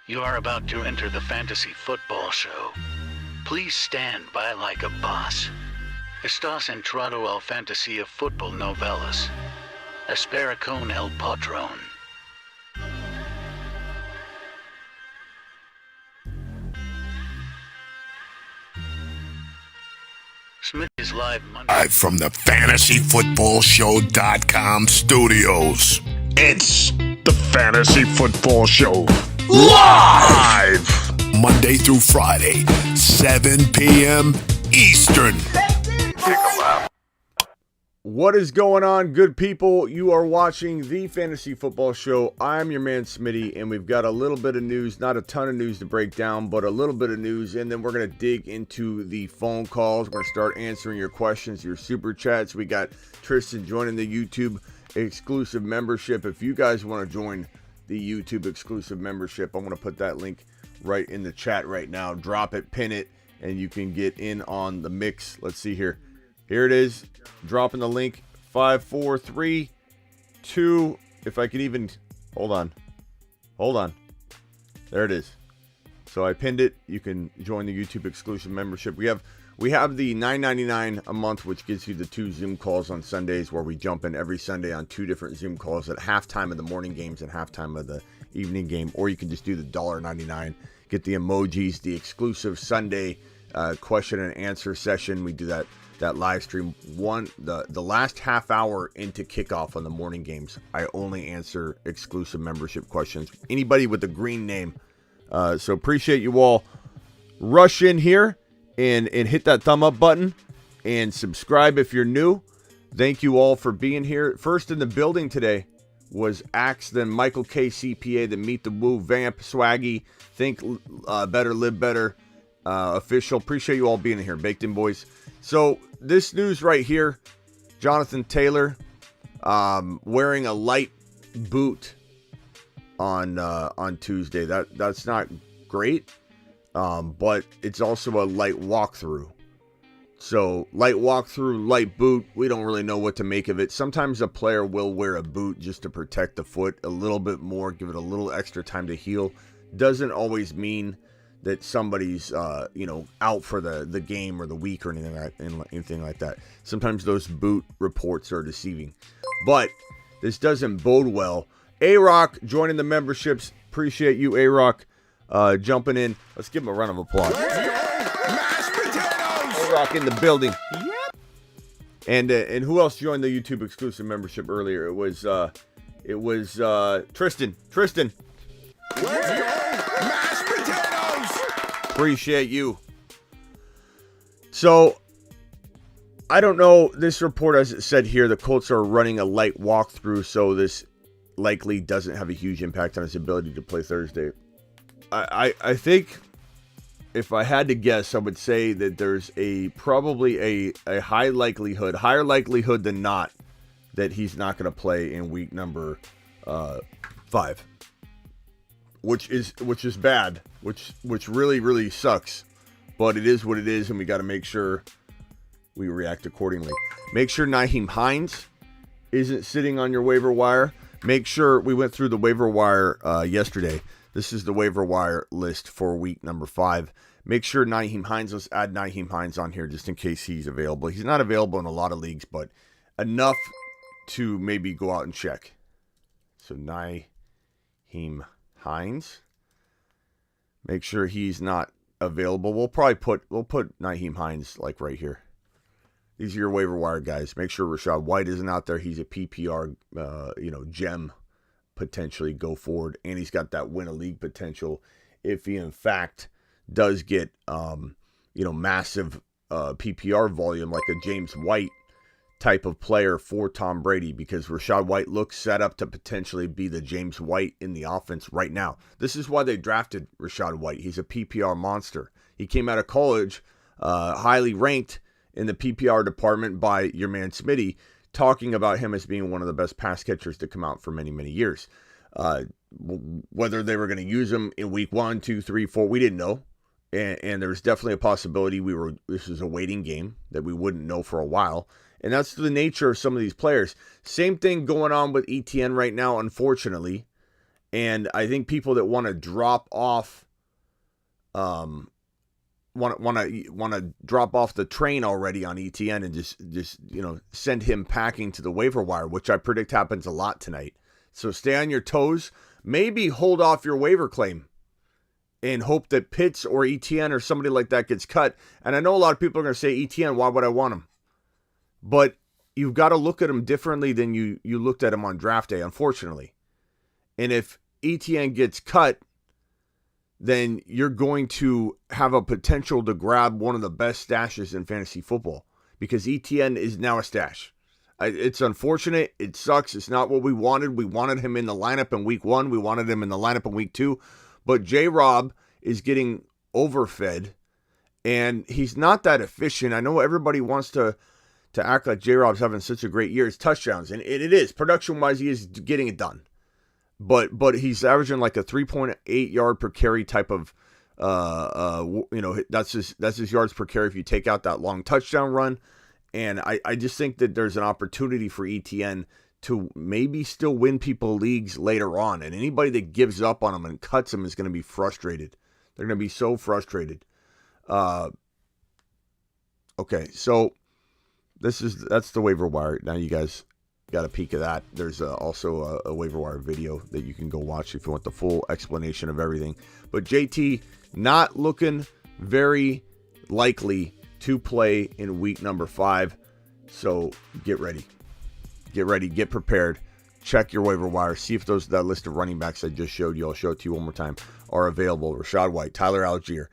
You are about to enter the fantasy football show. Please stand by like a boss. Estás entrado al fantasía fútbol novelas. Espera con el patrón. Smith is live Monday. Live from the FantasyFootballShow.com studios. It's the Fantasy Football Show. Live! Monday through Friday, 7 p.m. Eastern. What is going on, good people? You are watching the Fantasy Football Show. I'm your man, Smitty, and we've got a little bit of news, not a ton of news to break down, but a little bit of news, and then we're going to dig into the phone calls. We're going to start answering your questions, your super chats. We got Tristan joining the YouTube exclusive membership. If you guys want to join the YouTube exclusive membership, I'm going to put that link right in the chat right now. Drop it, pin it, and you can get in on the mix. Let's see here. Here it is. Dropping the link. 5, 4, 3, 2. If I can even... Hold on. There it is. So I pinned it. You can join the YouTube exclusive membership. We have the $9.99 a month, which gives you the 2 Zoom calls on Sundays, where we jump in every Sunday on 2 different Zoom calls at halftime of the morning games and halftime of the evening game. Or you can just do the $1.99. Get the emojis, the exclusive Sunday question and answer session. We do that live stream the last half hour into kickoff on the morning games. I only answer exclusive membership questions. Anybody with a green name. So appreciate you all. Rush in here and hit that thumb up button and subscribe if you're new. Thank you all for being here. First in the building today was Axe, then Michael K. CPA, then Meet the Woo, Vamp, Swaggy, Think Better, Live Better, Official. Appreciate you all being here. Baked in boys. So this news right here, Jonathan Taylor wearing a light boot on Tuesday. That's not great, but it's also a light walkthrough. So light walkthrough, light boot. We don't really know what to make of it. Sometimes a player will wear a boot just to protect the foot a little bit more, give it a little extra time to heal. Doesn't always mean that somebody's out for the game or the week or anything like that. Sometimes those boot reports are deceiving. But this doesn't bode well. A-Rock joining the memberships. Appreciate you, A-Rock, jumping in. Let's give him a round of applause. A-Rock in the building. Yep. And who else joined the YouTube exclusive membership earlier? It was Tristan. Appreciate you. So, I don't know. This report, as it said here, the Colts are running a light walkthrough, so this likely doesn't have a huge impact on his ability to play Thursday. I think, if I had to guess, I would say that there's probably a higher likelihood than not, that he's not going to play in week number 5. Which is bad, which really, really sucks. But it is what it is, and we got to make sure we react accordingly. Make sure Nyheim Hines isn't sitting on your waiver wire. Make sure we went through the waiver wire yesterday. This is the waiver wire list for week number 5. Make sure Nyheim Hines, let's add Nyheim Hines on here just in case he's available. He's not available in a lot of leagues, but enough to maybe go out and check. So Nyheim Hines. Make sure he's not available. We'll put Nyheim Hines like right here. These are your waiver wire guys. Make sure Rachaad White isn't out there. He's a PPR gem potentially go forward, and he's got that win a league potential if he in fact does get massive PPR volume like a James White type of player for Tom Brady, because Rachaad White looks set up to potentially be the James White in the offense right now. This is why they drafted Rachaad White. He's a PPR monster. He came out of college highly ranked in the PPR department by your man Smitty, talking about him as being one of the best pass catchers to come out for many, many years. Whether they were going to use him in week 1, 2, 3, 4, we didn't know. And there's definitely a possibility this is a waiting game that we wouldn't know for a while. And that's the nature of some of these players. Same thing going on with ETN right now, unfortunately. And I think people that want to drop off, want to drop off the train already on ETN and just send him packing to the waiver wire, which I predict happens a lot tonight. So stay on your toes. Maybe hold off your waiver claim and hope that Pitts or ETN or somebody like that gets cut. And I know a lot of people are going to say, ETN, why would I want him? But you've got to look at him differently than you looked at him on draft day, unfortunately. And if ETN gets cut, then you're going to have a potential to grab one of the best stashes in fantasy football, because ETN is now a stash. It's unfortunate. It sucks. It's not what we wanted. We wanted him in the lineup in week 1. We wanted him in the lineup in week 2. But J-Rob is getting overfed, and he's not that efficient. I know everybody wants to act like J-Rob's having such a great year. His touchdowns, and it is. Production-wise, he is getting it done. But he's averaging like a 3.8 yard per carry type of, that's his yards per carry if you take out that long touchdown run. And I just think that there's an opportunity for ETN to maybe still win people leagues later on. And anybody that gives up on him and cuts him is going to be frustrated. They're going to be so frustrated. Okay, so that's the waiver wire. Now you guys got a peek of that. There's also a waiver wire video that you can go watch if you want the full explanation of everything. But JT not looking very likely to play in week number 5. So get ready, get prepared. Check your waiver wire. See if that list of running backs I just showed you, I'll show it to you one more time, are available. Rachaad White, Tyler Algier.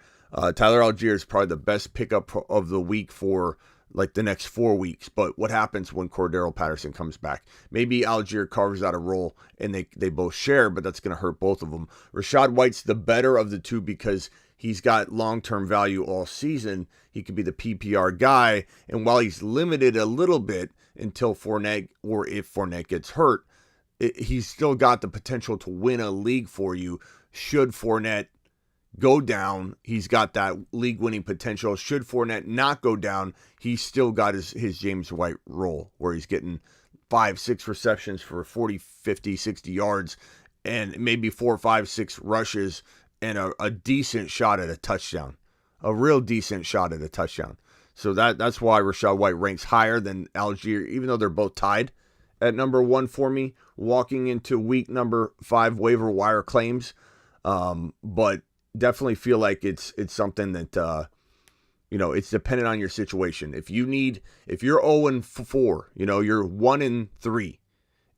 Tyler Algier is probably the best pickup of the week for like the next 4 weeks. But what happens when Cordero Patterson comes back? Maybe Algier carves out a role and they both share, but that's going to hurt both of them. Rachaad White's the better of the two because he's got long-term value all season. He could be the PPR guy. And while he's limited a little bit until Fournette, or if Fournette gets hurt, he's still got the potential to win a league for you. Should Fournette go down, he's got that league-winning potential. Should Fournette not go down, he's still got his James White role where he's getting 5-6 receptions for 40, 50, 60 yards and maybe 4, 5, 6 rushes and a decent shot at a touchdown. A real decent shot at a touchdown. So that's why Rachaad White ranks higher than Algier, even though they're both tied at number 1 for me, walking into week number 5 waiver wire claims. But definitely feel like it's something that, it's dependent on your situation. If you're 0-4, you're 1-3,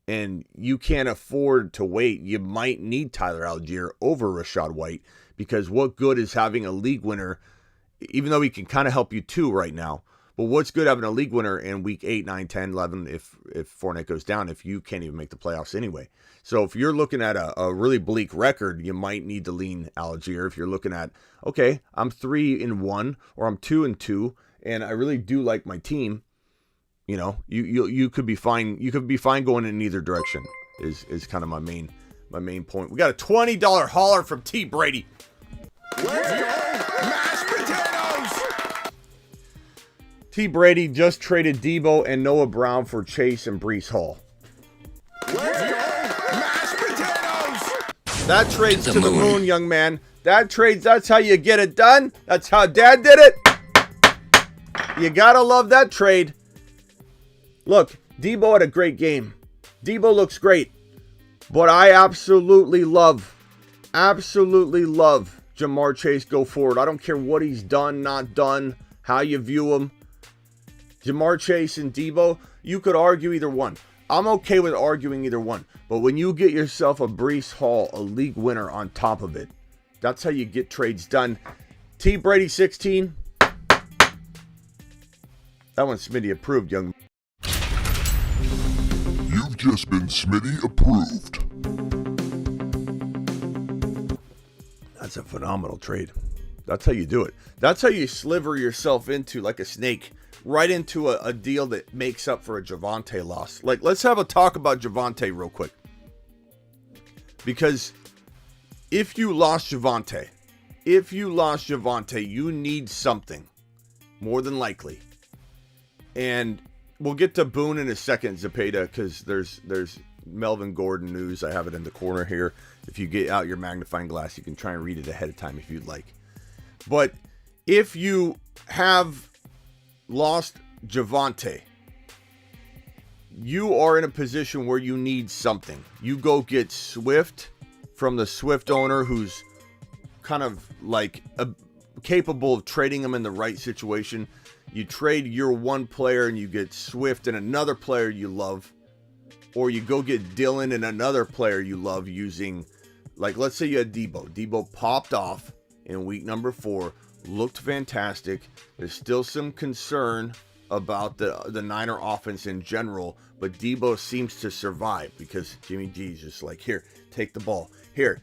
and you can't afford to wait, you might need Tyler Algier over Rachaad White, because what good is having a league winner, even though he can kind of help you too right now, but what's good having a league winner in week 8, 9, 10, 11 if Fournette goes down, if you can't even make the playoffs anyway? So if you're looking at a really bleak record, you might need to lean Algier. If you're looking at, okay, I'm 3-1 or I'm 2-2, and I really do like my team, you could be fine. You could be fine going in either direction. Is kind of my main point. We got a $20 hauler from T. Brady. Let's go, mashed potatoes! T. Brady just traded Debo and Noah Brown for Chase and Breece Hall. Let's go, mashed potatoes! That trades to the moon, young man. That's how you get it done. That's how Dad did it. You gotta love that trade. Look, Debo had a great game. Debo looks great. But I absolutely love Jamar Chase go forward. I don't care what he's done, not done, how you view him. Jamar Chase and Debo, you could argue either one. I'm okay with arguing either one. But when you get yourself a Breece Hall, a league winner on top of it, that's how you get trades done. T. Brady 16. That one's Smitty approved, young man. You've just been Smitty approved. That's a phenomenal trade. That's how you do it. That's how you sliver yourself into, like a snake, right into a deal that makes up for a Javonte loss. Like, let's have a talk about Javonte real quick. Because if you lost Javonte, you need something, more than likely. And we'll get to Boone in a second, Zepeda, because there's Melvin Gordon news. I have it in the corner here. If you get out your magnifying glass, you can try and read it ahead of time if you'd like. But if you have lost Javonte, you are in a position where you need something. You go get Swift from the Swift owner, who's kind of like capable of trading him in the right situation. You trade your one player and you get Swift and another player you love. Or you go get Dillon and another player you love using, like, let's say you had Debo. Debo popped off in week number 4, looked fantastic. There's still some concern about the Niner offense in general, but Debo seems to survive because Jimmy G's just like, here, take the ball. Here,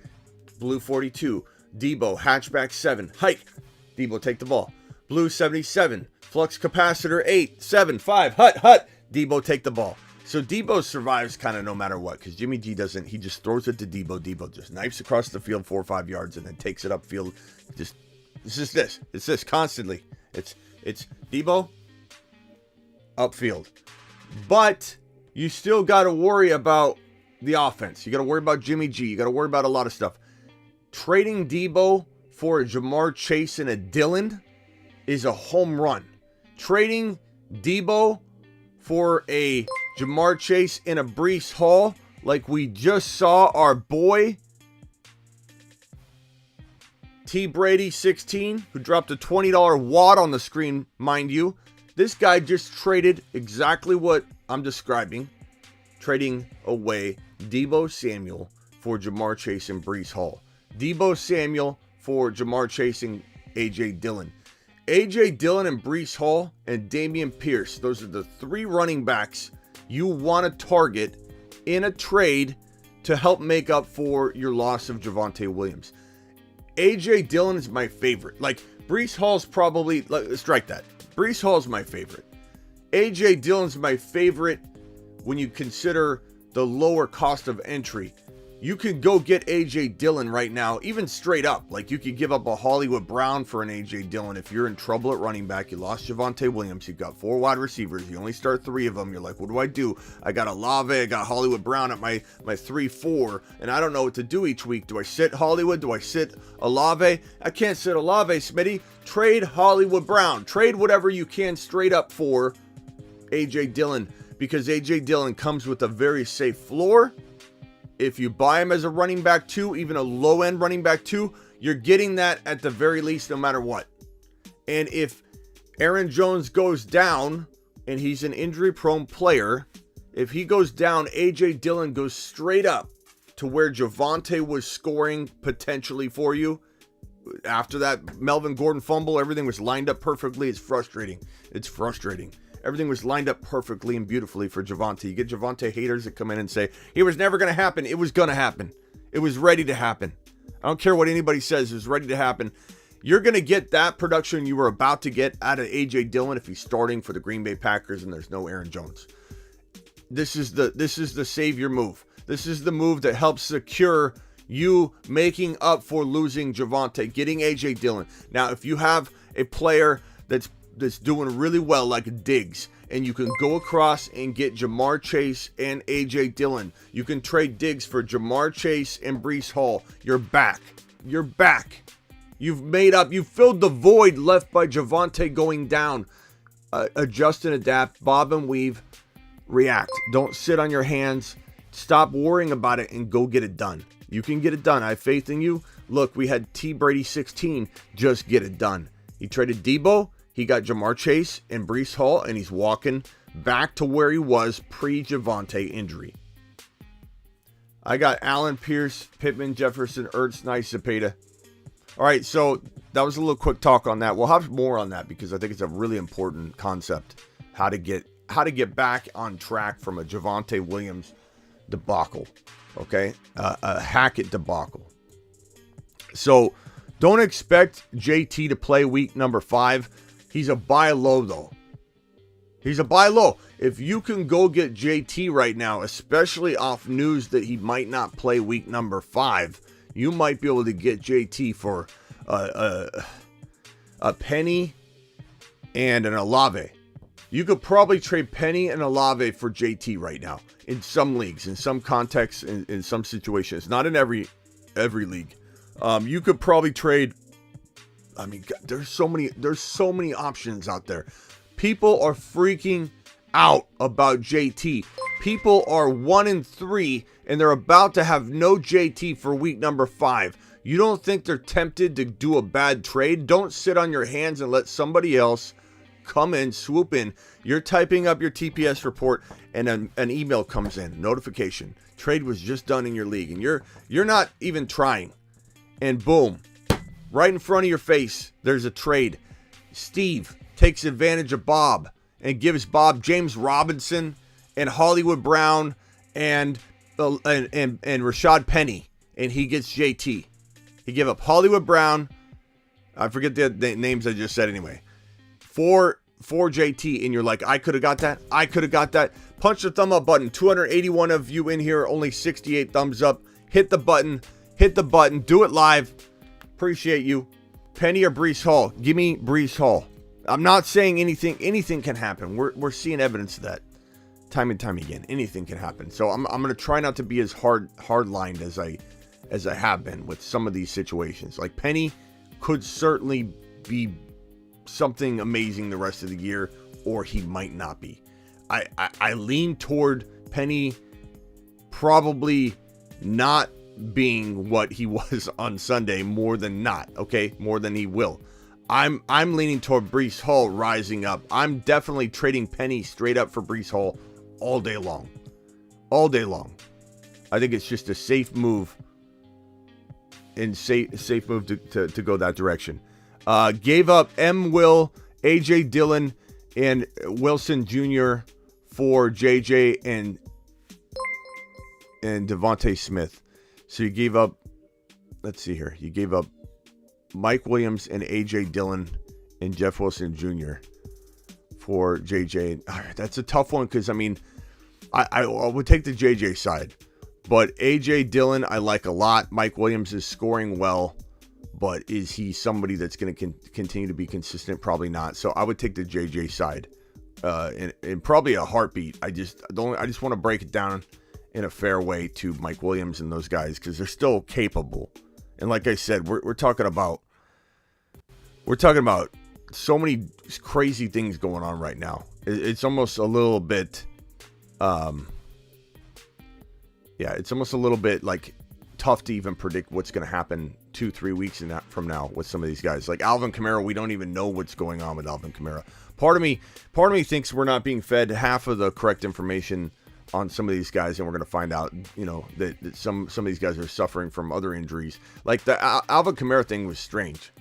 blue 42, Debo, hatchback 7, hike. Debo, take the ball. Blue 77, flux capacitor 8, 7, 5, hut. Debo, take the ball. So Debo survives kind of no matter what, because Jimmy G doesn't. He just throws it to Debo. Debo just knifes across the field 4 or 5 yards and then takes it upfield. It's this constantly. It's Debo upfield. But you still got to worry about the offense. You got to worry about Jimmy G. You got to worry about a lot of stuff. Trading Debo for a Jamar Chase and a Dillon is a home run. Trading Debo for a Jamar Chase and a Breece Hall, like we just saw our boy T. Brady 16, who dropped a $20 wad on the screen, mind you. This guy just traded exactly what I'm describing, trading away Debo Samuel for Jamar Chase and Breece Hall. Debo Samuel for Jamar Chase and A.J. Dillon. A.J. Dillon and Breece Hall and Dameon Pierce, those are the 3 running backs you want to target in a trade to help make up for your loss of Javonte Williams. A.J. Dillon is my favorite. Like, Breece Hall's probably, strike that. Breece Hall's my favorite. A.J. Dillon's my favorite when you consider the lower cost of entry. You can go get A.J. Dillon right now, even straight up. Like, you could give up a Hollywood Brown for an A.J. Dillon if you're in trouble at running back. You lost Javonte Williams. You've got 4 wide receivers. You only start 3 of them. You're like, what do? I got Olave. I got Hollywood Brown at my 3-4, and I don't know what to do each week. Do I sit Hollywood? Do I sit Olave? I can't sit Olave, Smitty. Trade Hollywood Brown. Trade whatever you can straight up for A.J. Dillon, because A.J. Dillon comes with a very safe floor. If you buy him as a running back 2, even a low-end running back 2, you're getting that at the very least no matter what. And if Aaron Jones goes down, and he's an injury-prone player, if he goes down, A.J. Dillon goes straight up to where Javonte was scoring potentially for you. After that Melvin Gordon fumble, everything was lined up perfectly. It's frustrating. Everything was lined up perfectly and beautifully for Javonte. You get Javonte haters that come in and say, it was never going to happen. It was going to happen. It was ready to happen. I don't care what anybody says. It was ready to happen. You're going to get that production you were about to get out of A.J. Dillon if he's starting for the Green Bay Packers and there's no Aaron Jones. This is the savior move. This is the move that helps secure you making up for losing Javonte, getting A.J. Dillon. Now, if you have a player that's doing really well like Diggs, and you can go across and get Jamar Chase and A.J. Dillon. You can trade Diggs for Jamar Chase and Breece Hall. You're back. You've made up. You filled the void left by Javonte going down. Adjust and adapt. Bob and weave. React. Don't sit on your hands. Stop worrying about it and go get it done. You can get it done. I have faith in you. Look, we had T. Brady 16. Just get it done. He traded Debo. He got Jamar Chase and Breece Hall, and he's walking back to where he was pre-Javonte injury. I got Allen, Pierce, Pittman, Jefferson, Ertz, Nice, Zepeda. All right, so that was a little quick talk on that. We'll have more on that because I think it's a really important concept, how to get back on track from a Javonte Williams debacle, okay? A Hackett debacle. So don't expect JT to play week number 5. He's a buy low, though. He's a buy low. If you can go get JT right now, especially off news that he might not play week number 5, you might be able to get JT for a penny and an Olave. You could probably trade Penny and Olave for JT right now in some leagues, in some contexts, in some situations. Not in every league. You could probably trade. I mean, God, there's so many options out there. People are freaking out about JT. People are 1-3 and they're about to have no JT for week number 5. You don't think they're tempted to do a bad trade? Don't sit on your hands and let somebody else come in, swoop in. You're typing up your TPS report and an email comes in, notification. Trade was just done in your league and you're not even trying. And boom, right in front of your face, there's a trade. Steve takes advantage of Bob and gives Bob James Robinson and Hollywood Brown and Rashad Penny, and he gets JT. He gave up Hollywood Brown, I forget the names I just said anyway, for JT, and you're like, I could have got that. I could have got that. Punch the thumb up button. 281 of you in here, only 68 thumbs up. Hit the button. Do it live. Appreciate you. Penny or Breece Hall? Give me Breece Hall. I'm not saying anything can happen. We're seeing evidence of that time and time again. Anything can happen. So I'm going to try not to be as hard-lined as I have been with some of these situations. Like Penny could certainly be something amazing the rest of the year, or he might not be. I lean toward Penny probably not being what he was on Sunday more than not, okay? More than he will. I'm leaning toward Breece Hall rising up. I'm definitely trading Penny straight up for Breece Hall all day long. All day long. I think it's just a safe move and safe move to go that direction. Gave up Will, AJ Dillon, and Wilson Jr. for JJ and Devontae Smith. So you gave up, let's see here. You gave up Mike Williams and AJ Dillon and Jeff Wilson Jr. for JJ. All right, that's a tough one because, I mean, I would take the JJ side. But AJ Dillon, I like a lot. Mike Williams is scoring well. But is he somebody that's going to continue to be consistent? Probably not. So I would take the JJ side in probably a heartbeat. I just want to break it down in a fair way to Mike Williams and those guys because they're still capable. And like I said, we're talking about so many crazy things going on right now. It's almost a little bit, it's almost a little bit like tough to even predict what's going to happen 2-3 weeks from now with some of these guys. Like Alvin Kamara, we don't even know what's going on with Alvin Kamara. Part of me thinks we're not being fed half of the correct information on some of these guys, and we're going to find out, that some of these guys are suffering from other injuries. Like the Alvin Kamara thing was strange.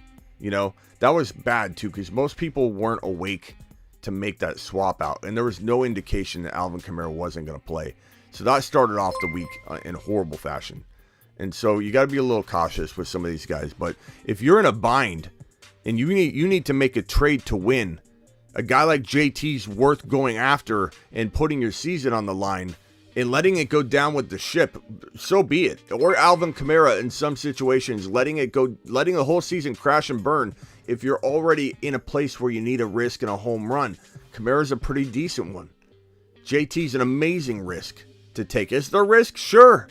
That was bad too, because most people weren't awake to make that swap out, and there was no indication that Alvin Kamara wasn't going to play. So that started off the week in horrible fashion. And so you got to be a little cautious with some of these guys. But if you're in a bind and you need to make a trade to win, a guy like JT's worth going after and putting your season on the line and letting it go down with the ship, so be it. Or Alvin Kamara in some situations, letting the whole season crash and burn if you're already in a place where you need a risk and a home run. Kamara's a pretty decent one. JT's an amazing risk to take. Is there risk? Sure.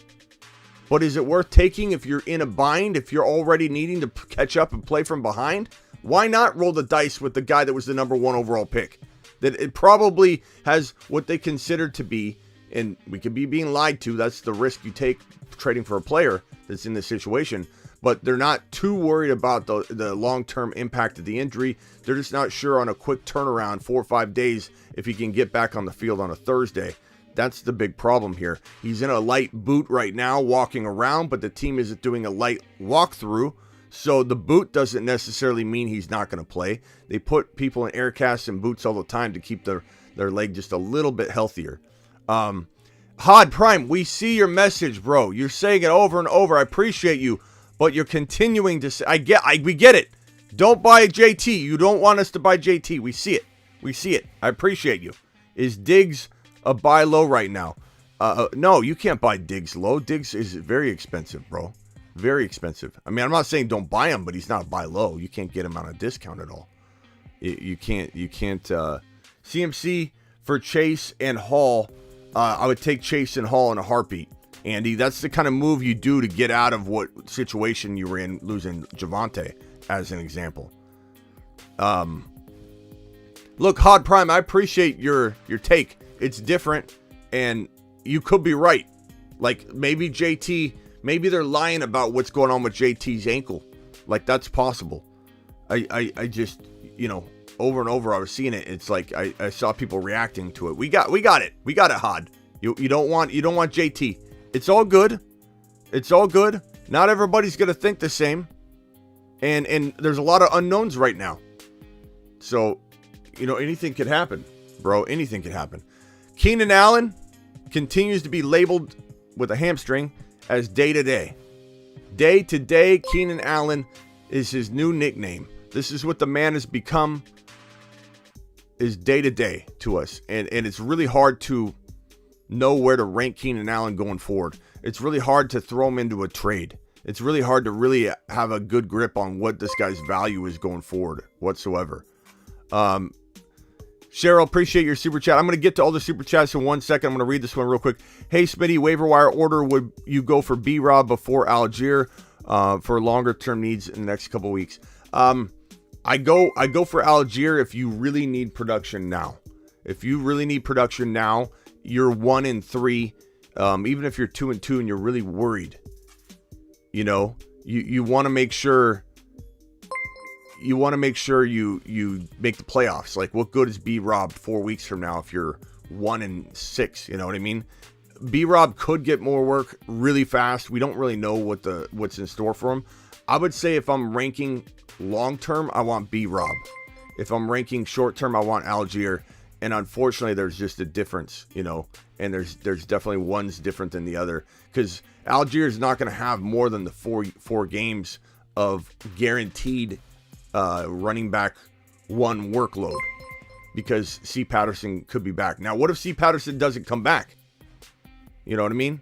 But is it worth taking if you're in a bind, if you're already needing to catch up and play from behind? Why not roll the dice with the guy that was the number 1 overall pick? That it probably has what they consider to be, and we could be being lied to. That's the risk you take trading for a player that's in this situation. But they're not too worried about the long-term impact of the injury. They're just not sure on a quick turnaround, 4 or 5 days, if he can get back on the field on a Thursday. That's the big problem here. He's in a light boot right now walking around, but the team isn't doing a light walkthrough. So the boot doesn't necessarily mean he's not going to play. They put people in air casts and boots all the time to keep their leg just a little bit healthier. Hod Prime, we see your message, bro. You're saying it over and over. I appreciate you, but you're continuing to say, we get it. Don't buy JT. You don't want us to buy JT. We see it. I appreciate you. Is Diggs a buy low right now? No, you can't buy Diggs low. Diggs is very expensive, bro. Very expensive. I mean, I'm not saying don't buy him, but he's not buy low. You can't get him on a discount at all. You can't CMC for Chase and Hall. I would take Chase and Hall in a heartbeat, Andy. That's the kind of move you do to get out of what situation you were in, losing Javonte, as an example. Look, Hod Prime, I appreciate your take. It's different, and you could be right. Like, maybe JT, maybe they're lying about what's going on with JT's ankle. Like, that's possible. I just, over and over I was seeing it. It's like I saw people reacting to it. We got it. We got it, Hod. You don't want JT. It's all good. It's all good. Not everybody's gonna think the same. And there's a lot of unknowns right now. So, anything could happen, bro. Anything could happen. Keenan Allen continues to be labeled with a hamstring as day-to-day. Day-to-day, Keenan Allen is his new nickname. This is what the man has become, is day-to-day to us. And it's really hard to know where to rank Keenan Allen going forward. It's really hard to throw him into a trade. It's really hard to really have a good grip on what this guy's value is going forward whatsoever. Cheryl, appreciate your super chat. I'm going to get to all the super chats in 1 second. I'm going to read this one real quick. Hey, Smitty, waiver wire order. Would you go for B-Rob before Algier for longer term needs in the next couple weeks? I go for Algier if you really need production now. If you really need production now, you're 1-3. Even if you're 2-2 and you're really worried, you want to make sure. You want to make sure you make the playoffs. Like, what good is B-Rob 4 weeks from now if you're 1-6? You know what I mean? B-Rob could get more work really fast. We don't really know what's in store for him. I would say if I'm ranking long term, I want B-Rob. If I'm ranking short term, I want Algier. And unfortunately, there's just a difference, and there's definitely one's different than the other, because Algier is not going to have more than the four games of guaranteed running back one workload, because C. Patterson could be back. Now, what if C. Patterson doesn't come back? You know what I mean?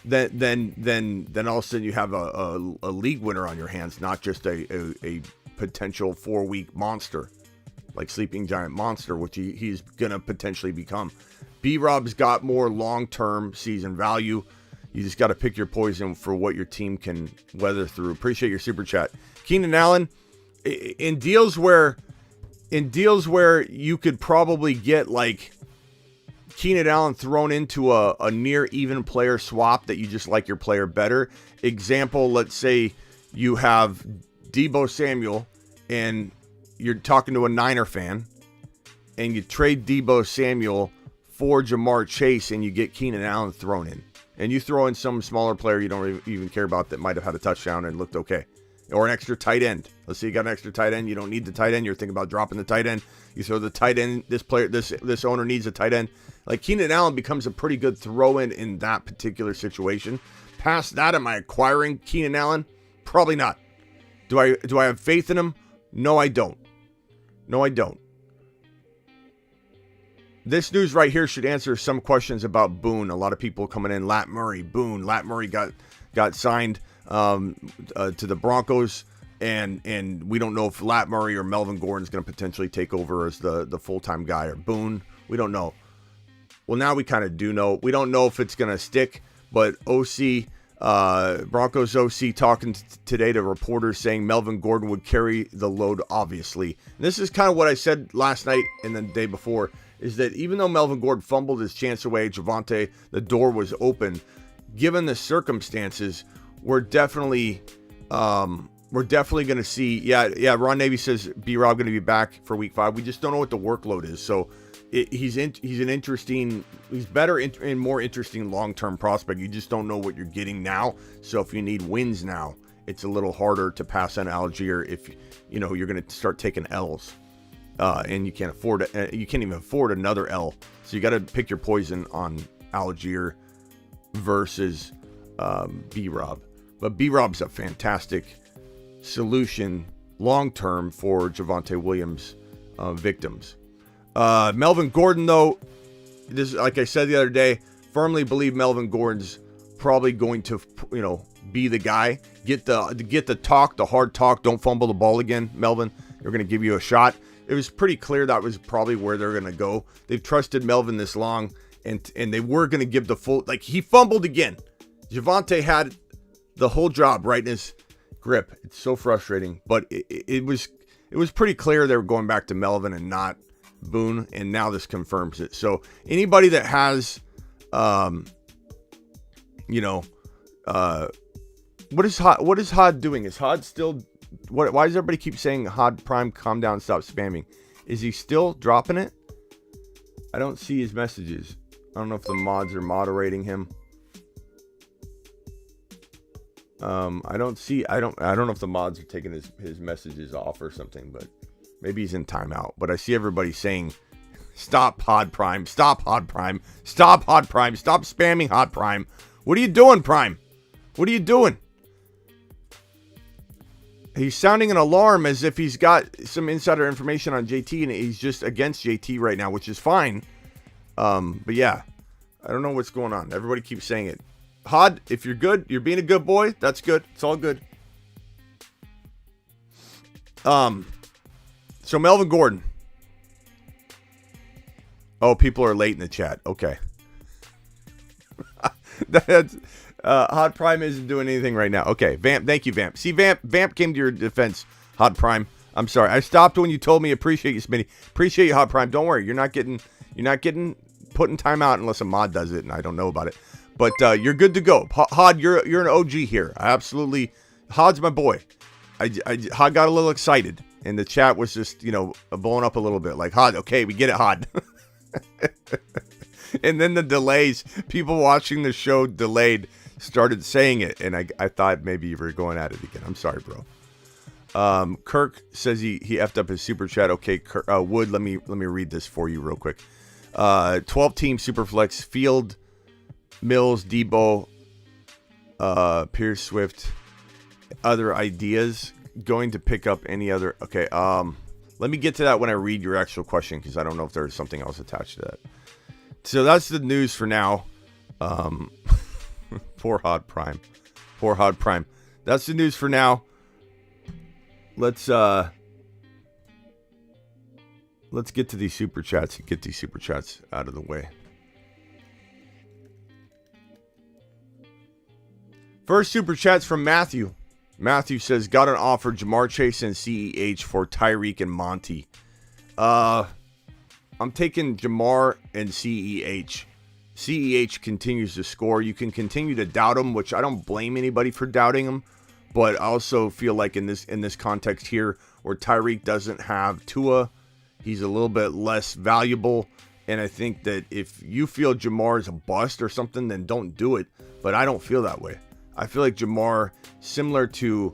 Then all of a sudden you have a league winner on your hands, not just a potential 4-week monster, like sleeping giant monster, which he's gonna potentially become. B-Rob's got more long-term season value. You just got to pick your poison for what your team can weather through. Appreciate your super chat. Keenan Allen, in deals where you could probably get like Keenan Allen thrown into a near even player swap that you just like your player better. Example, let's say you have Deebo Samuel and you're talking to a Niner fan and you trade Deebo Samuel for Jamar Chase and you get Keenan Allen thrown in. And you throw in some smaller player you don't even care about that might have had a touchdown and looked okay. Or an extra tight end. Let's say you got an extra tight end. You don't need the tight end. You're thinking about dropping the tight end. You throw the tight end. This owner needs a tight end. Like, Keenan Allen becomes a pretty good throw-in in that particular situation. Past that, am I acquiring Keenan Allen? Probably not. Do I have faith in him? No, I don't. This news right here should answer some questions about Boone. A lot of people coming in. Lat Murray, Boone. Lat Murray got signed to the Broncos, and we don't know if Lat Murray or Melvin Gordon is going to potentially take over as the full-time guy, or Boone. We don't know. Well, now we kind of do know. We don't know if it's going to stick, but Broncos OC talking today to reporters saying Melvin Gordon would carry the load, obviously. And this is kind of what I said last night and the day before, is that even though Melvin Gordon fumbled his chance away, Javonte, the door was open. Given the circumstances, we're definitely going to see. Yeah. Ron Navy says B-Rob going to be back for week 5. We just don't know what the workload is. So he's better and more interesting long-term prospect. You just don't know what you're getting now. So if you need wins now, it's a little harder to pass on Algier if you're going to start taking L's. And you can't even afford another L. So you got to pick your poison on Algier versus B-Rob. But B-Rob's a fantastic solution long-term for Javonte Williams victims. Melvin Gordon, though, this, like I said the other day, firmly believe Melvin Gordon's probably going to, be the guy. Get the talk, the hard talk. Don't fumble the ball again, Melvin. They're going to give you a shot. it was pretty clear that was probably where they're going to go. They've trusted Melvin this long, and they were going to give the full, like, he fumbled again. Javonte had the whole job right in his grip. It's so frustrating, but it was pretty clear they were going back to Melvin and not Boone, and now this confirms it. So anybody that has, what is Hod doing? Is Hod still, why does everybody keep saying Hod Prime, calm down, stop spamming? Is he still dropping it? I don't see his messages. I don't know if the mods are moderating him. I don't know if the mods are taking his messages off or something, but maybe he's in timeout. But I see everybody saying, stop Hod Prime, stop Hod Prime, stop Hod Prime, stop spamming Hod Prime. What are you doing, Prime? What are you doing? He's sounding an alarm as if he's got some insider information on JT, and he's just against JT right now, which is fine. But yeah, I don't know what's going on. Everybody keeps saying it. Hod, if you're good, you're being a good boy, that's good. It's all good. So Melvin Gordon. Oh, people are late in the chat. Okay. That's Hod Prime isn't doing anything right now. Okay, Vamp, thank you, Vamp. See, Vamp came to your defense, Hod Prime. I'm sorry. I stopped when you told me. Appreciate you, Smitty. Appreciate you, Hod Prime. Don't worry. You're not getting put in timeout unless a mod does it, and I don't know about it. But you're good to go. Hod, you're an OG here. Absolutely. Hod's my boy. Hod got a little excited, and the chat was just, blowing up a little bit. Like, Hod, okay, we get it, Hod. And then the delays, people watching the show delayed, started saying it, and I thought maybe you were going at it again. I'm sorry, bro. Kirk says he effed up his super chat. Okay, Kirk, Wood, let me read this for you real quick. 12-team Superflex, Field, Mills, Debo, Pierce, Swift, other ideas. Going to pick up any other. Okay, let me get to that when I read your actual question, because I don't know if there's something else attached to that. So that's the news for now. Poor Hod Prime. Poor Hod Prime. That's the news for now. Let's get to these super chats and get these super chats out of the way. First super chat's from Matthew. Matthew says, got an offer, Jamar Chase and CEH for Tyreek and Monty. I'm taking Jamar and CEH. CEH continues to score. You can continue to doubt him, which I don't blame anybody for doubting him. But I also feel like in this context here, where Tyreek doesn't have Tua, he's a little bit less valuable. And I think that if you feel Jamar is a bust or something, then don't do it. But I don't feel that way. I feel like Jamar, similar to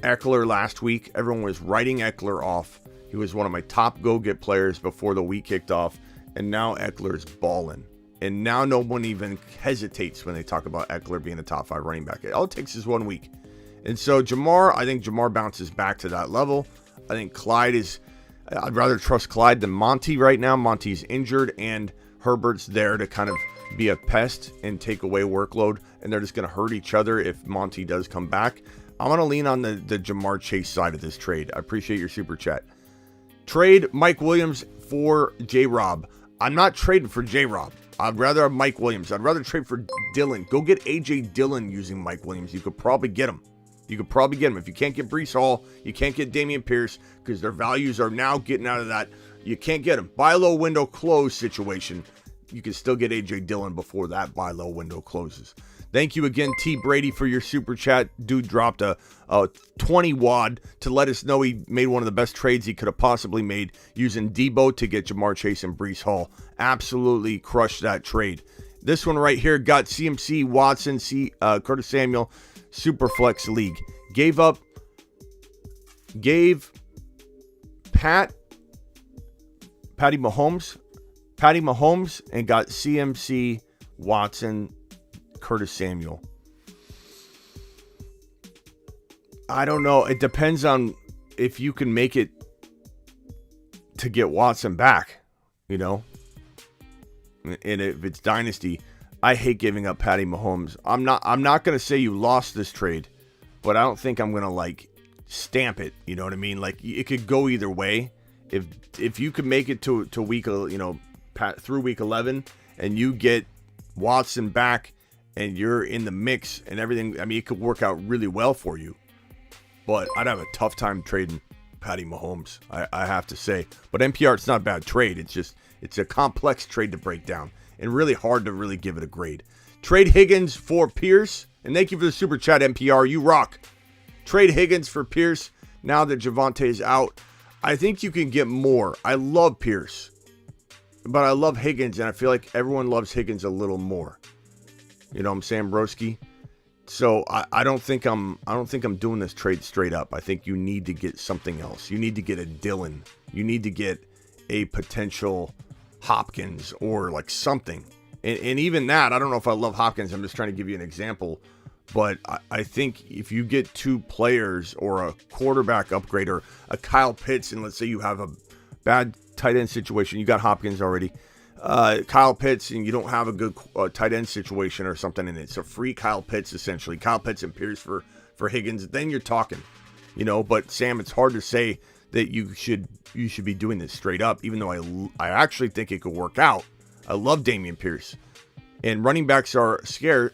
Eckler last week, everyone was writing Eckler off. He was one of my top go-get players before the week kicked off. And now Eckler's balling. And now no one even hesitates when they talk about Eckler being a top 5 running back. All it takes is 1 week. And so I think Jamar bounces back to that level. I think I'd rather trust Clyde than Monty right now. Monty's injured and Herbert's there to kind of be a pest and take away workload. And they're just going to hurt each other if Monty does come back. I'm going to lean on the Jamar Chase side of this trade. I appreciate your super chat. Trade Mike Williams for J-Rob. I'm not trading for J-Rob. I'd rather have Mike Williams. I'd rather trade for Dillon. Go get A.J. Dillon using Mike Williams. You could probably get him. If you can't get Breece Hall, you can't get Dameon Pierce because their values are now getting out of that. You can't get them. Buy low window close situation. You can still get A.J. Dillon before that buy low window closes. Thank you again, T. Brady, for your super chat. Dude dropped a 20 wad to let us know he made one of the best trades he could have possibly made using Debo to get Jamar Chase and Breece Hall. Absolutely crushed that trade. This one right here got CMC, Watson, Curtis Samuel, Superflex League. Gave Patty Mahomes, and got CMC, Watson, Curtis Samuel. I don't know. It depends on if you can make it to get Watson back, And if it's dynasty, I hate giving up Patty Mahomes. I'm not going to say you lost this trade, but I don't think I'm going to stamp it. You know what I mean? It could go either way. If you could make it to week, through week 11, and you get Watson back, and you're in the mix and everything, I mean, it could work out really well for you. But I'd have a tough time trading Patty Mahomes, I have to say. But NPR, it's not a bad trade. It's a complex trade to break down and really hard to really give it a grade. Trade Higgins for Pierce. And thank you for the super chat, NPR. You rock. Trade Higgins for Pierce now that Javonte is out. I think you can get more. I love Pierce, but I love Higgins, and I feel like everyone loves Higgins a little more. You know what I'm saying, broski? So I don't think I'm doing this trade straight up. I think you need to get something else. You need to get a Dillon. You need to get a potential Hopkins or like something. And even that, I don't know if I love Hopkins. I'm just trying to give you an example. But I think if you get two players or a quarterback upgrade or a Kyle Pitts, and let's say you have a bad tight end situation, you got Hopkins already, Kyle Pitts, and you don't have a good tight end situation or something, and it's a free Kyle Pitts essentially, Kyle Pitts and Pierce for Higgins, then you're talking, But Sam, it's hard to say that you should be doing this straight up, even though I actually think it could work out. I love Dameon Pierce. And running backs are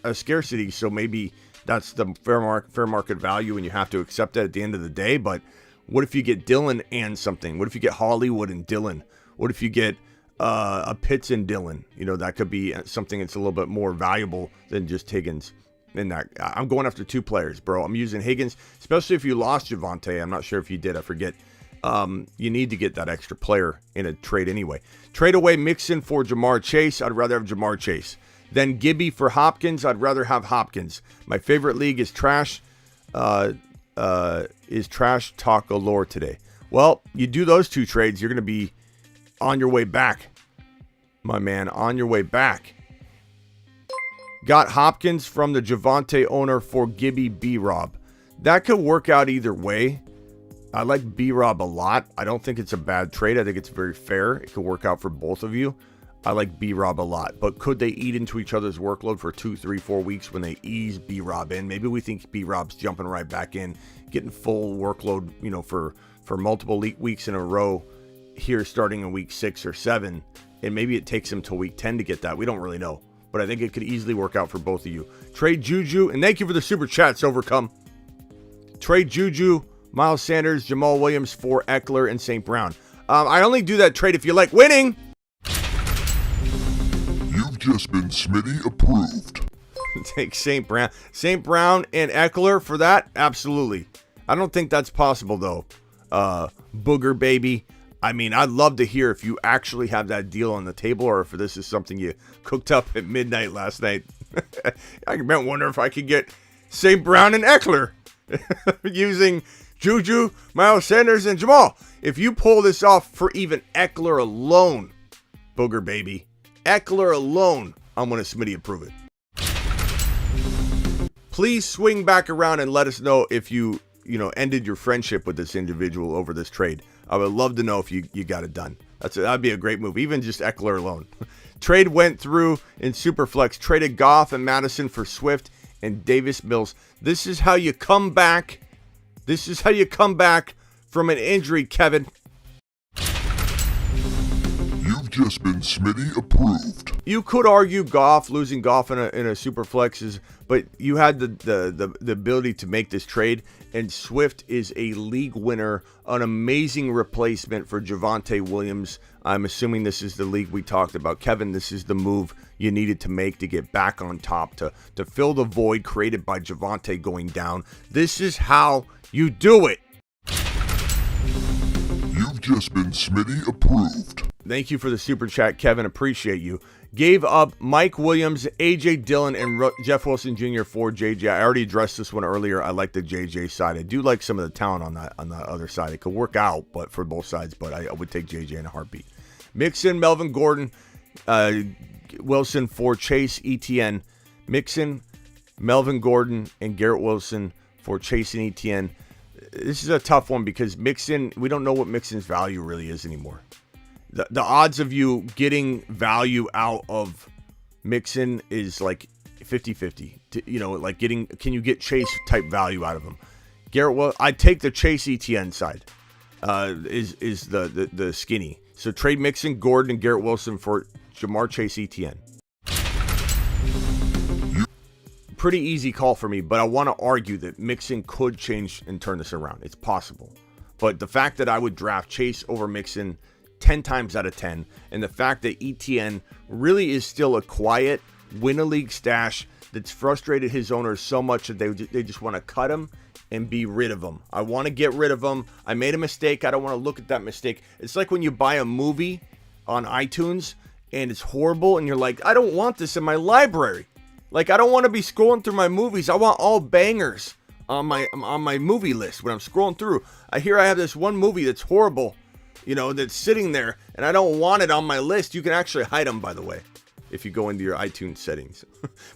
a scarcity, so maybe that's the fair market value, and you have to accept that at the end of the day. But what if you get Dillon and something? What if you get Hollywood and Dillon? What if you get a Pitts and Dillon? That could be something that's a little bit more valuable than just Higgins. And that I'm going after two players, bro. I'm using Higgins, especially if you lost Javonte. I'm not sure if you did. I forget. You need to get that extra player in a trade anyway. Trade away Mixon for Jamar Chase. I'd rather have Jamar Chase. Then Gibby for Hopkins. I'd rather have Hopkins. My favorite league is trash. Is trash talk galore today. Well, you do those two trades, you're going to be on your way back, my man. On your way back. Got Hopkins from the Javonte owner for Gibby B-Rob. That could work out either way. I like B-Rob a lot. I don't think it's a bad trade. I think it's very fair. It could work out for both of you. I like B-Rob a lot, but could they eat into each other's workload for 2, 3, 4 weeks when they ease B-Rob in? Maybe we think B-Rob's jumping right back in, getting full workload, for multiple weeks in a row here starting in week 6 or 7, and maybe it takes him till week 10 to get that. We don't really know, but I think it could easily work out for both of you. Trade Juju, and thank you for the super chats, Overcome. Trade Juju, Miles Sanders, Jamal Williams for Eckler and St. Brown. I only do that trade if you like winning. Just been Smitty approved. Take St. Brown and Eckler for that? Absolutely. I don't think that's possible though. Booger baby. I mean, I'd love to hear if you actually have that deal on the table or if this is something you cooked up at midnight last night. I wonder if I could get St. Brown and Eckler using Juju, Miles Sanders, and Jamal. If you pull this off for even Eckler alone, Booger baby, Eckler alone, I'm going to Smitty approve it. Please swing back around and let us know if you ended your friendship with this individual over this trade. I would love to know if you got it done. That'd be a great move, even just Eckler alone. Trade went through in Superflex. Traded Goff and Madison for Swift and Davis Mills. This is how you come back. This is how you come back from an injury, Kevin. Just been Smitty approved. You could argue losing Goff in a super flex but you had the ability to make this trade, and Swift is a league winner, an amazing replacement for Javonte Williams. I'm assuming this is the league we talked about. Kevin, this is the move you needed to make to get back on top, to fill the void created by Javonte going down. This is how you do it. You've just been Smitty approved. Thank you for the super chat, Kevin. Appreciate you. Gave up Mike Williams, A.J. Dillon, and Jeff Wilson Jr. for J.J. I already addressed this one earlier. I like the J.J. side. I do like some of the talent on that other side. It could work out, but for both sides. But I would take J.J. in a heartbeat. Mixon, Melvin Gordon, Wilson for Chase, ETN. Mixon, Melvin Gordon, and Garrett Wilson for Chase and ETN. This is a tough one because Mixon, we don't know what Mixon's value really is anymore. The odds of you getting value out of Mixon is like 50-50. Can you get Chase type value out of him? Garrett, well, I'd take the Chase ETN side. is the skinny. So trade Mixon, Gordon, and Garrett Wilson for Jamar Chase, Etienne. Pretty easy call for me, but I want to argue that Mixon could change and turn this around. It's possible. But the fact that I would draft Chase over Mixon 10 times out of 10, and the fact that Etienne really is still a quiet win-a-league stash that's frustrated his owners so much that they just want to cut him and be rid of him. I want to get rid of him. I made a mistake. I don't want to look at that mistake. It's like when you buy a movie on iTunes and it's horrible and you're like, I don't want this in my library. Like, I don't want to be scrolling through my movies. I want all bangers on my movie list when I'm scrolling through. I have this one movie that's horrible, that's sitting there, and I don't want it on my list. You can actually hide them, by the way, if you go into your iTunes settings.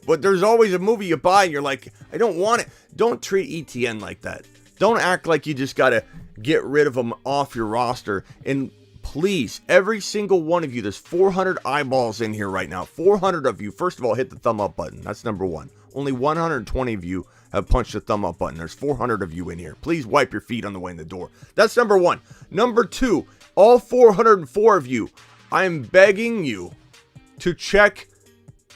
But there's always a movie you buy and you're like, I don't want it. Don't treat ETN like that. Don't act like you just got to get rid of them off your roster. And please, every single one of you, there's 400 eyeballs in here right now. 400 of you, first of all, hit the thumb up button. That's number one. Only 120 of you have punched the thumb up button. There's 400 of you in here. Please wipe your feet on the way in the door. That's number one. Number two, all 404 of you, I am begging you to check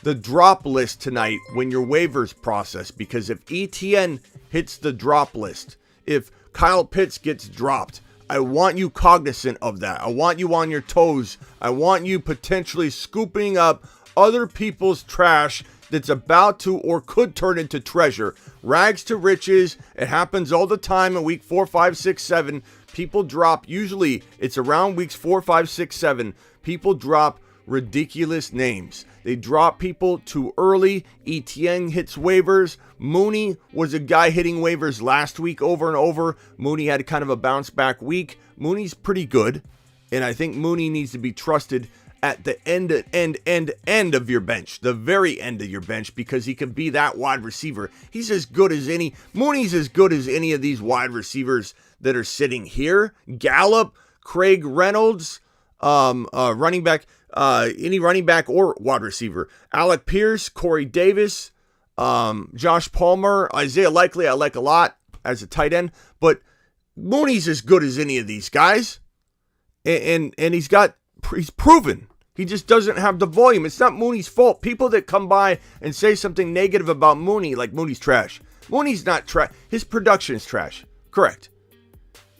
the drop list tonight when your waivers process, because if ETN hits the drop list, if Kyle Pitts gets dropped, I want you cognizant of that. I want you on your toes. I want you potentially scooping up other people's trash that's about to or could turn into treasure. Rags to riches. It happens all the time in week 4, 5, 6, 7. People drop, usually it's around weeks 4, 5, 6, 7. People drop ridiculous names. They drop people too early. ETN hits waivers. Mooney was a guy hitting waivers last week over and over. Mooney had kind of a bounce back week. Mooney's pretty good, and I think Mooney needs to be trusted at the end of your bench, the very end of your bench, because he can be that wide receiver. He's as good as any. Mooney's as good as any of these wide receivers that are sitting here. Gallup, Craig Reynolds, running back. Any running back or wide receiver. Alec Pierce, Corey Davis, Josh Palmer, Isaiah Likely, I like a lot as a tight end, but Mooney's as good as any of these guys. And he's proven. He just doesn't have the volume. It's not Mooney's fault. People that come by and say something negative about Mooney, like Mooney's trash. Mooney's not trash. His production is trash. Correct.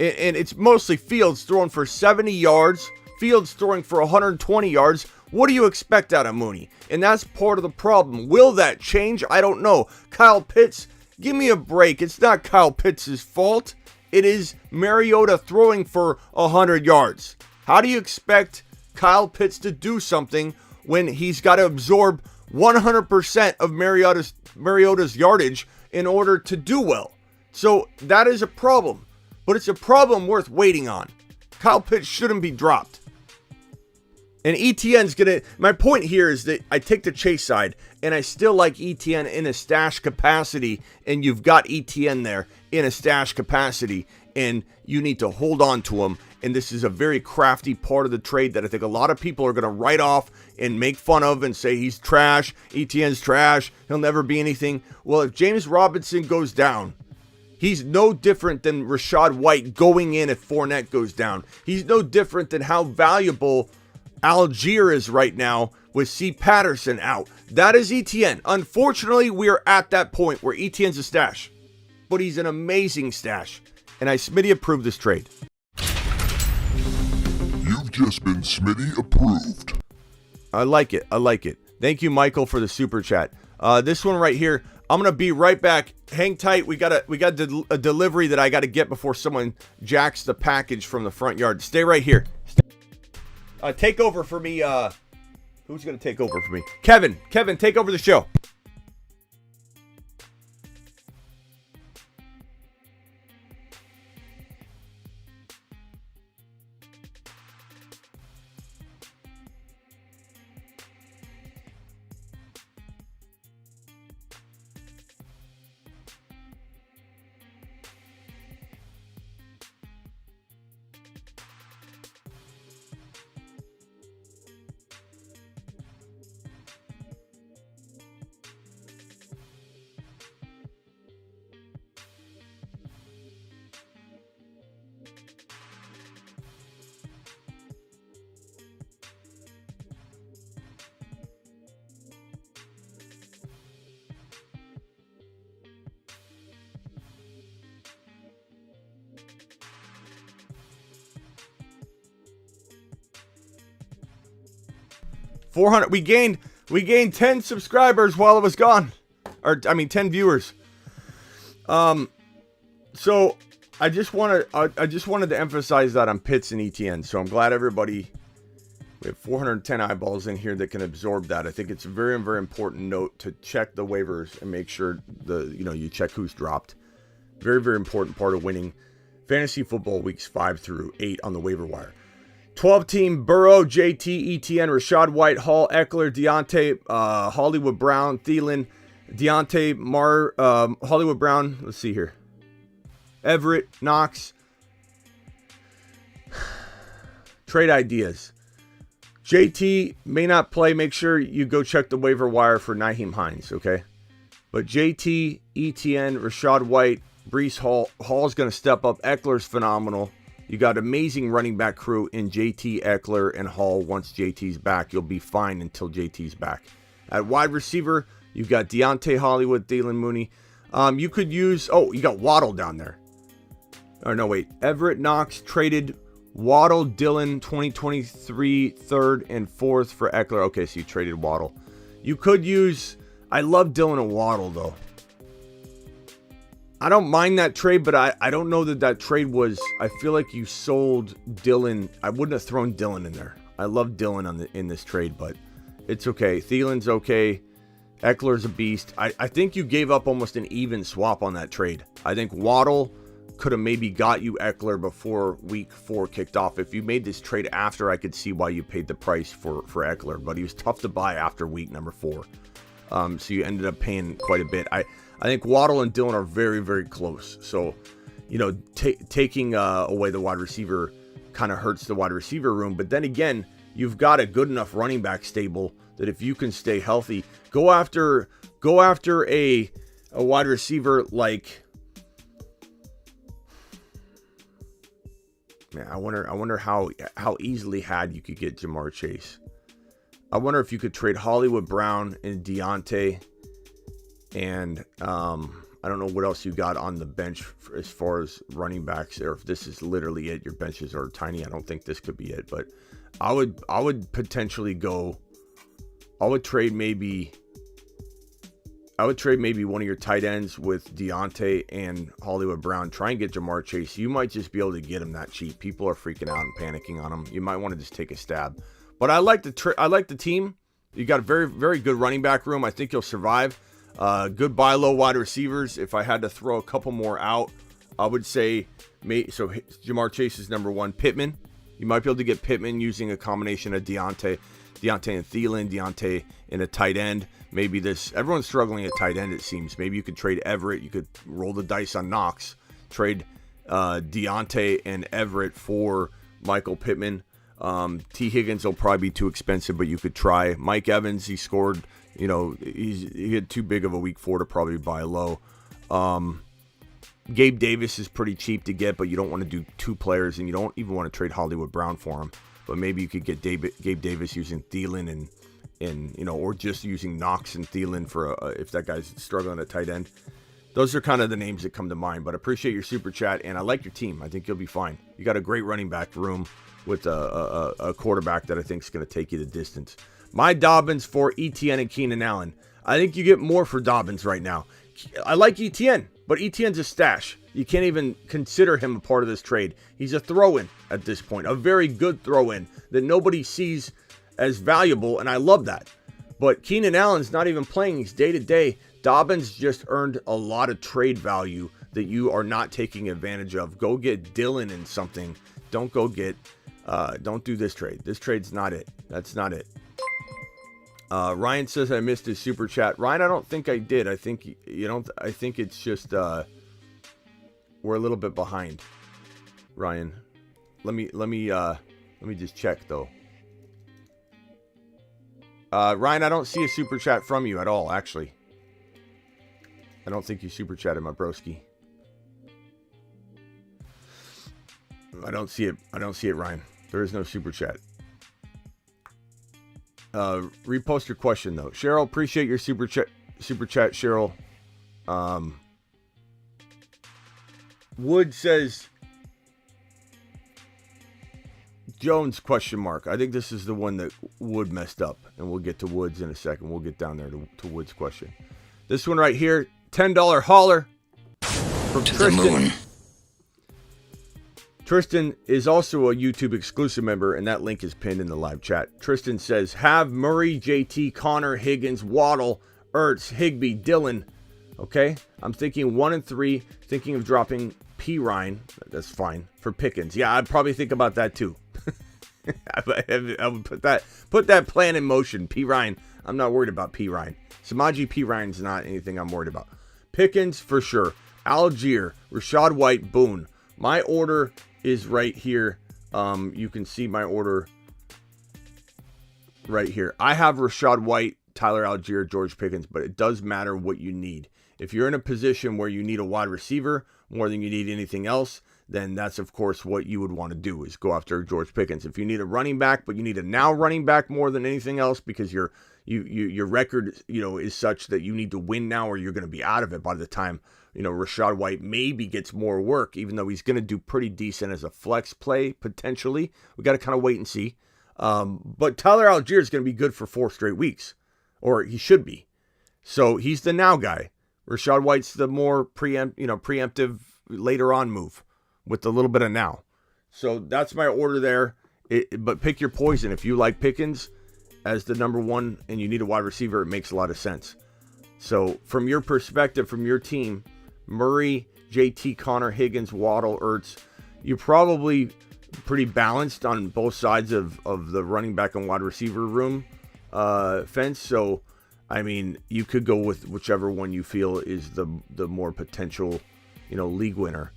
And it's mostly Fields throwing for 70 yards. Fields throwing for 120 yards. What do you expect out of Mooney? And that's part of the problem. Will that change? I don't know. Kyle Pitts, give me a break. It's not Kyle Pitts' fault. It is Mariota throwing for 100 yards. How do you expect Kyle Pitts to do something when he's got to absorb 100% of Mariota's yardage in order to do well? So that is a problem. But it's a problem worth waiting on. Kyle Pitts shouldn't be dropped. And ETN's going to... My point here is that I take the Chase side, and I still like ETN in a stash capacity, and you've got ETN there in a stash capacity, and you need to hold on to him. And this is a very crafty part of the trade that I think a lot of people are going to write off and make fun of and say he's trash, ETN's trash, he'll never be anything. Well, if James Robinson goes down, he's no different than Rachaad White going in if Fournette goes down. He's no different than how valuable Algier is right now with C. Patterson out. That is ETN. Unfortunately, we are at that point where ETN's a stash. But he's an amazing stash. And Smitty approved this trade. You've just been Smitty approved. I like it. Thank you, Michael, for the super chat. This one right here, I'm going to be right back. Hang tight. We got a delivery that I got to get before someone jacks the package from the front yard. Stay right here. Take over for me. Who's going to take over for me? Kevin, take over the show. 400. We gained 10 subscribers while it was gone. 10 viewers. So I just wanted to emphasize that on Pitts and ETN. So I'm glad everybody, we have 410 eyeballs in here that can absorb that. I think it's a very, very important note to check the waivers and make sure you check who's dropped. Very, very important part of winning fantasy football weeks 5 through 8 on the waiver wire. 12-team Burrow, JT, ETN, Rashad White, Hall, Eckler, Deontay, Hollywood Brown, Thielen, Deontay, Hollywood Brown. Let's see here. Everett, Knox. Trade ideas. JT may not play. Make sure you go check the waiver wire for Nyheim Hines, okay? But JT, ETN, Rashad White, Breece Hall. Hall's going to step up. Eckler's phenomenal. You got amazing running back crew in JT, Eckler, and Hall. Once JT's back, you'll be fine until JT's back. At wide receiver, you've got Deontay, Hollywood, Thielen, Mooney. You could use... Oh, you got Waddle down there. Oh, no, wait. Everett, Knox traded Waddle, Dillon, 2023, 3rd and 4th for Eckler. Okay, so you traded Waddle. You could use... I love Dillon and Waddle, though. I don't mind that trade, but I don't know that trade was... I feel like you sold Dillon. I wouldn't have thrown Dillon in there. I love Dillon in this trade, but it's okay. Thielen's okay. Eckler's a beast. I think you gave up almost an even swap on that trade. I think Waddle could have maybe got you Eckler before week 4 kicked off. If you made this trade after, I could see why you paid the price for Eckler, but he was tough to buy after week number 4. So you ended up paying quite a bit. I think Waddle and Dillon are very, very close. So, taking away the wide receiver kind of hurts the wide receiver room. But then again, you've got a good enough running back stable that if you can stay healthy, go after a wide receiver like... Man, I wonder how easily you could get Jamar Chase. I wonder if you could trade Hollywood Brown and Deontay. And I don't know what else you got on the bench as far as running backs, or if this is literally it. Your benches are tiny. I don't think this could be it, but I would potentially go. I would trade maybe one of your tight ends with Deontay and Hollywood Brown. Try and get Jamar Chase. You might just be able to get him that cheap. People are freaking out and panicking on him. You might want to just take a stab. But I like the team. You got a very, very good running back room. I think you'll survive. Good buy low wide receivers. If I had to throw a couple more out, I would say Jamar Chase is number 1. Pittman. You might be able to get Pittman using a combination of Deontay and Thielen, Deontay and a tight end. Maybe everyone's struggling at tight end, it seems. Maybe you could trade Everett. You could roll the dice on Knox. Trade Deontay and Everett for Michael Pittman. T. Higgins will probably be too expensive, but you could try. Mike Evans, he scored, he had too big of a week 4 to probably buy low. Gabe Davis is pretty cheap to get, but you don't want to do 2 players, and you don't even want to trade Hollywood Brown for him. But maybe you could get Gabe Davis using Thielen and or just using Knox and Thielen for if that guy's struggling at tight end. Those are kind of the names that come to mind, but I appreciate your super chat, and I like your team. I think you'll be fine. You got a great running back room with a quarterback that I think is going to take you the distance. My Dobbins for ETN and Keenan Allen. I think you get more for Dobbins right now. I like ETN, but ETN's a stash. You can't even consider him a part of this trade. He's a throw-in at this point, a very good throw-in that nobody sees as valuable, and I love that. But Keenan Allen's not even playing. He's day-to-day. Dobbins just earned a lot of trade value that you are not taking advantage of. Go get Dillon and something. Don't go get... don't do this trade. This trade's not it. That's not it. Ryan says I missed his super chat. Ryan, I don't think I did. I think I think it's just we're a little bit behind. Ryan, let me just check though. Ryan, I don't see a super chat from you at all. Actually, I don't think you super chatted, my broski. I don't see it. I don't see it, Ryan. There is no super chat. Repost your question though. Cheryl, appreciate your super chat, Cheryl. Wood says Jones, question mark. I think this is the one that Wood messed up. And we'll get to Woods in a second. We'll get down there to Wood's question. This one right here, $10 hauler from to Tristan. the moon. Tristan is also a YouTube exclusive member, and that link is pinned in the live chat. Tristan says, have Murray, JT, Connor, Higgins, Waddle, Ertz, Higbee, Dillon. Okay, I'm thinking 1 and 3, thinking of dropping P. Ryan. That's fine for Pickens. Yeah, I'd probably think about that too. I would put that plan in motion. P. Ryan, I'm not worried about P. Ryan. Samaji P. Ryan's not anything I'm worried about. Pickens for sure. Algier, Rachaad White, Boone. My order is right here. You can see my order right here. I have Rachaad White, Tyler Algier, George Pickens, but it does matter what you need. If you're in a position where you need a wide receiver more than you need anything else, then that's, of course, what you would want to do is go after George Pickens. If you need a running back, but you need a now running back more than anything else because your record, is such that you need to win now or you're going to be out of it by the time, Rachaad White maybe gets more work, even though he's going to do pretty decent as a flex play, potentially. We got to kind of wait and see. But Tyler Algier is going to be good for 4 straight weeks, or he should be. So he's the now guy. Rachaad White's the more preemptive later on move with a little bit of now. So that's my order there. But pick your poison. If you like Pickens as the number 1 and you need a wide receiver, it makes a lot of sense. So from your perspective, from your team, Murray, JT, Connor, Higgins, Waddle, Ertz, you're probably pretty balanced on both sides of the running back and wide receiver room fence. So, I mean, you could go with whichever one you feel is the more potential, league winner.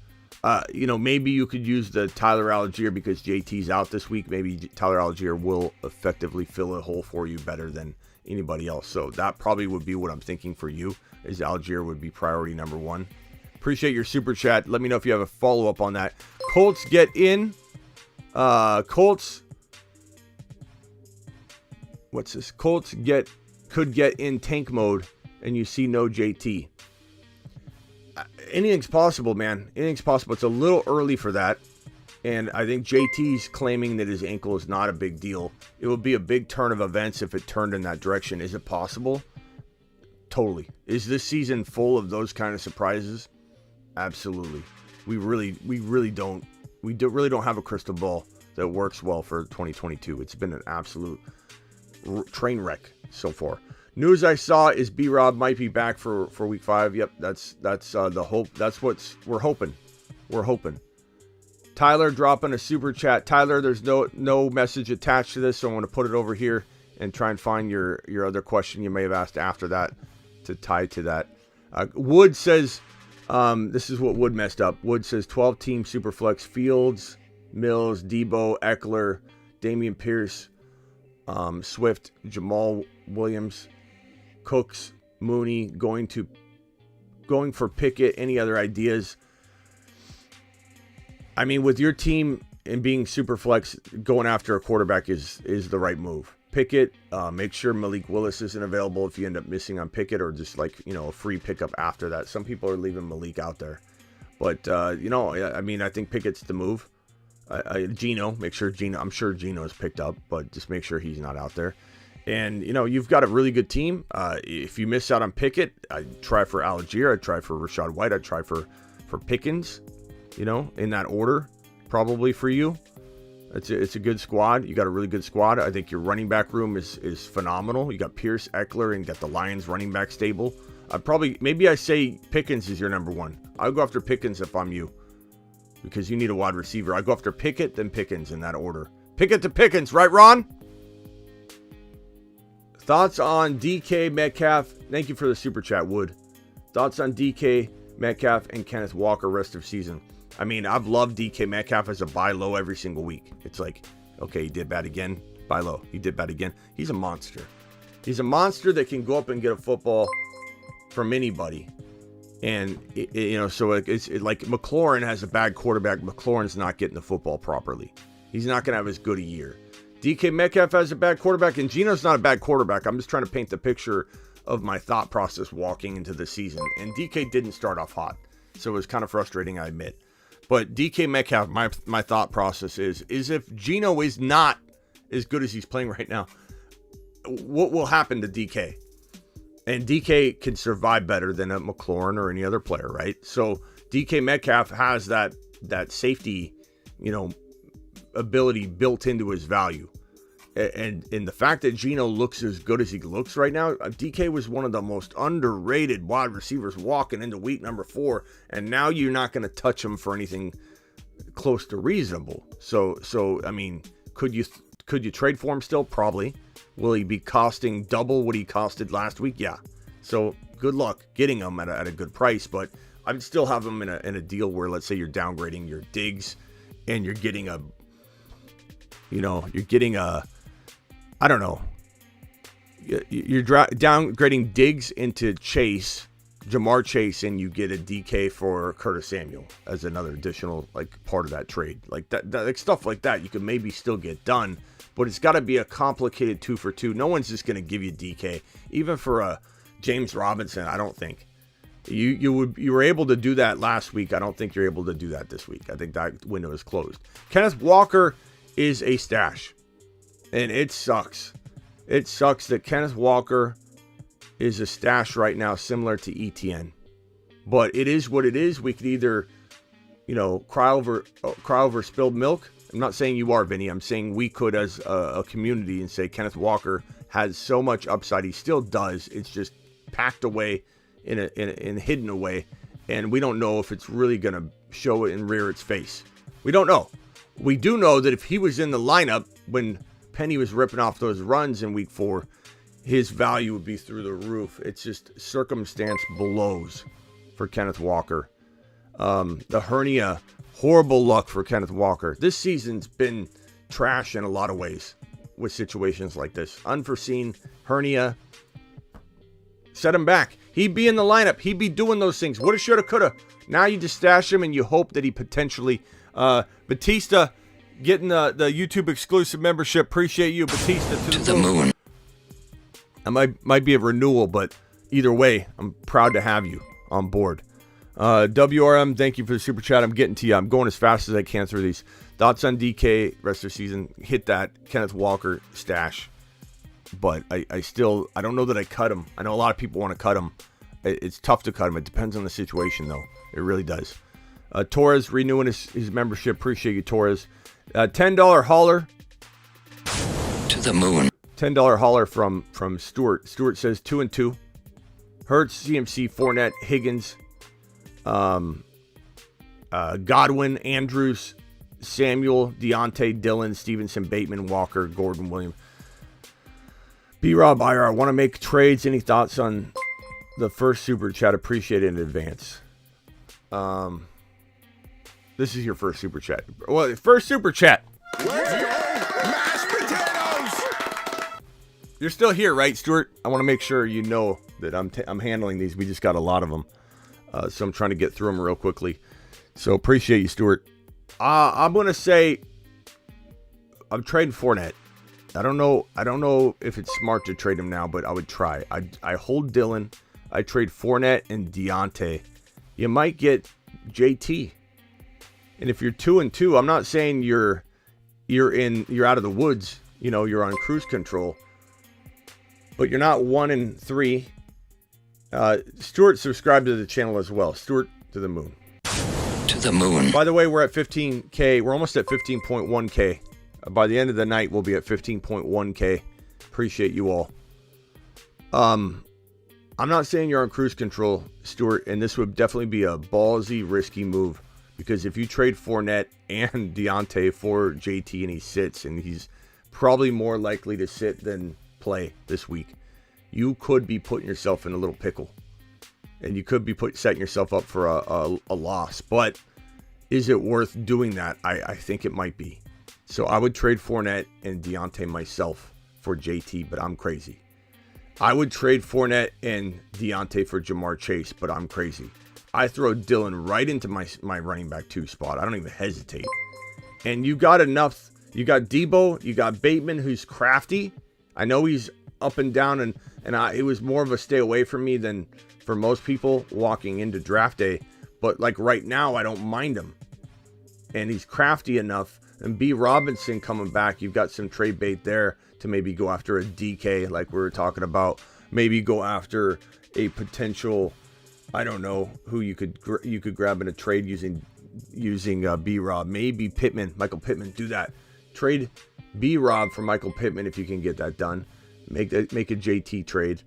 Maybe you could use the Tyler Algier because JT's out this week. Maybe Tyler Algier will effectively fill a hole for you better than anybody else. So that probably would be what I'm thinking for you, is Algier would be priority number 1. Appreciate your super chat. Let me know if you have a follow-up on that. Colts get in. Colts. What's this? Colts could get in tank mode and you see no JT. Anything's possible, man. Anything's possible. It's a little early for that. And I think JT's claiming that his ankle is not a big deal. It would be a big turn of events if it turned in that direction. Is it possible? Totally. Is this season full of those kind of surprises? Absolutely. We really don't have a crystal ball that works well for 2022. It's been an absolute train wreck so far. News I saw is B-Rob might be back for week 5. Yep, that's the hope. That's what we're hoping. We're hoping. Tyler dropping a super chat. Tyler, there's no message attached to this, so I'm going to put it over here and try and find your other question you may have asked after that to tie to that. Wood says, this is what Wood messed up. Wood says 12-team Superflex: Fields, Mills, Debo, Eckler, Dameon Pierce, Swift, Jamal Williams, Cooks, Mooney, going for Pickett. Any other ideas? I mean, with your team and being super flex, going after a quarterback is the right move. Pickett, make sure Malik Willis isn't available if you end up missing on Pickett, or just a free pickup after that. Some people are leaving Malik out there, but I think Pickett's the move. Gino, make sure Gino. I'm sure Gino's picked up, but just make sure he's not out there. And you've got a really good team. If you miss out on Pickett, I'd try for Algier. I'd try for Rachaad White. I'd try for Pickens. In that order, probably for you. It's a good squad. You got a really good squad. I think your running back room is phenomenal. You got Pierce, Eckler, and you got the Lions running back stable. Maybe I say Pickens is your number 1. I'll go after Pickens if I'm you, because you need a wide receiver. I go after Pickett, then Pickens in that order. Pickett to Pickens, right, Ron? Thoughts on DK, Metcalf? Thank you for the super chat, Wood. Thoughts on DK, Metcalf, and Kenneth Walker rest of season? I mean, I've loved DK Metcalf as a buy low every single week. It's like, okay, he did bad again, buy low. He did bad again. He's a monster. He's a monster that can go up and get a football from anybody. And, so it's like McLaurin has a bad quarterback. McLaurin's not getting the football properly. He's not going to have as good a year. DK Metcalf has a bad quarterback, and Gino's not a bad quarterback. I'm just trying to paint the picture of my thought process walking into the season. And DK didn't start off hot, so it was kind of frustrating, I admit. But DK Metcalf, my thought process is if Geno is not as good as he's playing right now, what will happen to DK? And DK can survive better than a McLaurin or any other player, right? So DK Metcalf has that safety, ability built into his value. And the fact that Geno looks as good as he looks right now, DK was one of the most underrated wide receivers walking into week number 4, and now you're not going to touch him for anything close to reasonable. So I mean, could you trade for him still? Probably. Will he be costing double what he costed last week? Yeah. So good luck getting him at a good price, but I'd still have him in a deal where, let's say, you're downgrading your Diggs and you're getting I don't know. You're downgrading Diggs into Jamar Chase, and you get a DK for Curtis Samuel as another additional part of that trade. That stuff like that you could maybe still get done, but it's got to be a complicated 2-for-2. No one's just going to give you DK, even for a James Robinson. I don't think you were able to do that last week. I don't think you're able to do that this week. I think that window is closed. Kenneth Walker is a stash. And it sucks. It sucks that Kenneth Walker is a stash right now, similar to ETN. But it is what it is. We could either, cry over spilled milk. I'm not saying you are, Vinny. I'm saying we could, as a community, and say Kenneth Walker has so much upside. He still does. It's just packed away in hidden away, and we don't know if it's really going to show it and rear its face. We don't know. We do know that if he was in the lineup when Penny was ripping off those runs in week 4, his value would be through the roof. It's just circumstance blows for Kenneth Walker. The hernia, horrible luck for Kenneth Walker. This season's been trash in a lot of ways with situations like this. Unforeseen hernia. Set him back. He'd be in the lineup. He'd be doing those things. Woulda, shoulda, coulda. Now you just stash him and you hope that he potentially... Batista... Getting the YouTube exclusive membership. Appreciate you, Batista. To the moon. I might be a renewal, but either way, I'm proud to have you on board. WRM, thank you for the super chat. I'm getting to you. I'm going as fast as I can through these. Thoughts on DK rest of the season? Hit that Kenneth Walker stash. But I don't know that I cut him. I know a lot of people want to cut him. It's tough to cut him. It depends on the situation, though. It really does. Torres renewing his membership. Appreciate you, Torres. $10 hauler to the moon. $10 hauler from Stuart. Stuart says 2 and 2. Hurts, CMC, Fournette, Higgins, Godwin, Andrews, Samuel, Deontay, Dillon, Stevenson, Bateman, Walker, Gordon, Williams. B-Rob IR, I want to make trades. Any thoughts on the first super chat? Appreciate it in advance. This is your first super chat. Well, first super chat. Let's go, mashed potatoes! You're still here, right, Stuart? I want to make sure you know that I'm handling these. We just got a lot of them. So I'm trying to get through them real quickly. So appreciate you, Stuart. I'm going to say I'm trading Fournette. I don't know if it's smart to trade him now, but I would try. I hold Dillon. I trade Fournette and Deontay. You might get JT. And if you're 2 and 2, I'm not saying you're out of the woods. You're on cruise control. But you're not 1 and 3. Stuart, subscribe to the channel as well. Stuart to the moon. To the moon. By the way, we're at 15K. We're almost at 15.1K. By the end of the night, we'll be at 15.1K. Appreciate you all. I'm not saying you're on cruise control, Stuart, and this would definitely be a ballsy, risky move. Because if you trade Fournette and Deontay for JT and he sits, and he's probably more likely to sit than play this week, you could be putting yourself in a little pickle. And you could be setting yourself up for a loss. But is it worth doing that? I think it might be. So I would trade Fournette and Deontay myself for JT, but I'm crazy. I would trade Fournette and Deontay for Jamar Chase, but I'm crazy. I throw Dillon right into my running back 2 spot. I don't even hesitate. And you got enough. You got Debo. You got Bateman, who's crafty. I know he's up and down, and it was more of a stay away from me than for most people walking into draft day. But right now, I don't mind him. and he's crafty enough. And B. Robinson coming back, you've got some trade bait there to maybe go after a DK like we were talking about. Maybe go after a potential, I don't know who you could grab in a trade using B. Rob. Maybe Pittman, Michael Pittman. Do that. Trade B. Rob for Michael Pittman if you can get that done. Make a JT trade.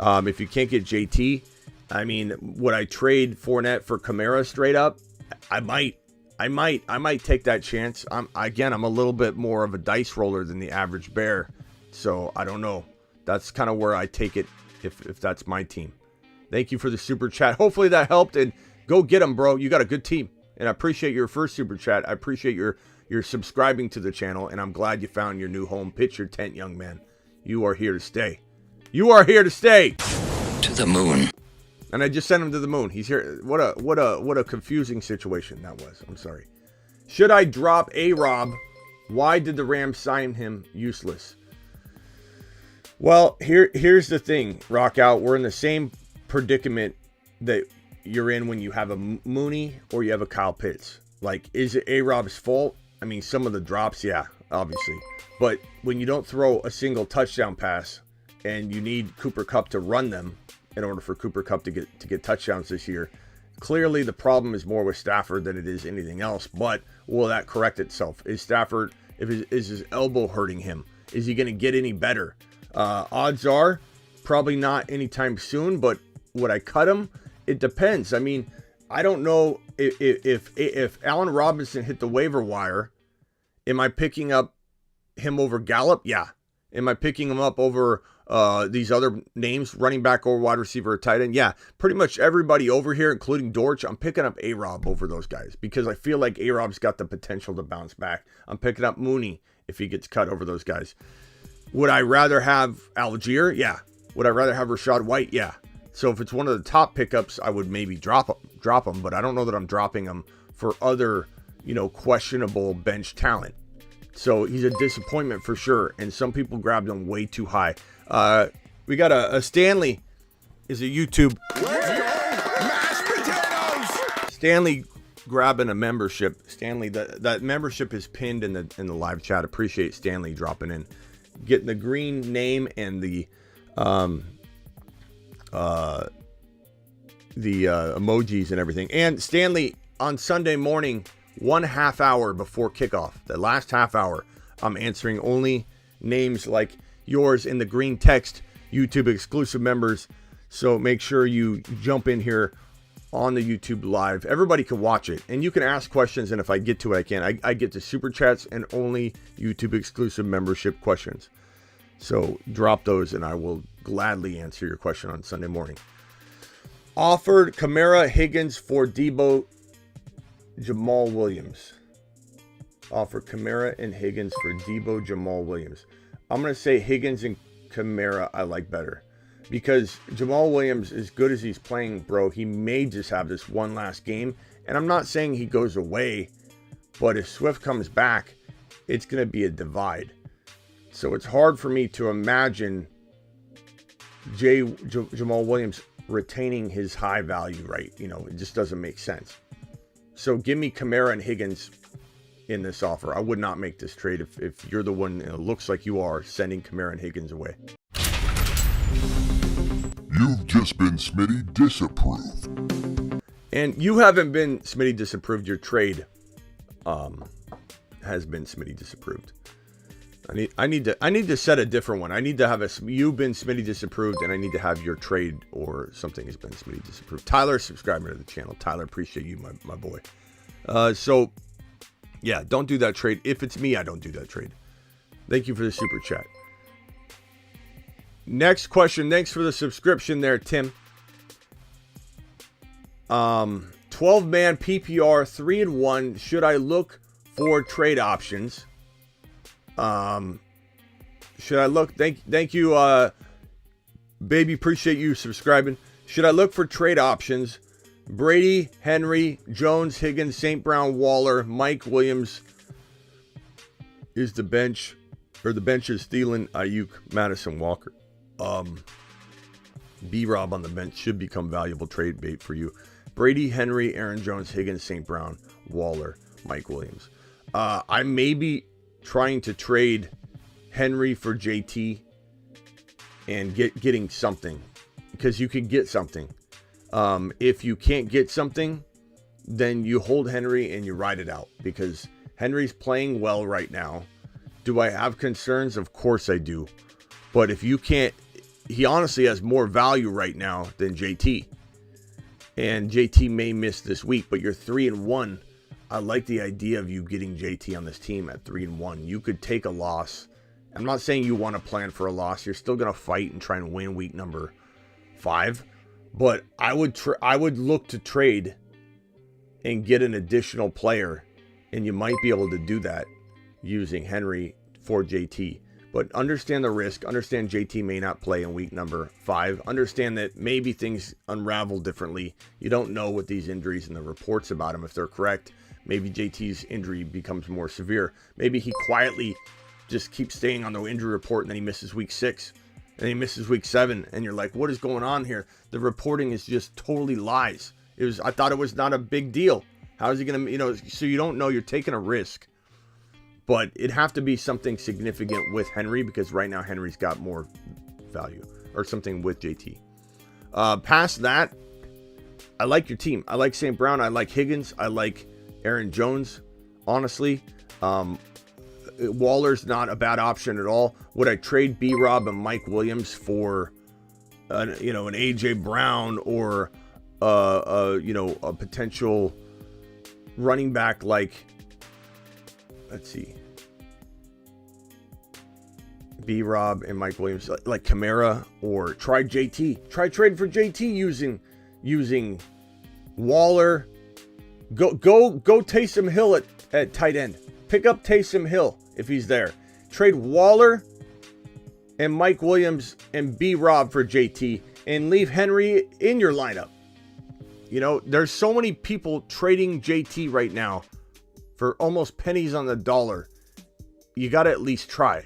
If you can't get JT, I mean, would I trade Fournette for Kamara straight up? I might take that chance. I'm a little bit more of a dice roller than the average bear, so I don't know. That's kind of where I take it if that's my team. Thank you for the super chat. Hopefully that helped, and go get them, bro. You got a good team, and I appreciate your first super chat. I appreciate your subscribing to the channel, and I'm glad you found your new home. Pitch your tent, young man. You are here to stay. You are here to stay. To the moon. And I just sent him to the moon. He's here. What a confusing situation that was. I'm sorry. Should I drop A-Rob? Why did the Rams sign him? Useless. Well, here's the thing, Rock Out. We're in the same predicament that you're in when you have a Mooney or you have a Kyle Pitts. Like, is it A-Rob's fault? I mean, some of the drops, yeah, obviously. But when you don't throw a single touchdown pass and you need Cooper Kupp to run them in order for Cooper Kupp to get touchdowns this year, clearly the problem is more with Stafford than it is anything else. But will that correct itself? Is Stafford, is his elbow hurting him? Is he going to get any better? Odds are probably not anytime soon, but would I cut him? It depends. I mean, I don't know if Allen Robinson hit the waiver wire, am I picking up him over Gallup? Yeah. Am I picking him up over these other names, running back or wide receiver or tight end? Yeah, pretty much everybody over here, including Dortch, I'm picking up A-Rob over those guys because I feel like A-Rob's got the potential to bounce back. I'm picking up Mooney if he gets cut over those guys. Would I rather have Algier? Yeah. Would I rather have Rashad White? Yeah. So if it's one of the top pickups, I would maybe drop him, but I don't know that I'm dropping him for other, questionable bench talent. So he's a disappointment for sure, and some people grabbed him way too high. We got a Stanley is a YouTube. Let's go, mashed potatoes! Stanley grabbing a membership. Stanley, that membership is pinned in the live chat. Appreciate Stanley dropping in, getting the green name and the emojis and everything. And Stanley, on Sunday morning, 1/2 hour before kickoff, the last half hour, I'm answering only names like yours in the green text, YouTube exclusive members. So make sure you jump in here on the YouTube live. Everybody can watch it, and you can ask questions, and if I get to it, I can. I get to super chats and only YouTube exclusive membership questions. So drop those, and I will gladly answer your question on Sunday morning. Offered Kamara, Higgins for Debo, Jamal Williams. Offered Kamara and Higgins for Debo, Jamal Williams. I'm going to say Higgins and Kamara I like better. Because Jamal Williams, as good as he's playing, bro, he may just have this one last game. And I'm not saying he goes away, but if Swift comes back, it's going to be a divide. So it's hard for me to imagine Jamal Williams retaining his high value, right? It just doesn't make sense. So give me Kamara and Higgins in this offer. I would not make this trade if you're the one, it looks like you are, sending Kamara and Higgins away. You've just been Smitty disapproved. And you haven't been Smitty disapproved. Your trade has been Smitty disapproved. I need to set a different one. I need to have you've been Smitty disapproved, and I need to have your trade or something has been Smitty disapproved. Tyler, subscriber to the channel. Tyler, appreciate you, my boy. So yeah, don't do that trade. If it's me, I don't do that trade. Thank you for the super chat. Next question. Thanks for the subscription there, Tim. 12-man PPR, 3-1. Should I look for trade options? Should I look? Thank you, baby. Appreciate you subscribing. Should I look for trade options? Brady, Henry, Jones, Higgins, St. Brown, Waller, Mike Williams is the bench, or the bench is Thielen, Ayuk, Madison, Walker. B-Rob on the bench should become valuable trade bait for you. Brady, Henry, Aaron Jones, Higgins, St. Brown, Waller, Mike Williams. I may be trying to trade Henry for JT and getting something, because you can get something. If you can't get something, then you hold Henry and you ride it out, because Henry's playing well right now. Do I have concerns? Of course I do. But if you can't, he honestly has more value right now than JT. And JT may miss this week, but you're 3-1. I like the idea of you getting JT on this team at 3-1. You could take a loss. I'm not saying you want to plan for a loss. You're still going to fight and try and win week number 5. But I would look to trade and get an additional player, and you might be able to do that using Henry for JT. But understand the risk. Understand JT may not play in week number 5. Understand that maybe things unravel differently. You don't know what these injuries and the reports about him, if they're correct. Maybe JT's injury becomes more severe. Maybe he quietly just keeps staying on the injury report, and then he misses week 6. And then he misses week 7. And you're like, what is going on here? The reporting is just totally lies. I thought it was not a big deal. How is he going to, so you don't know, you're taking a risk. But it'd have to be something significant with Henry, because right now Henry's got more value, or something with JT. Past that, I like your team. I like St. Brown. I like Higgins. I like Aaron Jones. Honestly, Waller's not a bad option at all. Would I trade B-Rob and Mike Williams for, an AJ Brown, or a potential running back like, let's see, B-Rob and Mike Williams, like Kamara, or try JT. Try trading for JT using Waller. Go Taysom Hill at tight end. Pick up Taysom Hill if he's there. Trade Waller and Mike Williams and B-Rob for JT, and leave Henry in your lineup. There's so many people trading JT right now for almost pennies on the dollar. You got to at least try.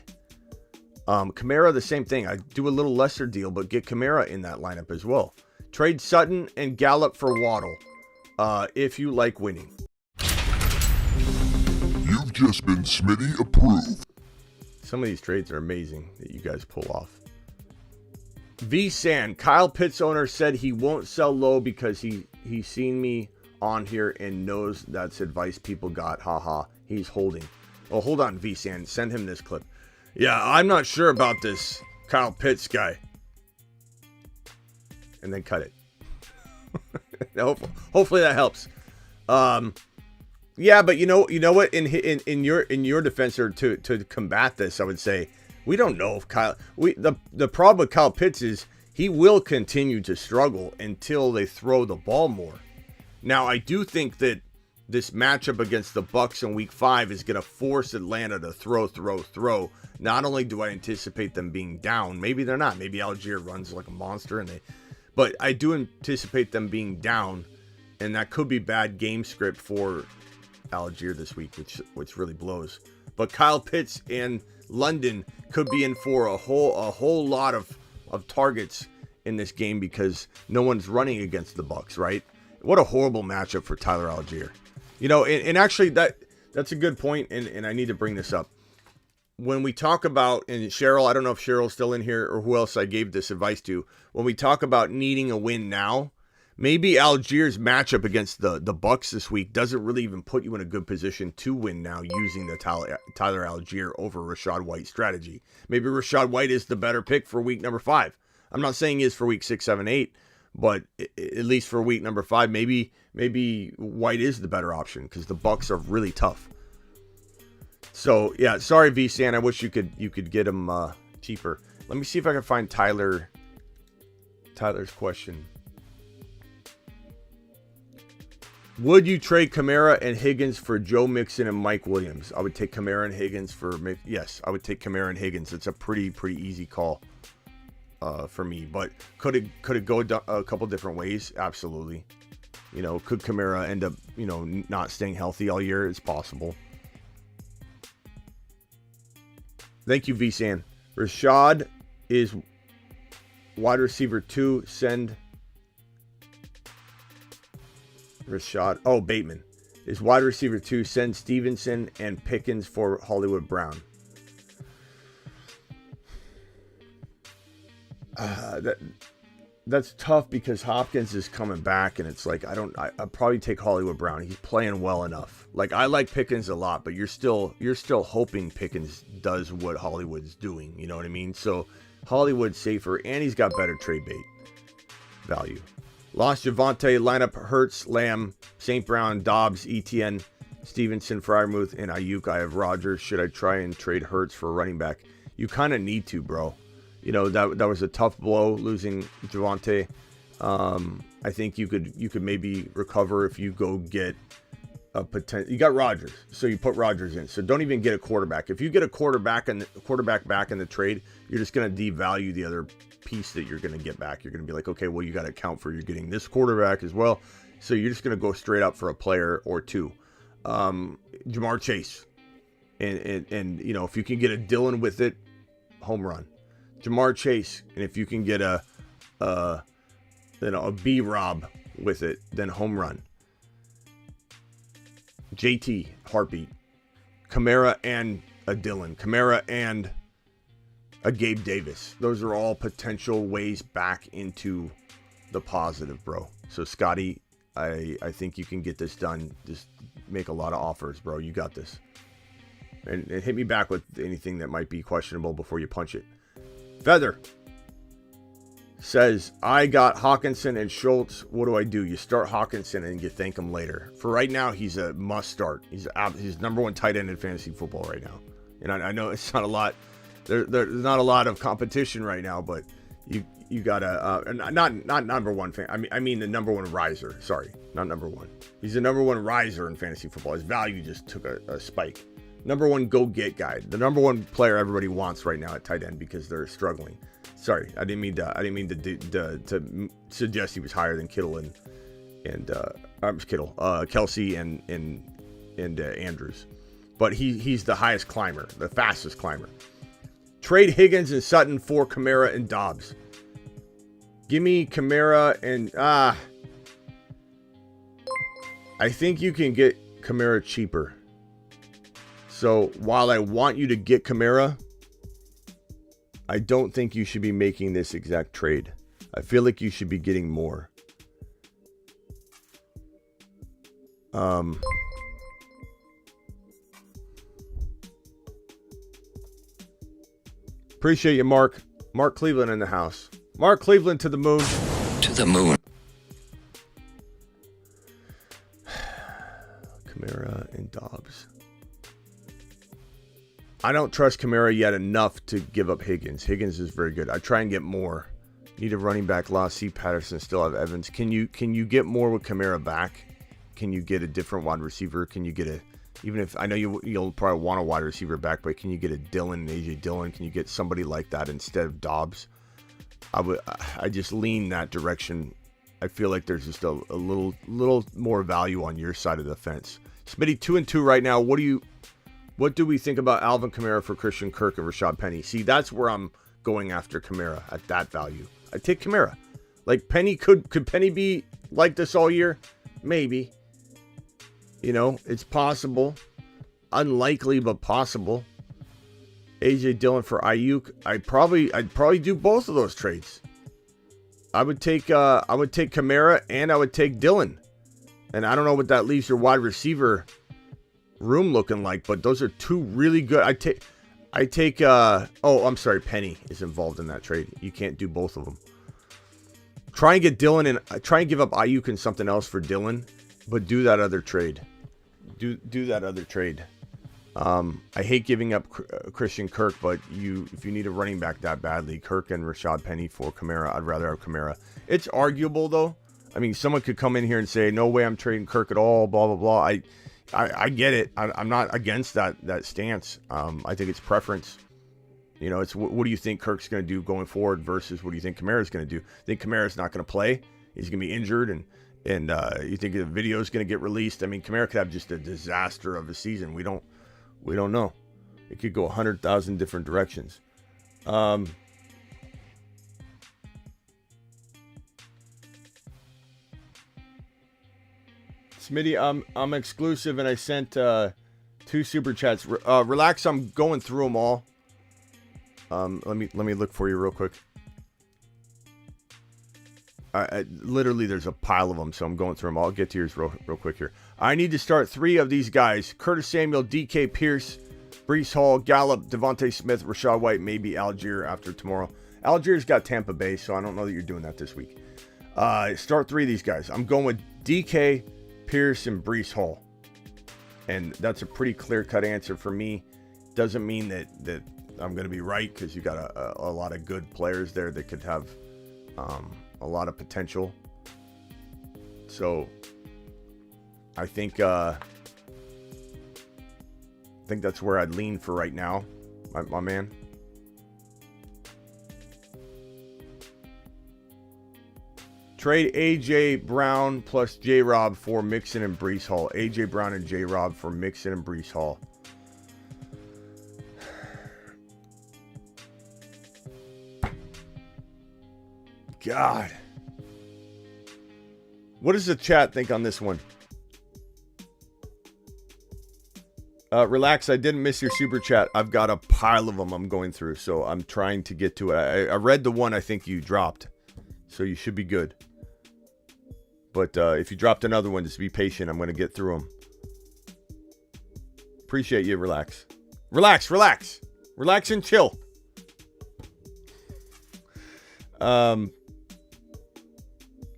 Kamara, the same thing. I do a little lesser deal, but get Kamara in that lineup as well. Trade Sutton and Gallup for Waddle, if you like winning. You've just been Smitty approved. Some of these trades are amazing that you guys pull off. V. San, Kyle Pitts owner, said he won't sell low because he's seen me on here and knows that's advice people got. Haha, he's holding. Oh, hold on, V. San. Send him this clip. Yeah, I'm not sure about this Kyle Pitts guy. And then cut it. Hopefully that helps. Yeah, but you know what? In your defense, or to combat this, I would say we don't know if the problem with Kyle Pitts is he will continue to struggle until they throw the ball more. Now, I do think that this matchup against the Bucs in week 5 is going to force Atlanta to throw. Not only do I anticipate them being down, maybe they're not. Maybe Algier runs like a monster, but I do anticipate them being down, and that could be bad game script for Algier this week, which really blows. But Kyle Pitts and London could be in for a whole lot of targets in this game, because no one's running against the Bucs, right? What a horrible matchup for Tyler Algier. And actually that's a good point, and I need to bring this up. When we talk about, and Cheryl, I don't know if Cheryl's still in here or who else I gave this advice to, when we talk about needing a win now, maybe Algier's matchup against the Bucs this week doesn't really even put you in a good position to win now using the Tyler Algier over Rachaad White strategy. Maybe Rachaad White is the better pick for week number 5. I'm not saying he is for week 6, 7, 8, but at least for week number 5, maybe White is the better option, because the Bucs are really tough. So yeah, sorry V-San, I wish you could get him cheaper. Let me see if I can find Tyler's question. Would you trade Kamara and Higgins for Joe Mixon and Mike Williams? I would take Kamara and Higgins yes, I would take Kamara and Higgins. It's a pretty easy call for me. But could it go a couple different ways? Absolutely. Could Kamara end up not staying healthy all year? It's possible. Thank you, V-San. Rashad is wide receiver 2. Send Rashad. Oh, Bateman. is wide receiver 2. Send Stevenson and Pickens for Hollywood Brown. That's tough because Hopkins is coming back, and it's like I'd probably take Hollywood Brown. He's playing well enough. Like, I like Pickens a lot, but you're still hoping Pickens does what Hollywood's doing. You know what I mean? So Hollywood's safer, and he's got better trade bait value. Lost Javonte, lineup Hurts, Lamb, St. Brown, Dobbs, Etienne, Stevenson, Freiermuth, and Ayuk. I have Rodgers. Should I try and trade Hurts for a running back? You kind of need to, bro. You know, that was a tough blow, losing Javonte. I think you could maybe recover if you go get a potential. You got Rodgers, so you put Rodgers in. So don't even get a quarterback. If you get a quarterback back in the trade, you're just going to devalue the other piece that you're going to get back. You're going to be like, okay, well, you got to account for you're getting this quarterback as well. So you're just going to go straight up for a player or two. Jamar Chase, and you know, if you can get a Dillon with it, home run. Jamar Chase, and if you can get a B-Rob with it, then home run. JT, heartbeat. Kamara and a Dillon. Kamara and a Gabe Davis. Those are all potential ways back into the positive, bro. So, Scotty, I think you can get this done. Just make a lot of offers, bro. You got this. And hit me back with anything that might be questionable before you punch it. Feather says, I got Hawkinson and Schultz. What do? You start Hawkinson and you thank him later. For right now, he's a must start. He's number one tight end in fantasy football right now. And I know it's not a lot. There's not a lot of competition right now, but you gotta not number one fan. I mean the number one riser. Sorry, not number one. He's the number one riser in fantasy football. His value just took a spike. Number one go-get guy. The number one player everybody wants right now at tight end because they're struggling. Sorry, I didn't mean to suggest he was higher than Kittle Kelsey and Andrews. But he's the highest climber, the fastest climber. Trade Higgins and Sutton for Kamara and Dobbs. Give me Kamara and I think you can get Kamara cheaper. So while I want you to get Kamara, I don't think you should be making this exact trade. I feel like you should be getting more. Appreciate you, Mark. Mark Cleveland in the house. Mark Cleveland to the moon. To the moon. Kamara and Dobbs. I don't trust Kamara yet enough to give up Higgins. Higgins is very good. I try and get more. Need a running back. Lost C. Patterson. Still have Evans. Can you get more with Kamara back? Can you get a different wide receiver? Can you get a, even if I know you'll probably want a wide receiver back, but can you get a Dillon and AJ Dillon? Can you get somebody like that instead of Dobbs? I just lean that direction. I feel like there's just a little more value on your side of the fence. Smitty 2-2 right now. What do we think about Alvin Kamara for Christian Kirk and Rashad Penny? See, that's where I'm going after Kamara at that value. I take Kamara. Like Penny, could Penny be like this all year? Maybe. You know, it's possible. Unlikely, but possible. AJ Dillon for Ayuk. I'd probably do both of those trades. I would take Kamara and I would take Dillon. And I don't know what that leaves your wide receiver room looking like, but those are two really good. I take I'm sorry, Penny is involved in that trade. You can't do both of them. Try and get Dillon and try and give up Ayuk and something else for Dillon, but do that other trade. Do that other trade. I hate giving up Christian Kirk, but if you need a running back that badly, Kirk and Rashad Penny for Kamara, I'd rather have Kamara. It's arguable though. I mean, someone could come in here and say, no way I'm trading Kirk at all, blah, blah, blah. I get it. I'm not against that stance. I think it's preference. You know, it's what do you think Kirk's going to do going forward versus what do you think Kamara's going to do? I think Kamara's not going to play. He's going to be injured, and you think the video is going to get released. I mean, Kamara could have just a disaster of a season. We don't know. It could go 100,000 different directions. Smitty, I'm exclusive, and I sent 2 super chats. Relax, I'm going through them all. Let me look for you real quick. I literally, there's a pile of them, so I'm going through them. I'll get to yours real quick here. I need to start 3 of these guys: Curtis Samuel, DK Pierce, Breece Hall, Gallup, Devontae Smith, Rachaad White, maybe Algier after tomorrow. Algier's got Tampa Bay, so I don't know that you're doing that this week. Start 3 of these guys. I'm going with DK, Pierce, and Breece Hall. And that's a pretty clear-cut answer for me. Doesn't mean that I'm going to be right, because you got a lot of good players there that could have a lot of potential. So I think that's where I'd lean for right now, my man. Trade A.J. Brown plus J-Rob for Mixon and Breece Hall. A.J. Brown and J-Rob for Mixon and Breece Hall. God. What does the chat think on this one? Relax, I didn't miss your super chat. I've got a pile of them I'm going through, so I'm trying to get to it. I read the one I think you dropped, so you should be good. But if you dropped another one, just be patient. I'm going to get through them. Appreciate you, Relax. Relax and chill.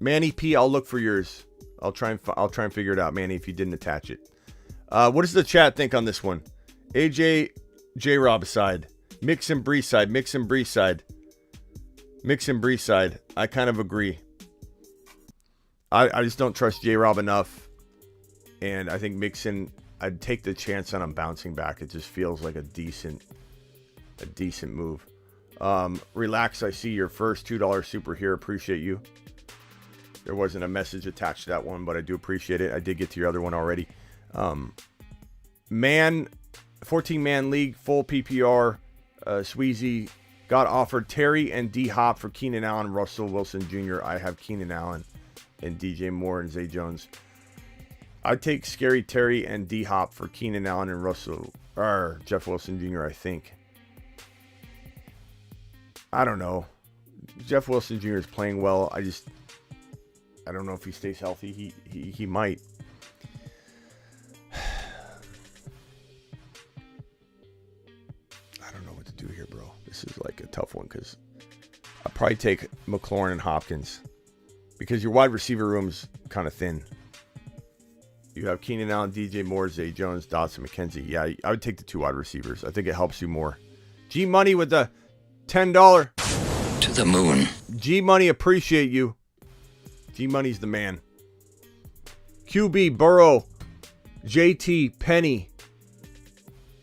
Manny P, I'll look for yours. I'll try and figure it out, Manny, if you didn't attach it. What does the chat think on this one? AJ J-Rob side. Mixon Breece side. Mixon Breece side. Mixon Breece side. I kind of agree. I just don't trust J-Rob enough. And I think Mixon, I'd take the chance on him bouncing back. It just feels like a decent move. Relax, I see your first $2 super here. Appreciate you. There wasn't a message attached to that one, but I do appreciate it. I did get to your other one already. 14-man league, full PPR. Sweezy got offered Terry and D-Hop for Keenan Allen, Russell Wilson Jr. I have Keenan Allen and DJ Moore and Zay Jones. I'd take Scary Terry and D-Hop for Keenan Allen and Jeff Wilson Jr., I think. I don't know. Jeff Wilson Jr. is playing well. I don't know if he stays healthy. He might. I don't know what to do here, bro. This is like a tough one, because I'll probably take McLaurin and Hopkins, because your wide receiver room's kind of thin. You have Keenan Allen, DJ Moore, Zay Jones, Dotson, McKenzie. Yeah, I would take the 2 wide receivers. I think it helps you more. G Money with the $10. To the moon. G Money, appreciate you. G Money's the man. QB, Burrow, JT, Penny,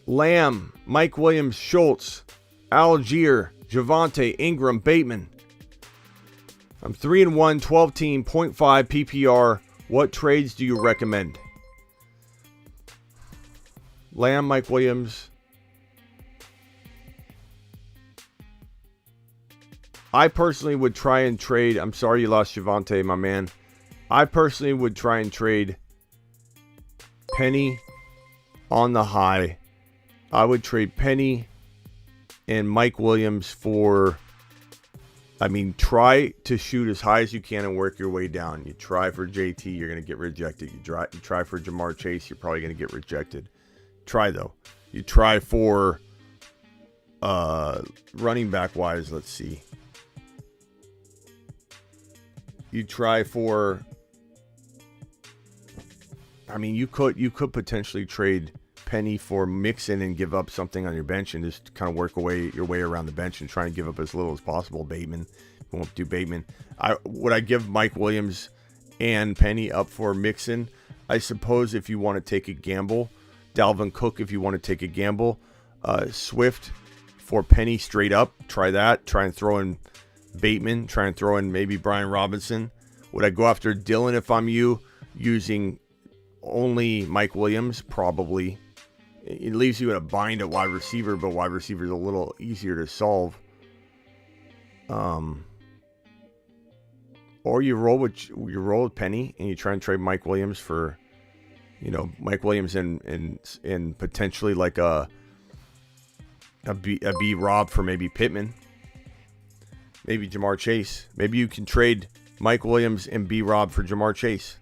Lamb, Mike Williams, Schultz, Algier, Javonte, Ingram, Bateman. I'm 3-1, 12-team, 0.5 PPR. What trades do you recommend? Lamb, Mike Williams. I personally would try and trade. I'm sorry you lost Javonte, my man. I personally would try and trade Penny on the high. I would trade Penny and Mike Williams for... try to shoot as high as you can and work your way down. You try for JT, you're going to get rejected. You try for Jamar Chase, you're probably going to get rejected. Try, though. You try for running back wise, let's see. You try for... you could potentially trade Penny for Mixon and give up something on your bench and just kind of work your way around the bench and try and give up as little as possible. Bateman, won't do Bateman. Would I give Mike Williams and Penny up for Mixon? I suppose if you want to take a gamble. Dalvin Cook if you want to take a gamble. Swift for Penny straight up. Try that. Try and throw in Bateman. Try and throw in maybe Brian Robinson. Would I go after Dylan if I'm you, using only Mike Williams? Probably. It leaves you in a bind at wide receiver, but wide receiver is a little easier to solve. Or you roll with Penny and you try and trade Mike Williams for Mike Williams and potentially like a B Rob for maybe Pittman, maybe Jamar Chase. Maybe you can trade Mike Williams and B Rob for Jamar Chase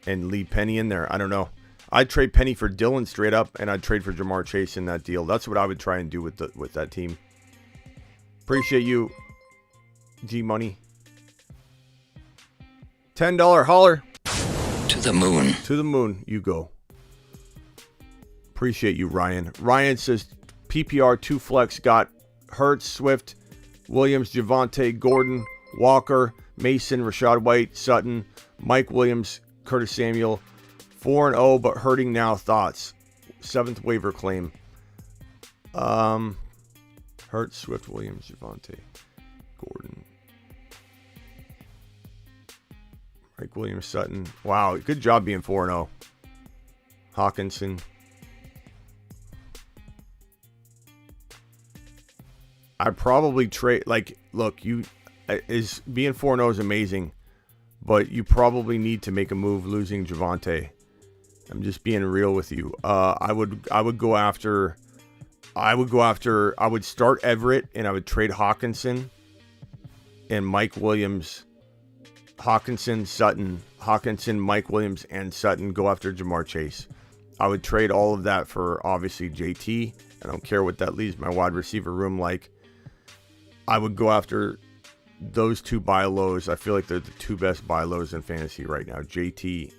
and leave Penny in there. I don't know. I'd trade Penny for Dillon straight up, and I'd trade for Jamar Chase in that deal. That's what I would try and do with that team. Appreciate you, G Money. $10 holler. To the moon. To the moon, you go. Appreciate you, Ryan. Ryan says PPR 2 flex got Hurts, Swift, Williams, Javonte, Gordon, Walker, Mason, Rashad White, Sutton, Mike Williams, Curtis Samuel. 4-0, but hurting now. Thoughts? 7th waiver claim. Hurts, Swift, Williams, Javonte, Gordon, Mike Williams, Sutton. Wow, good job being 4-0. Hawkinson. I'd probably trade. Look, being 4-0 is amazing, but you probably need to make a move losing Javonte. I'm just being real with you. I would start Everett and I would trade Hawkinson and Mike Williams. Hawkinson, Mike Williams, and Sutton. Go after Jamar Chase. I would trade all of that for obviously JT. I don't care what that leaves my wide receiver room like. I would go after those 2 buy lows. I feel like they're the 2 best buy lows in fantasy right now. JT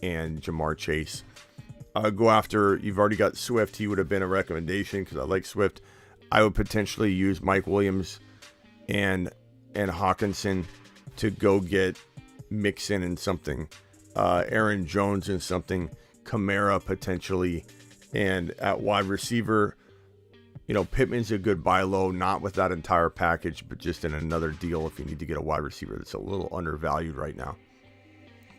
and Jamar Chase. I would go after, you've already got Swift. He would have been a recommendation because I like Swift. I would potentially use Mike Williams and Hawkinson to go get Mixon and something. Aaron Jones and something. Kamara potentially. And at wide receiver, Pittman's a good buy low, not with that entire package, but just in another deal if you need to get a wide receiver that's a little undervalued right now.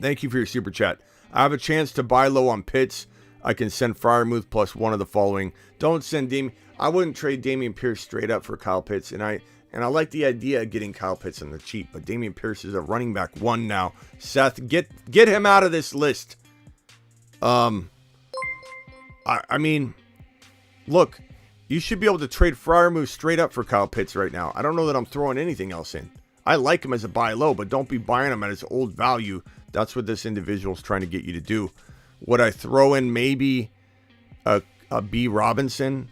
Thank you for your super chat. I have a chance to buy low on Pitts. I can send Freiermuth plus one of the following. Don't send Damian. I wouldn't trade Dameon Pierce straight up for Kyle Pitts, and I like the idea of getting Kyle Pitts on the cheap, but Dameon Pierce is a running back 1 now. Seth, get him out of this list. I mean, look, you should be able to trade Freiermuth straight up for Kyle Pitts right now. I don't know that I'm throwing anything else in. I like him as a buy low, but don't be buying him at his old value. That's what this individual's trying to get you to do. Would I throw in maybe a B Robinson?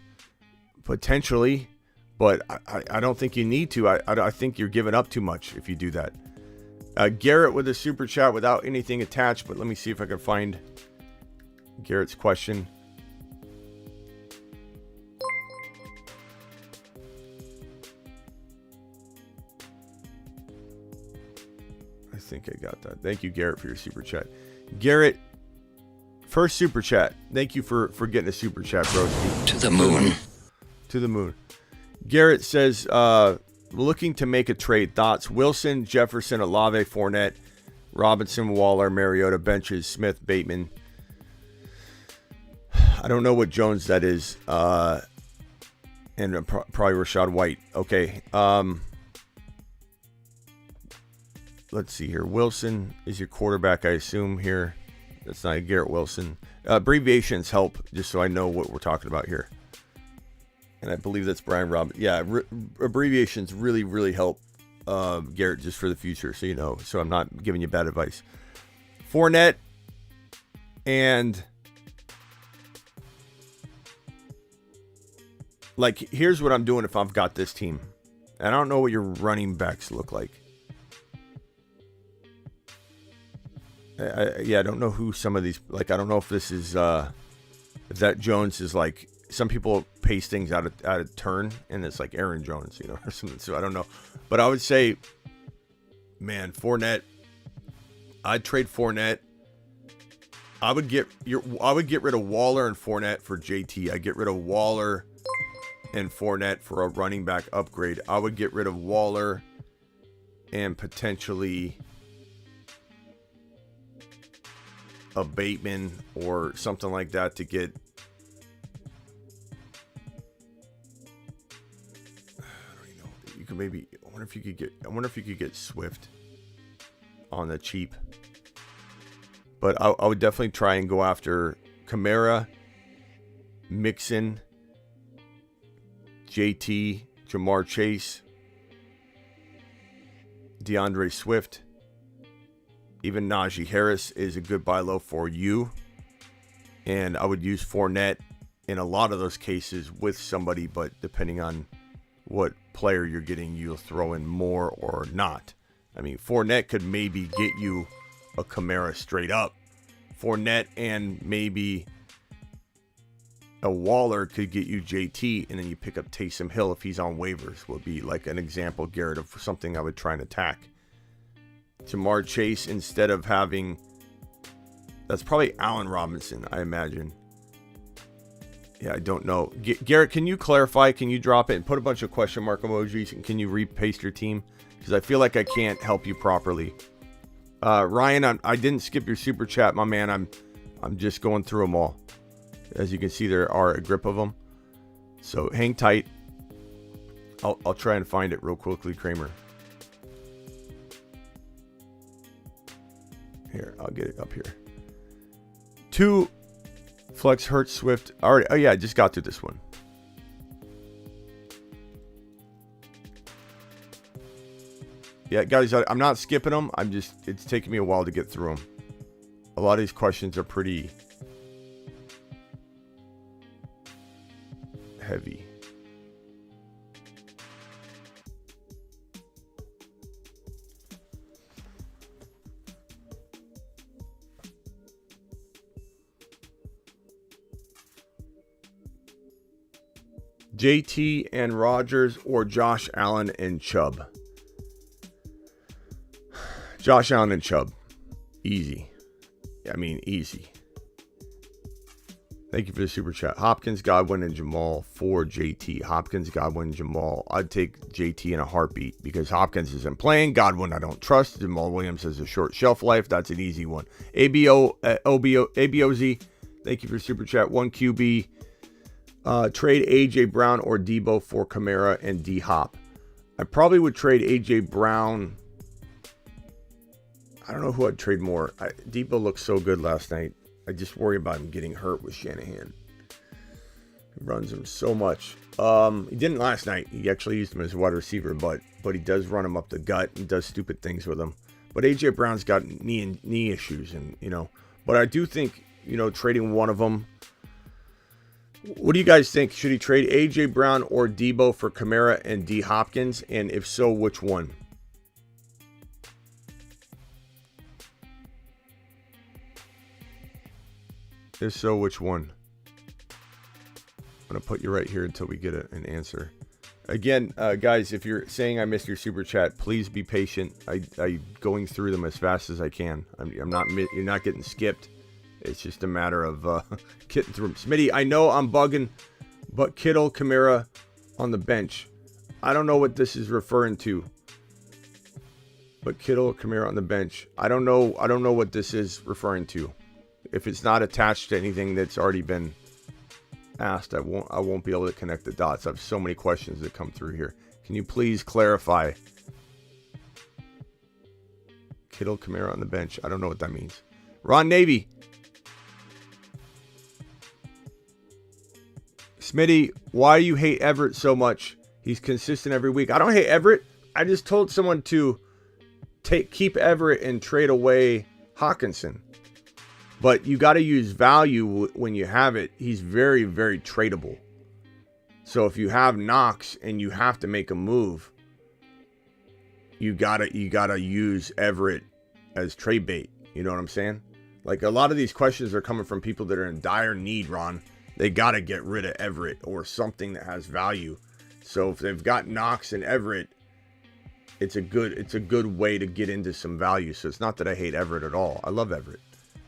Potentially, but I don't think you need to. I think you're giving up too much if you do that. Garrett with a super chat without anything attached, but let me see if I can find Garrett's question. I think I got that. Thank you, Garrett, for your super chat. Garrett, first super chat. Thank you for getting a super chat, broski. To the moon. To the moon. Garrett says, looking to make a trade. Thoughts? Wilson, Jefferson, Olave, Fournette, Robinson, Waller, Mariota, benches, Smith, Bateman. I don't know what Jones that is. And probably Rashad White. Okay. Let's see here. Wilson is your quarterback, I assume here. That's not Garrett Wilson. Abbreviations help, just so I know what we're talking about here. And I believe that's Brian Robinson. Yeah, abbreviations really, really help, Garrett, just for the future, so you know. So I'm not giving you bad advice. Fournette and... here's what I'm doing if I've got this team. And I don't know what your running backs look like. I don't know who some of these, I don't know if this is, if that Jones is some people pace things out of turn and it's like Aaron Jones, or something. So I don't know. But I would say, man, Fournette, I'd trade Fournette. I would get rid of Waller and Fournette for JT. I'd get rid of Waller and Fournette for a running back upgrade. I would get rid of Waller and potentially a Bateman or something like that to get. I don't even know. You could maybe. I wonder if you could get Swift on the cheap. But I would definitely try and go after Kamara, Mixon, JT, Jamar Chase, DeAndre Swift. Even Najee Harris is a good buy low for you. And I would use Fournette in a lot of those cases with somebody, but depending on what player you're getting, you'll throw in more or not. I mean, Fournette could maybe get you a Kamara straight up. Fournette and maybe a Waller could get you JT, and then you pick up Taysom Hill if he's on waivers. Would be like an example, Garrett, of something I would try and attack. Jamar Chase, instead of having, that's probably Allen Robinson, I imagine. Yeah, I don't know. Garrett, can you clarify? Can you drop it and put a bunch of question mark emojis? And can you repaste your team? Because I feel like I can't help you properly. Ryan, I didn't skip your super chat, my man. I'm just going through them all. As you can see, there are a grip of them. So hang tight. I'll try and find it real quickly, Kramer. Here, I'll get it up here. 2 Flex Hurts Swift. Already. Oh yeah, I just got to this one. Yeah, guys, I'm not skipping them. It's taking me a while to get through them. A lot of these questions are pretty heavy. JT and Rodgers or Josh Allen and Chubb? Josh Allen and Chubb. Easy. I mean, easy. Thank you for the super chat. Hopkins, Godwin, and Jamal for JT. Hopkins, Godwin, Jamal. I'd take JT in a heartbeat because Hopkins isn't playing. Godwin, I don't trust. Jamal Williams has a short shelf life. That's an easy one. ABOZ, thank you for the super chat. 1 QB. Trade AJ Brown or Debo for Kamara and D Hop. I probably would trade AJ Brown. I don't know who I'd trade more. Debo looked so good last night. I just worry about him getting hurt with Shanahan. He runs him so much. He didn't last night. He actually used him as a wide receiver, but he does run him up the gut and does stupid things with him. But AJ Brown's got knee issues, and But I do think trading one of them. What do you guys think? Should he trade AJ Brown or Debo for Kamara and D Hopkins? And if so, which one? If so, which one? I'm going to put you right here until we get an answer. Again, guys, if you're saying I missed your super chat, please be patient. I'm going through them as fast as I can. I'm not. You're not getting skipped. It's just a matter of getting through them. Smitty, I know I'm bugging, but Kittle, Kamara on the bench. I don't know what this is referring to. But Kittle, Kamara on the bench. I don't know what this is referring to. If it's not attached to anything that's already been asked, I won't be able to connect the dots. I have so many questions that come through here. Can you please clarify? Kittle, Kamara on the bench. I don't know what that means. Ron Navy. Smitty, why do you hate Everett so much? He's consistent every week. I don't hate Everett. I just told someone to keep Everett and trade away Hawkinson. But you got to use value when you have it. He's very, very tradable. So if you have Knox and you have to make a move, you gotta use Everett as trade bait. You know what I'm saying? Like, a lot of these questions are coming from people that are in dire need, Ron. They got to get rid of Everett or something that has value. So if they've got Knox and Everett, it's a good way to get into some value. So it's not that I hate Everett at all. I love Everett.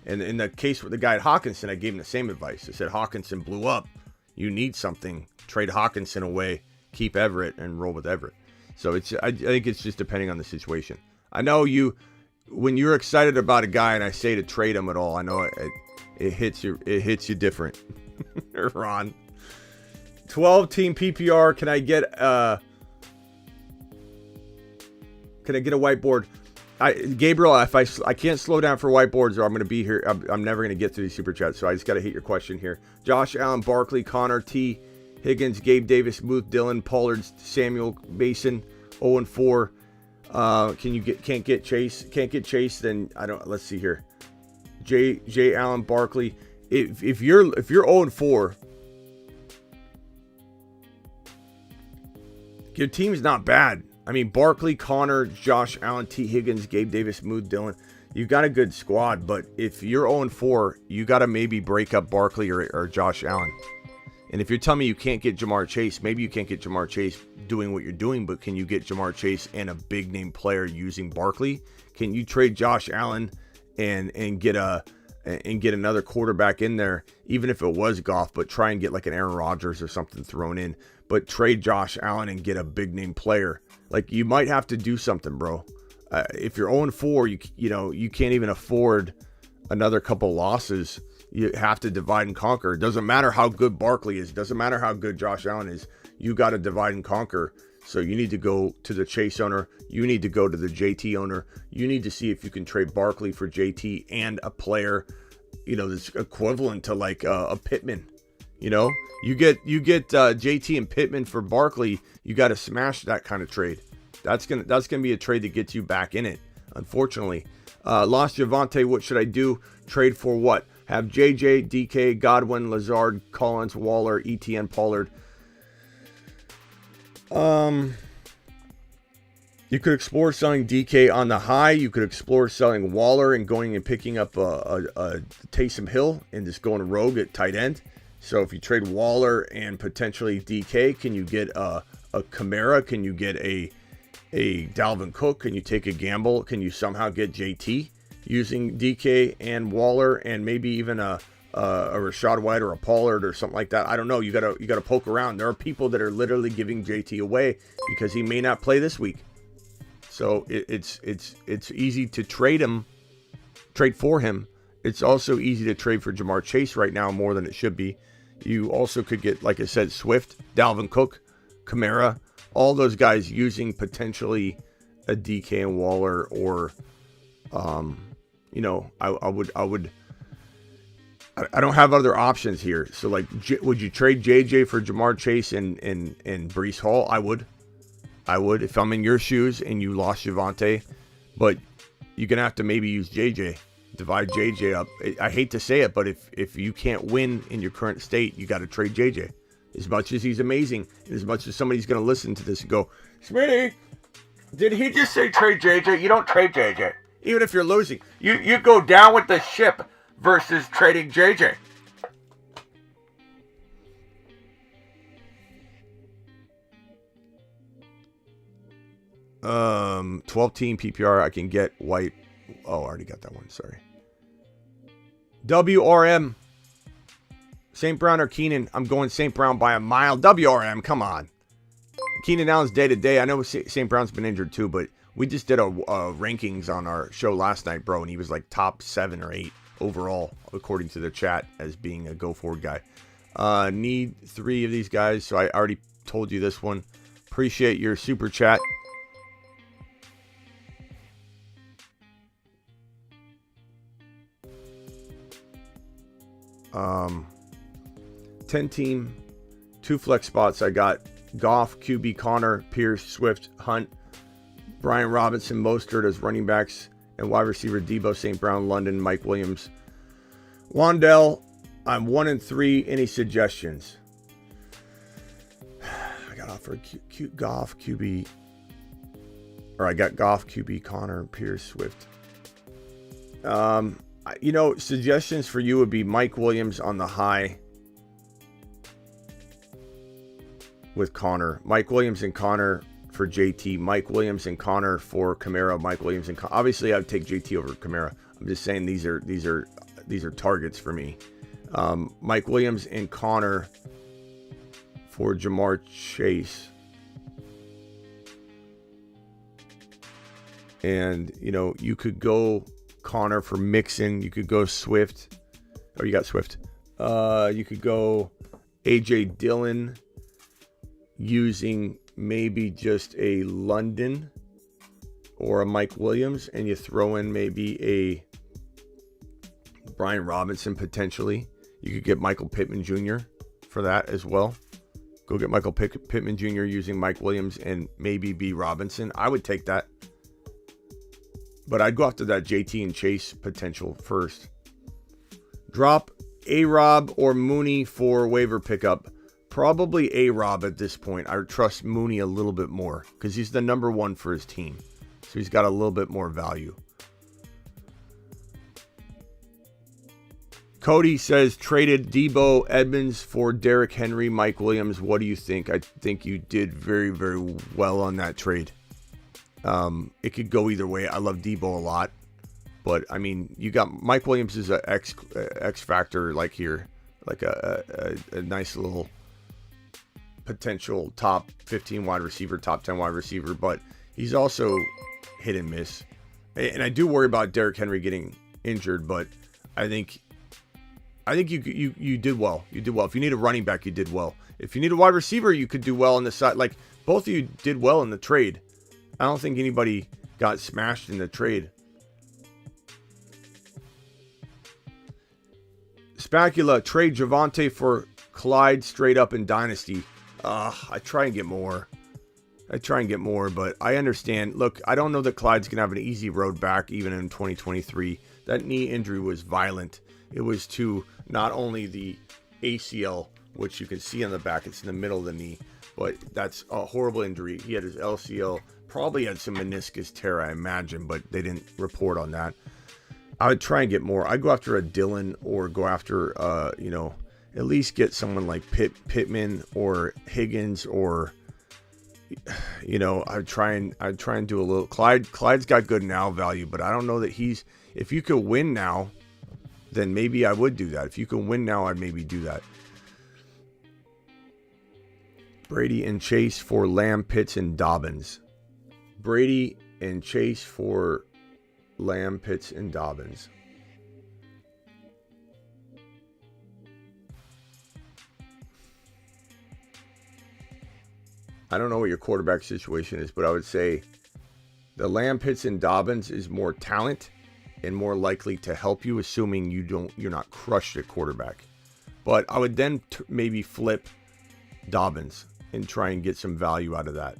And in the case with the guy at Hawkinson, I gave him the same advice. I said, Hawkinson blew up. You need something. Trade Hawkinson away. Keep Everett and roll with Everett. So I think it's just depending on the situation. I know when you're excited about a guy and I say to trade him at all, I know it hits you different. Ron. 12-team PPR. Can I get a whiteboard? Gabriel, if I can't slow down for whiteboards, or I'm going to be here. I'm never going to get through these super chats, so I just got to hit your question here. Josh Allen, Barkley, Connor, T, Higgins, Gabe Davis, Muth, Dillon, Pollard, Samuel, Mason, 0-4. Can't get Chase? Then I don't. Let's see here. J. Allen, Barkley. If you're 0-4, your team's not bad. I mean, Barkley, Connor, Josh Allen, T. Higgins, Gabe Davis, Muth, Dillon. You've got a good squad, but if you're 0-4, you got to maybe break up Barkley or Josh Allen. And if you're telling me you can't get Jamar Chase, maybe you can't get Jamar Chase doing what you're doing, but can you get Jamar Chase and a big name player using Barkley? Can you trade Josh Allen and get another quarterback in there, even if it was Goff, but try and get like an Aaron Rodgers or something thrown in, but trade Josh Allen and get a big name player? Like, you might have to do something, bro. If you're 0-4, you can't even afford another couple losses. You have to divide and conquer. It doesn't matter how good Barkley is. It doesn't matter how good Josh Allen is. You got to divide and conquer. So you need to go to the Chase owner. You need to go to the JT owner. You need to see if you can trade Barkley for JT and a player, that's equivalent to like a Pittman. You get JT and Pittman for Barkley. You got to smash that kind of trade. That's gonna be a trade that gets you back in it. Unfortunately, lost Javonte. What should I do? Trade for what? Have JJ, DK, Godwin, Lazard, Collins, Waller, ETN, Pollard. You could explore selling DK on the high. You could explore selling Waller and going and picking up a Taysom Hill and just going rogue at tight end. So if you trade Waller and potentially DK, can you get a Kamara? Can you get a Dalvin Cook? Can you take a gamble? Can you somehow get JT using DK and Waller and maybe even a Rashad White or a Pollard or something like that? I don't know. You gotta poke around. There are people that are literally giving JT away because he may not play this week. So it's easy to trade for him. It's also easy to trade for Jamar Chase right now more than it should be. You also could get, like I said, Swift, Dalvin Cook, Kamara, all those guys using potentially a DK and Waller, or, I don't have other options here. So like, would you trade JJ for Jamar Chase and Breece Hall? I would if I'm in your shoes and you lost Javonte, but you're gonna have to maybe use JJ. Divide JJ up. I hate to say it, but if you can't win in your current state, you got to trade JJ. As much as he's amazing, and as much as somebody's going to listen to this and go, Smitty, did he just say trade JJ? You don't trade JJ. Even if you're losing, you go down with the ship versus trading JJ. Um, 12-team PPR. I can get White. Oh, I already got that one. Sorry. WRM. St. Brown or Keenan? I'm going St. Brown by a mile. WRM, come on. Keenan Allen's day to day. I know St. Brown's been injured too, but we just did a rankings on our show last night, bro, and he was like top 7 or 8 overall, according to the chat, as being a go forward guy. Need 3 of these guys, so I already told you this one. Appreciate your super chat. Um, 10-team, 2 flex spots. I got Goff, QB, Connor, Pierce, Swift, Hunt, Brian Robinson, Mostert as running backs, and wide receiver Debo, St. Brown, London, Mike Williams. Wandell, I'm 1-3. Any suggestions? I got offered Goff, QB, or I got Goff, QB, Connor, Pierce, Swift. Suggestions for you would be Mike Williams on the high with Connor. Mike Williams and Connor for JT. Mike Williams and Connor for Kamara. Mike Williams and obviously I'd take JT over Kamara. I'm just saying these are targets for me. Mike Williams and Connor for Jamar Chase. And you could go Connor for Mixon. You could go Swift. Oh, you got Swift. You could go AJ Dillon using maybe just a London or a Mike Williams, and you throw in maybe a Brian Robinson potentially. You could get Michael Pittman Jr. for that as well. Go get Michael Pittman Jr. using Mike Williams and maybe B. Robinson. I would take that. But I'd go after that JT and Chase potential first. Drop A-Rob or Mooney for waiver pickup. Probably A-Rob at this point. I trust Mooney a little bit more because he's the number one for his team. So he's got a little bit more value. Cody says, traded Debo Edmonds for Derrick Henry, Mike Williams. What do you think? I think you did very, very well on that trade. It could go either way. I love Debo a lot. But, I mean, you got Mike Williams is an X factor like here. Like a nice little potential top 15 wide receiver, top 10 wide receiver. But he's also hit and miss. And I do worry about Derrick Henry getting injured. But I think you did well. You did well. If you need a running back, you did well. If you need a wide receiver, you could do well on the side. Like, both of you did well in the trade. I don't think anybody got smashed in the trade. Spacula, trade Javonte for Clyde straight up in Dynasty. I try and get more. But I understand. Look, I don't know that Clyde's going to have an easy road back even in 2023. That knee injury was violent. It was to not only the ACL, which you can see on the back, it's in the middle of the knee, but that's a horrible injury. He had his LCL, probably had some meniscus tear, I imagine, but they didn't report on that. I would try and get more. I'd go after a Dillon or go after, at least get someone like Pittman or Higgins or, I'd try and do a little. Clyde's got good now value, but I don't know that if you could win now, then maybe I would do that. If you can win now, I'd maybe do that. Brady and Chase for Lamb, Pitts, and Dobbins. Brady and Chase for Lamb, Pitts, and Dobbins. I don't know what your quarterback situation is, but I would say the Lamb, Pitts, and Dobbins is more talent and more likely to help you, assuming you're not crushed at quarterback. But I would then maybe flip Dobbins and try and get some value out of that.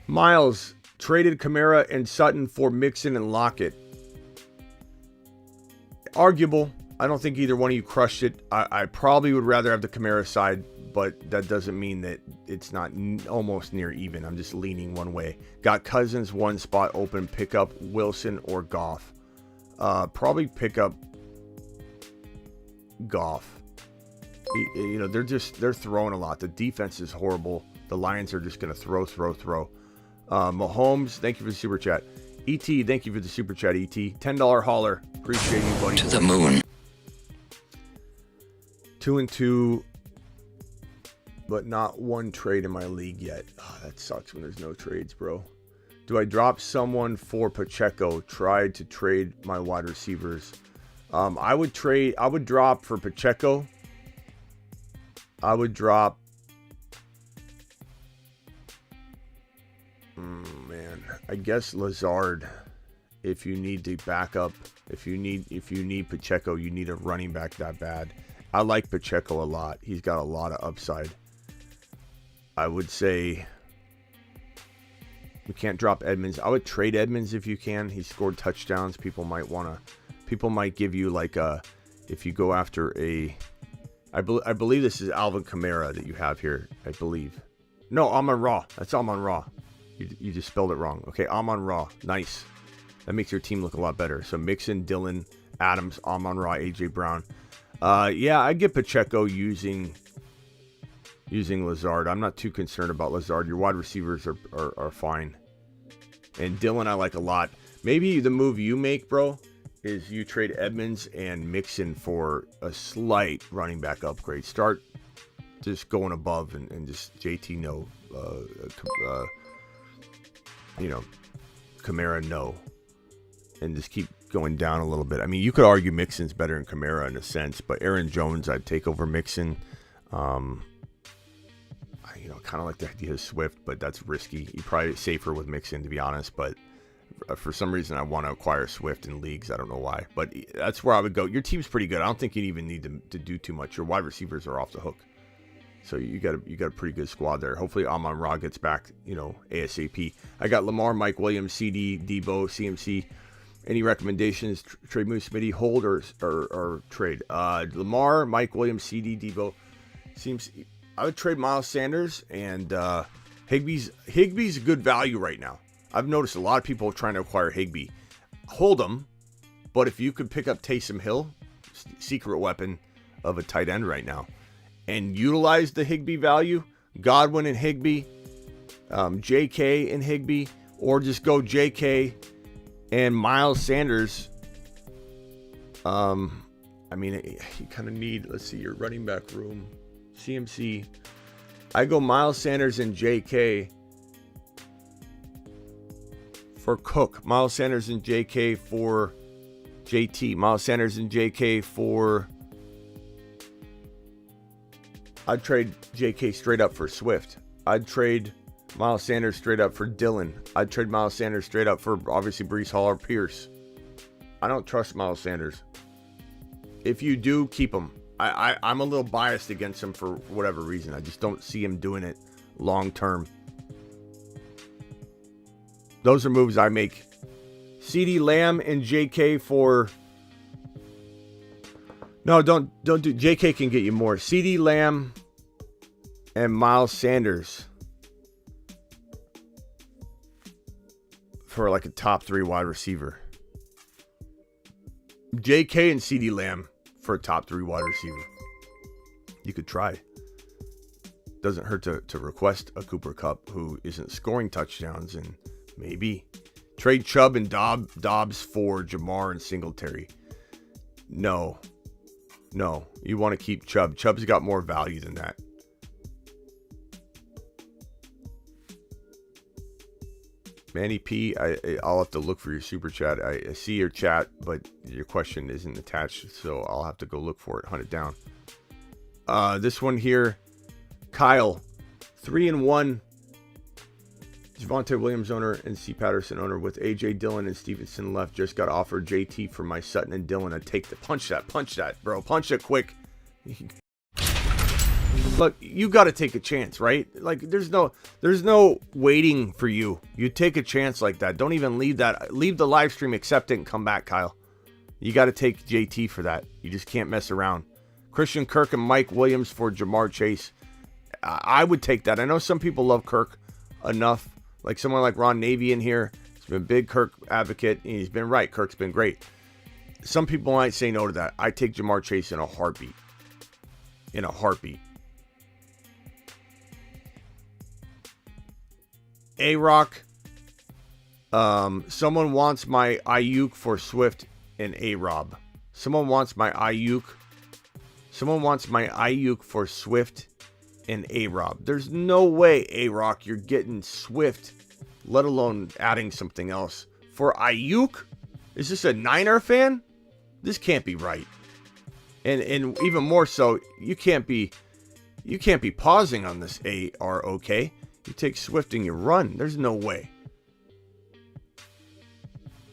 Miles traded Kamara and Sutton for Mixon and Lockett. Arguable. I don't think either one of you crushed it. I probably would rather have the Kamara side, but that doesn't mean that it's not almost near even. I'm just leaning one way. Got Cousins one spot open. Pick up Wilson or Goff. Probably pick up Goff. They're throwing a lot. The defense is horrible. The Lions are just going to throw. Mahomes, thank you for the super chat. ET, thank you for the super chat, ET. $10 hauler. Appreciate you, buddy. To the moon. 2-2, but not one trade in my league yet. That sucks when there's no trades, bro. Do I drop someone for Pacheco? Tried to trade my wide receivers. I would drop for Pacheco. I would drop. I guess Lazard. If you need to back up, if you need Pacheco, you need a running back that bad. I like Pacheco a lot. He's got a lot of upside. I would say we can't drop Edmonds. I would trade Edmonds if you can. He scored touchdowns. People might give you like if you go after I believe this is Alvin Kamara that you have here. I believe. No, Amon-Ra. That's Amon-Ra. You just spelled it wrong. Okay, Amon-Ra. Nice. That makes your team look a lot better. So Mixon, Dillon, Adams, Amon-Ra, AJ Brown. Yeah, I get Pacheco using Lazard. I'm not too concerned about Lazard. Your wide receivers are fine. And Dillon I like a lot. Maybe the move you make, bro, is you trade Edmonds and Mixon for a slight running back upgrade. Start just going above and just JT no. Kamara no. And just keep going down a little bit. I mean, you could argue Mixon's better than Kamara in a sense, but Aaron Jones I'd take over Mixon. kind of like the idea of Swift, but that's risky. You probably safer with Mixon, to be honest. But for some reason, I want to acquire Swift in leagues. I don't know why, but that's where I would go. Your team's pretty good. I don't think you even need to do too much. Your wide receivers are off the hook, so you got a pretty good squad there. Hopefully, Amon-Ra gets back, ASAP. I got Lamar, Mike Williams, CD, Debo, CMC. Any recommendations? Trade move, Smitty, hold or trade? Lamar, Mike Williams, CD, Debo. I would trade Miles Sanders, and Higbee's a good value right now. I've noticed a lot of people trying to acquire Higbee. Hold him, but if you could pick up Taysom Hill, secret weapon of a tight end right now, and utilize the Higbee value, Godwin and Higbee, JK and Higbee, or just go JK and Miles Sanders. You kind of need, let's see, your running back room. CMC. I go Miles Sanders and JK for Cook. Miles Sanders and JK for JT. Miles Sanders and JK for... I'd trade JK straight up for Swift. I'd trade Miles Sanders straight up for Dylan. I'd trade Miles Sanders straight up for, obviously, Breece Hall or Pierce. I don't trust Miles Sanders. If you do, keep him. I'm a little biased against him for whatever reason. I just don't see him doing it long term. Those are moves I make. CeeDee Lamb and JK for... No, don't do... JK can get you more. CeeDee Lamb and Miles Sanders for like a top 3 wide receiver. JK and CeeDee Lamb for a top 3 wide receiver. You could try. Doesn't hurt to request a Cooper Kupp who isn't scoring touchdowns, and maybe trade Chubb and Dobbs for Jamar and Singletary. No, you want to keep Chubb. Chubb's got more value than that. Manny P, I'll have to look for your super chat. I see your chat, but your question isn't attached, so I'll have to go look for it, hunt it down. This one here, Kyle, 3-1. Javonte Williams owner and C. Patterson owner with AJ Dillon and Stevenson left. Just got offered JT for my Sutton and Dillon. I take the punch that, bro. Punch it quick. Look, you got to take a chance, right? Like there's no waiting for you. You take a chance like that. Don't even leave the live stream, accept it, and come back, Kyle. You got to take JT for that. You just can't mess around. Christian Kirk and Mike Williams for Jamar Chase. I would take that. I know some people love Kirk enough. Like someone like Ron Navy in here. He's been a big Kirk advocate. And he's been right. Kirk's been great. Some people might say no to that. I take Jamar Chase in a heartbeat. A-Rock. Someone wants my Ayuk for Swift and A-Rob. Someone wants my Ayuk for Swift and A-Rob. There's no way, A-Rock, you're getting Swift, let alone adding something else. For Ayuk? Is this a Niner fan? This can't be right. And even more so, you can't be pausing on this A-R-O-K. You take Swift and you run. There's no way.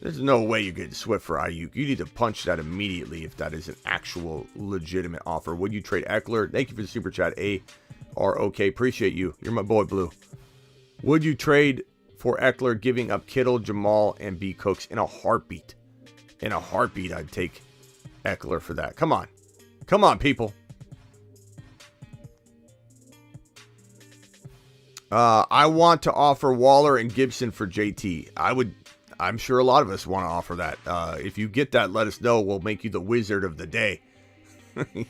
There's no way you're getting Swift for Ayuk. You need to punch that immediately if that is an actual legitimate offer. Would you trade Eckler? Thank you for the super chat. A-R-O-K. Appreciate you. You're my boy, Blue. Would you trade for Eckler, giving up Kittle, Jamal, and B. Cooks in a heartbeat? In a heartbeat, I'd take Eckler for that. Come on. Come on, people. I want to offer Waller and Gibson for JT. I'm sure a lot of us want to offer that. If you get that, let us know. We'll make you the wizard of the day.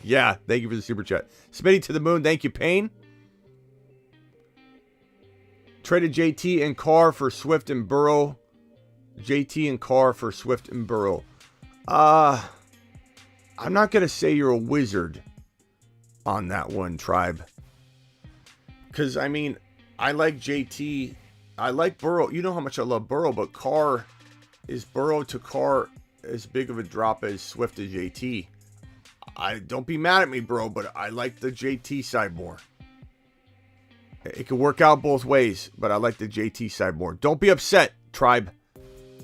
Yeah, thank you for the super chat. Smitty to the moon. Thank you, Payne. Traded JT and Carr for Swift and Burrow. JT and Carr for Swift and Burrow. I'm not going to say you're a wizard on that one, Tribe. Because, I mean, I like JT. I like Burrow. You know how much I love Burrow, but Carr, is Burrow to Carr as big of a drop as Swift to JT? Don't be mad at me, bro, but I like the JT side more. It can work out both ways, but I like the JT side more. Don't be upset, Tribe.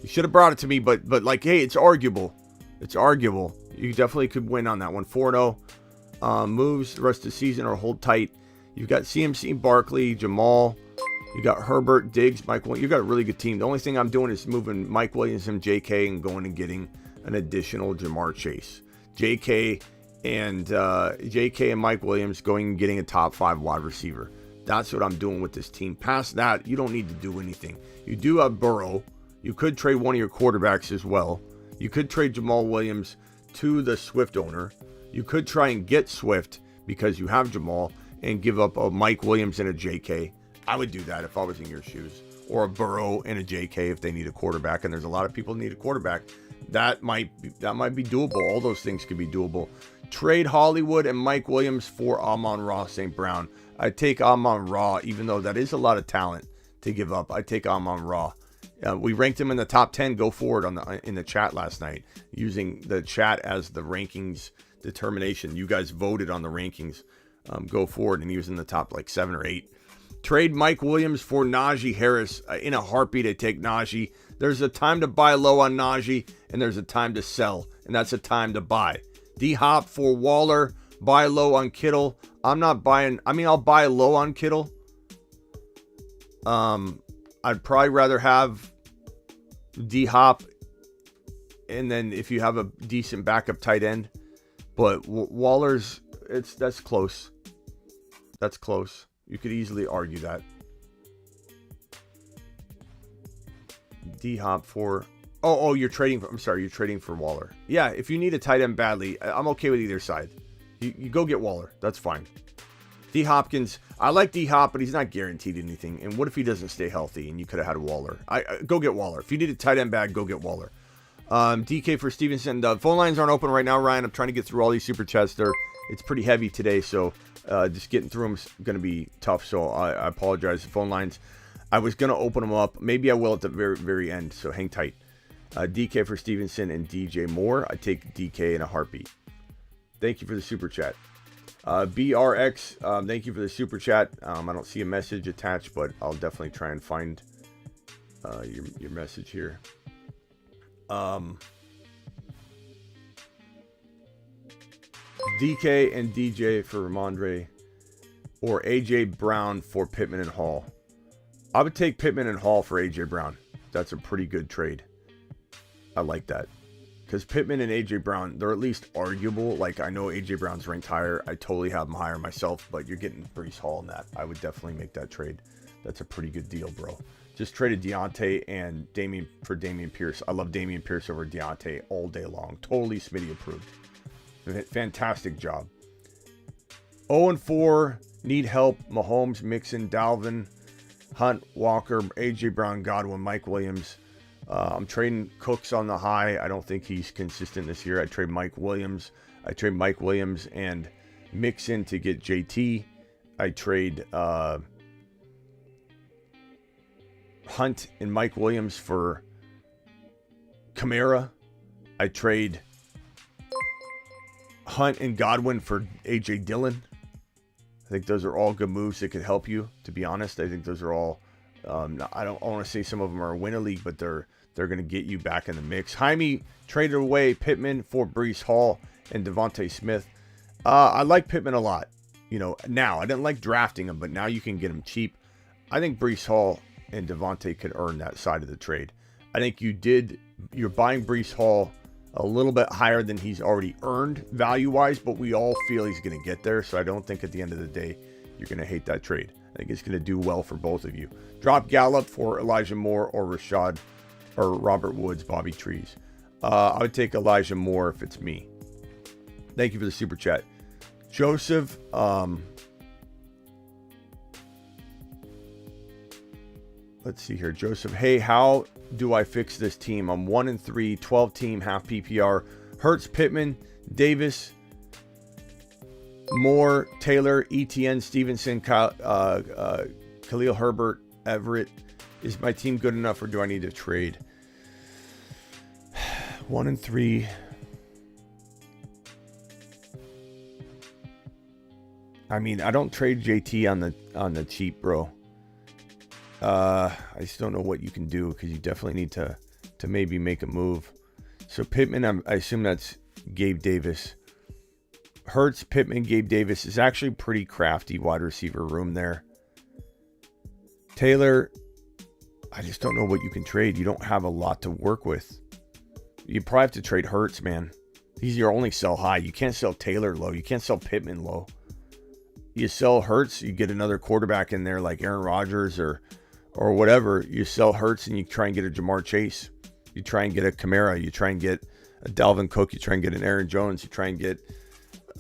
You should have brought it to me, but like, hey, it's arguable. It's arguable. You definitely could win on that one. 4-0. Moves the rest of the season or hold tight. You've got CMC, Barkley, Jamal. You got Herbert, Diggs, Mike Williams. You've got a really good team. The only thing I'm doing is moving Mike Williams and JK and going and getting an additional Jamar Chase. JK and Mike Williams going and getting a top 5 wide receiver. That's what I'm doing with this team. Past that, you don't need to do anything. You do have Burrow. You could trade one of your quarterbacks as well. You could trade Jamal Williams to the Swift owner. You could try and get Swift because you have Jamal and give up a Mike Williams and a JK. I would do that if I was in your shoes. Or a Burrow and a JK if they need a quarterback. And there's a lot of people who need a quarterback. That might be doable. All those things could be doable. Trade Hollywood and Mike Williams for Amon-Ra St. Brown. I'd take Amon-Ra, even though that is a lot of talent to give up. I'd take Amon-Ra. We ranked him in the top 10. Go forward in the chat last night, using the chat as the rankings determination. You guys voted on the rankings. Go forward, and he was in the top like 7 or 8. Trade Mike Williams for Najee Harris. In a heartbeat, I take Najee. There's a time to buy low on Najee, and there's a time to sell, and that's a time to buy. D-Hop for Waller. Buy low on Kittle. I'm not buying. I mean, I'll buy low on Kittle. I'd probably rather have D-Hop, and then if you have a decent backup tight end. But Waller's, that's close. That's close. You could easily argue that. D-Hop for... Oh, you're trading for... I'm sorry, you're trading for Waller. Yeah, if you need a tight end badly, I'm okay with either side. You go get Waller. That's fine. D. Hopkins, I like D-Hop, but he's not guaranteed anything. And what if he doesn't stay healthy and you could have had Waller? Go get Waller. If you need a tight end bag, go get Waller. DK for Stevenson. The phone lines aren't open right now, Ryan. I'm trying to get through all these super chats. It's pretty heavy today, so just getting through them is going to be tough. So I apologize. The phone lines, I was going to open them up. Maybe I will at the very, very end, so hang tight. DK for Stevenson and DJ Moore. I take DK in a heartbeat. Thank you for the super chat. BRX, thank you for the super chat. I don't see a message attached, but I'll definitely try and find your message here. DK and DJ for Ramondre, or AJ Brown for Pittman and Hall. I would take Pittman and Hall for AJ Brown. That's a pretty good trade. I like that. Because Pittman and A.J. Brown, they're at least arguable. Like, I know A.J. Brown's ranked higher. I totally have him higher myself, but you're getting Breece Hall in that. I would definitely make that trade. That's a pretty good deal, bro. Just traded Deontay and Damian Pierce. I love Damian Pierce over Deontay all day long. Totally Smitty approved. Fantastic job. 0-4, need help. Mahomes, Mixon, Dalvin, Hunt, Walker, A.J. Brown, Godwin, Mike Williams. I'm trading Cooks on the high. I don't think he's consistent this year. I trade Mike Williams. I trade Mike Williams and Mixon to get JT. I trade Hunt and Mike Williams for Kamara. I trade Hunt and Godwin for A.J. Dillon. I think those are all good moves that could help you, to be honest. I think those are all... I don't want to say some of them are win a league, but they're going to get you back in the mix. Jaime traded away Pittman for Breece Hall and Devontae Smith. I like Pittman a lot. Now I didn't like drafting him, but now you can get him cheap. I think Breece Hall and Devontae could earn that side of the trade. I think you're buying Breece Hall a little bit higher than he's already earned value-wise, but we all feel he's going to get there. So I don't think at the end of the day, you're going to hate that trade. I think it's going to do well for both of you. Drop Gallup for Elijah Moore or Rashad or Robert Woods, Bobby Trees. I would take Elijah Moore if it's me. Thank you for the super chat. Joseph, let's see here. Joseph, hey, how do I fix this team? I'm 1-3, 12 team, half PPR. Hurts, Pittman, Davis, Moore, Taylor, ETN, Stevenson, Khalil Herbert, Everett. Is my team good enough, or do I need to trade? 1-3. I mean, I don't trade JT on the cheap, bro. I just don't know what you can do because you definitely need to maybe make a move. So Pittman, I assume that's Gabe Davis. Hurts, Pittman, Gabe Davis is actually pretty crafty wide receiver room there. Taylor, I just don't know what you can trade. You don't have a lot to work with. You probably have to trade Hurts, man. He's your only sell high. You can't sell Taylor low. You can't sell Pittman low. You sell Hurts, you get another quarterback in there like Aaron Rodgers or whatever. You sell Hurts and you try and get a Jamar Chase. You try and get a Kamara. You try and get a Dalvin Cook. You try and get an Aaron Jones. You try and get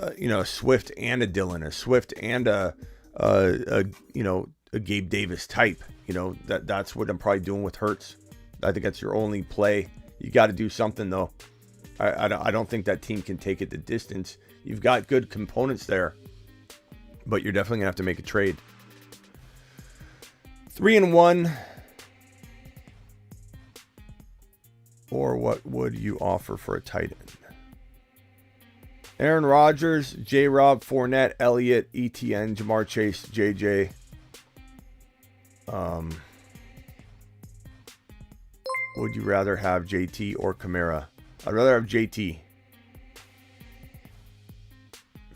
a Swift and a Dillon, a Swift and a Gabe Davis type. That's what I'm probably doing with Hurts. I think that's your only play. You got to do something though. I don't think that team can take it the distance. You've got good components there, but you're definitely gonna have to make a trade. 3-1, or what would you offer for a tight end? Aaron Rodgers, J-Rob, Fournette, Elliott, ETN, Jamar Chase, JJ. Would you rather have JT or Kamara? I'd rather have JT.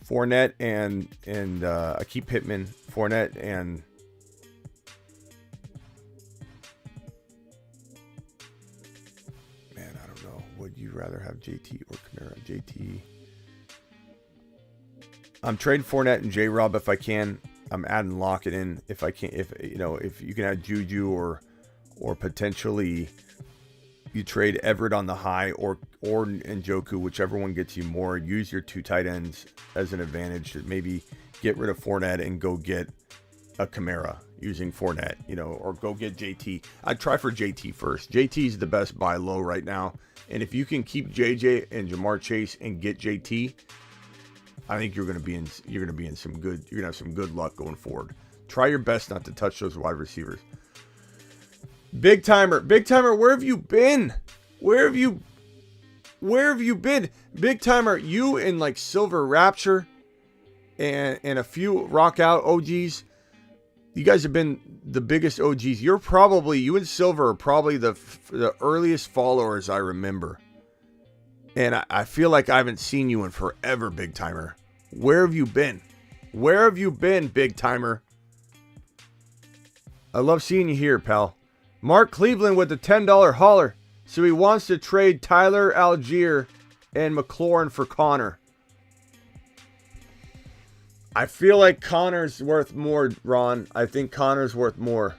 Fournette and I keep Pittman, Fournette and man, I don't know. Would you rather have JT or Kamara? JT. I'm trading Fournette and J-Rob if I can. I'm adding Lockett in if I can. If you can add Juju or potentially you trade Everett on the high or Njoku, whichever one gets you more. Use your two tight ends as an advantage to maybe get rid of Fournette and go get a Kamara using Fournette, or go get JT. I'd try for JT first. JT's the best buy low right now. And if you can keep JJ and Jamar Chase and get JT, I think you're going to have some good luck going forward. Try your best not to touch those wide receivers. Big timer, where have you been? Where have you been? Big timer, you and like Silver Rapture and a few Rock Out OGs. You guys have been the biggest OGs. You and Silver are probably the earliest followers I remember. And I feel like I haven't seen you in forever, Big Timer. Where have you been? Where have you been, Big Timer? I love seeing you here, pal. Mark Cleveland with the $10 holler. So he wants to trade Tyler Algier and McLaurin for Connor. I feel like Connor's worth more, Ron. I think Connor's worth more.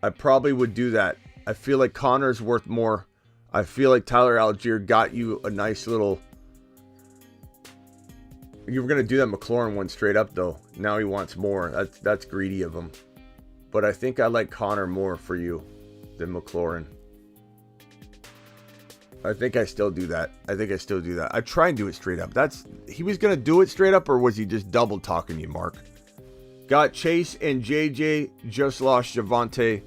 I probably would do that. I feel like Connor's worth more. I feel like Tyler Algier got you a nice little... You were going to do that McLaurin one straight up, though. Now he wants more. That's greedy of him. But I think I like Connor more for you than McLaurin. I think I still do that. I try and do it straight up. He was going to do it straight up, or was he just double talking you, Mark? Got Chase and JJ, just lost Javonte.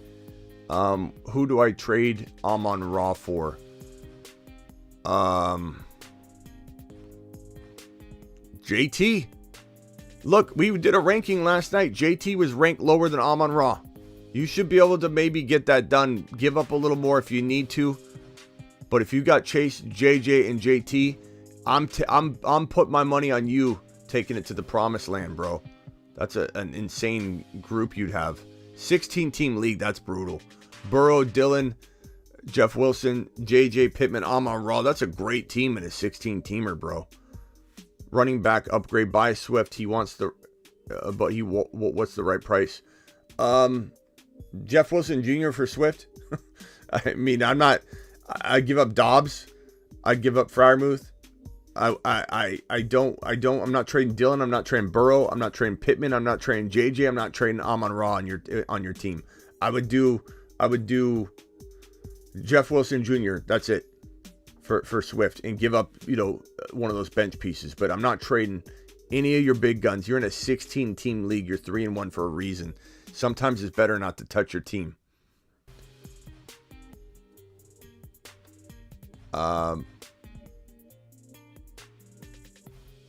Who do I trade Amon-Ra for? JT. Look, we did a ranking last night. JT was ranked lower than Amon-Ra. You should be able to maybe get that done. Give up a little more if you need to. But if you got Chase, JJ, and JT, I'm putting my money on you taking it to the promised land, bro. That's an insane group you'd have. 16-team league, that's brutal. Burrow, Dillon, Jeff Wilson, JJ, Pittman, Amon-Ra. That's a great team in a 16-teamer, bro. Running back upgrade by Swift. He wants the, but what's the right price? Jeff Wilson Jr. for Swift. I mean, I give up Dobbs. I'd give up Freiermuth. I'm not trading Dillon. I'm not trading Burrow. I'm not trading Pittman. I'm not trading JJ. I'm not trading Amon-Ra on your team. I would do Jeff Wilson Jr. That's it for Swift, and give up, one of those bench pieces. But I'm not trading any of your big guns. You're in a 16-team league. You're 3-1 for a reason. Sometimes it's better not to touch your team.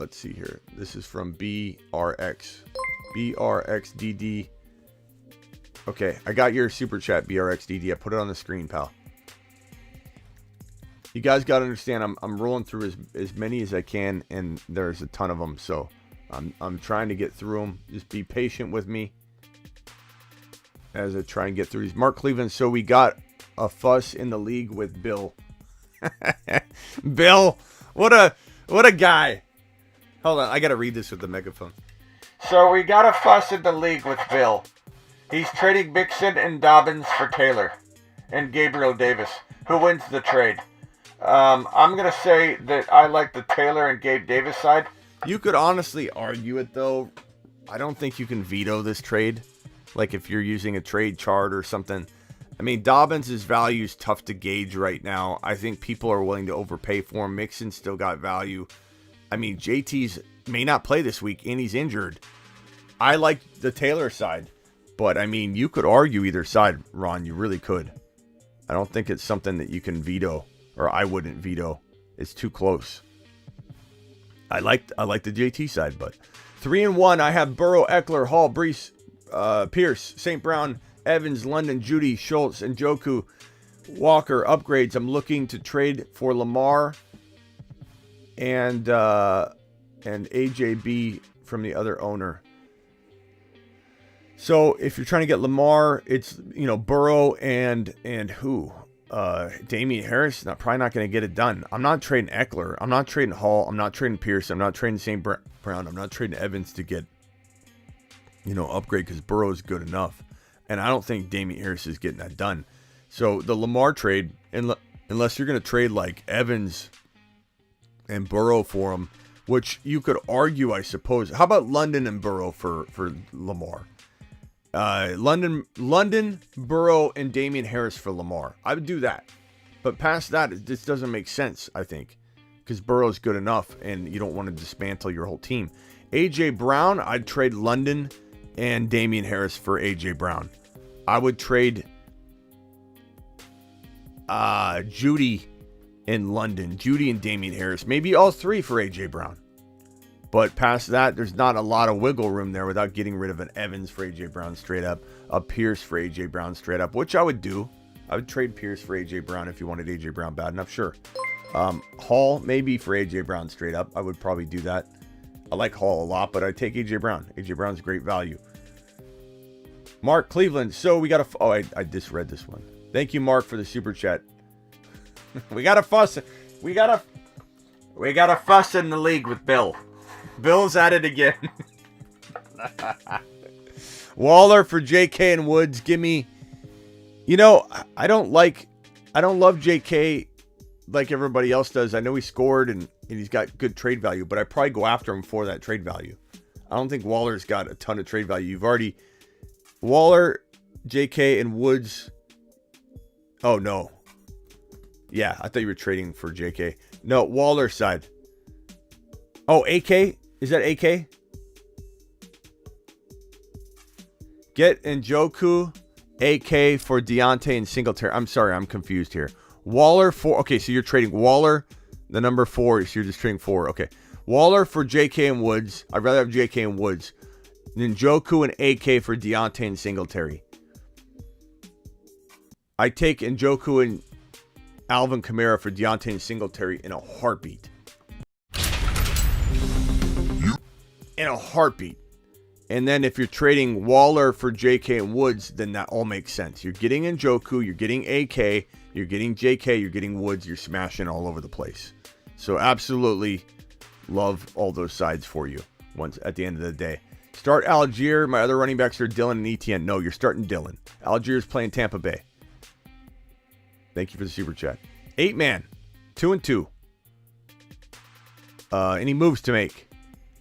let's see here. This is from BRX. BRXDD. Okay, I got your super chat, BRXDD. I put it on the screen, pal. You guys got to understand, I'm rolling through as many as I can, and there's a ton of them, so I'm trying to get through them. Just be patient with me as I try and get through these. Mark Cleveland, so we got a fuss in the league with Bill. Bill, what a guy. Hold on, I got to read this with the megaphone. So we got a fuss in the league with Bill. He's trading Mixon and Dobbins for Taylor and Gabriel Davis. Who wins the trade? I'm going to say that I like the Taylor and Gabe Davis side. You could honestly argue it, though. I don't think you can veto this trade. Like if you're using a trade chart or something. I mean, Dobbins' value is tough to gauge right now. I think people are willing to overpay for him. Mixon still got value. I mean, JT's may not play this week, and he's injured. I like the Taylor side. But, I mean, you could argue either side, Ron. You really could. I don't think it's something that you can veto. Or I wouldn't veto. It's too close. I like the JT side, but 3-1. I have Burrow, Eckler, Hall, Brees, Pierce, St. Brown, Evans, London, Judy, Schultz, and Njoku, Walker upgrades. I'm looking to trade for Lamar and AJB from the other owner. So if you're trying to get Lamar, it's Burrow and who? Damian Harris, probably not going to get it done. I'm not trading Eckler. I'm not trading Hall. I'm not trading Pierce. I'm not trading St. Brown. I'm not trading Evans to get, upgrade because Burrow is good enough. And I don't think Damian Harris is getting that done. So the Lamar trade, unless you're going to trade like Evans and Burrow for him, which you could argue, I suppose. How about London and Burrow for Lamar? London, Burrow, and Damian Harris for Lamar. I would do that. But past that, it just doesn't make sense, I think. Because Burrow's good enough, and you don't want to dismantle your whole team. A.J. Brown, I'd trade London and Damian Harris for A.J. Brown. I would trade Judy in London. Judy and Damian Harris. Maybe all three for A.J. Brown. But past that, there's not a lot of wiggle room there without getting rid of an Evans for A.J. Brown straight up, a Pierce for A.J. Brown straight up, which I would do. I would trade Pierce for A.J. Brown if you wanted A.J. Brown bad enough, sure. Hall, maybe for A.J. Brown straight up. I would probably do that. I like Hall a lot, but I'd take A.J. Brown. A.J. Brown's great value. Mark Cleveland. So we got a... Oh, I just read this one. Thank you, Mark, for the super chat. We got a fuss. We got a fuss in the league with Bill. Bill's at it again. Waller for JK and Woods. Give me... I don't love JK like everybody else does. I know he scored and he's got good trade value, but I probably go after him for that trade value. I don't think Waller's got a ton of trade value. You've already... Waller, JK, and Woods... Oh, no. Yeah, I thought you were trading for JK. No, Waller side. Oh, AK? Is that AK? Get Njoku, AK for Deontay and Singletary. I'm sorry, I'm confused here. Waller for... Okay, so you're trading Waller, the number 4. So you're just trading 4. Okay. Waller for JK and Woods. I'd rather have JK and Woods. Njoku and AK for Deontay and Singletary. I take Njoku and Alvin Kamara for Deontay and Singletary in a heartbeat. In a heartbeat. And then if you're trading Waller for JK and Woods, then that all makes sense. You're getting Njoku, you're getting AK, you're getting JK, you're getting Woods, you're smashing all over the place. So absolutely love all those sides for you once at the end of the day. Start Algier. My other running backs are Dylan and ETN. No, you're starting Dylan. Algier's playing Tampa Bay. Thank you for the super chat. 8-man. 2-2. Any moves to make?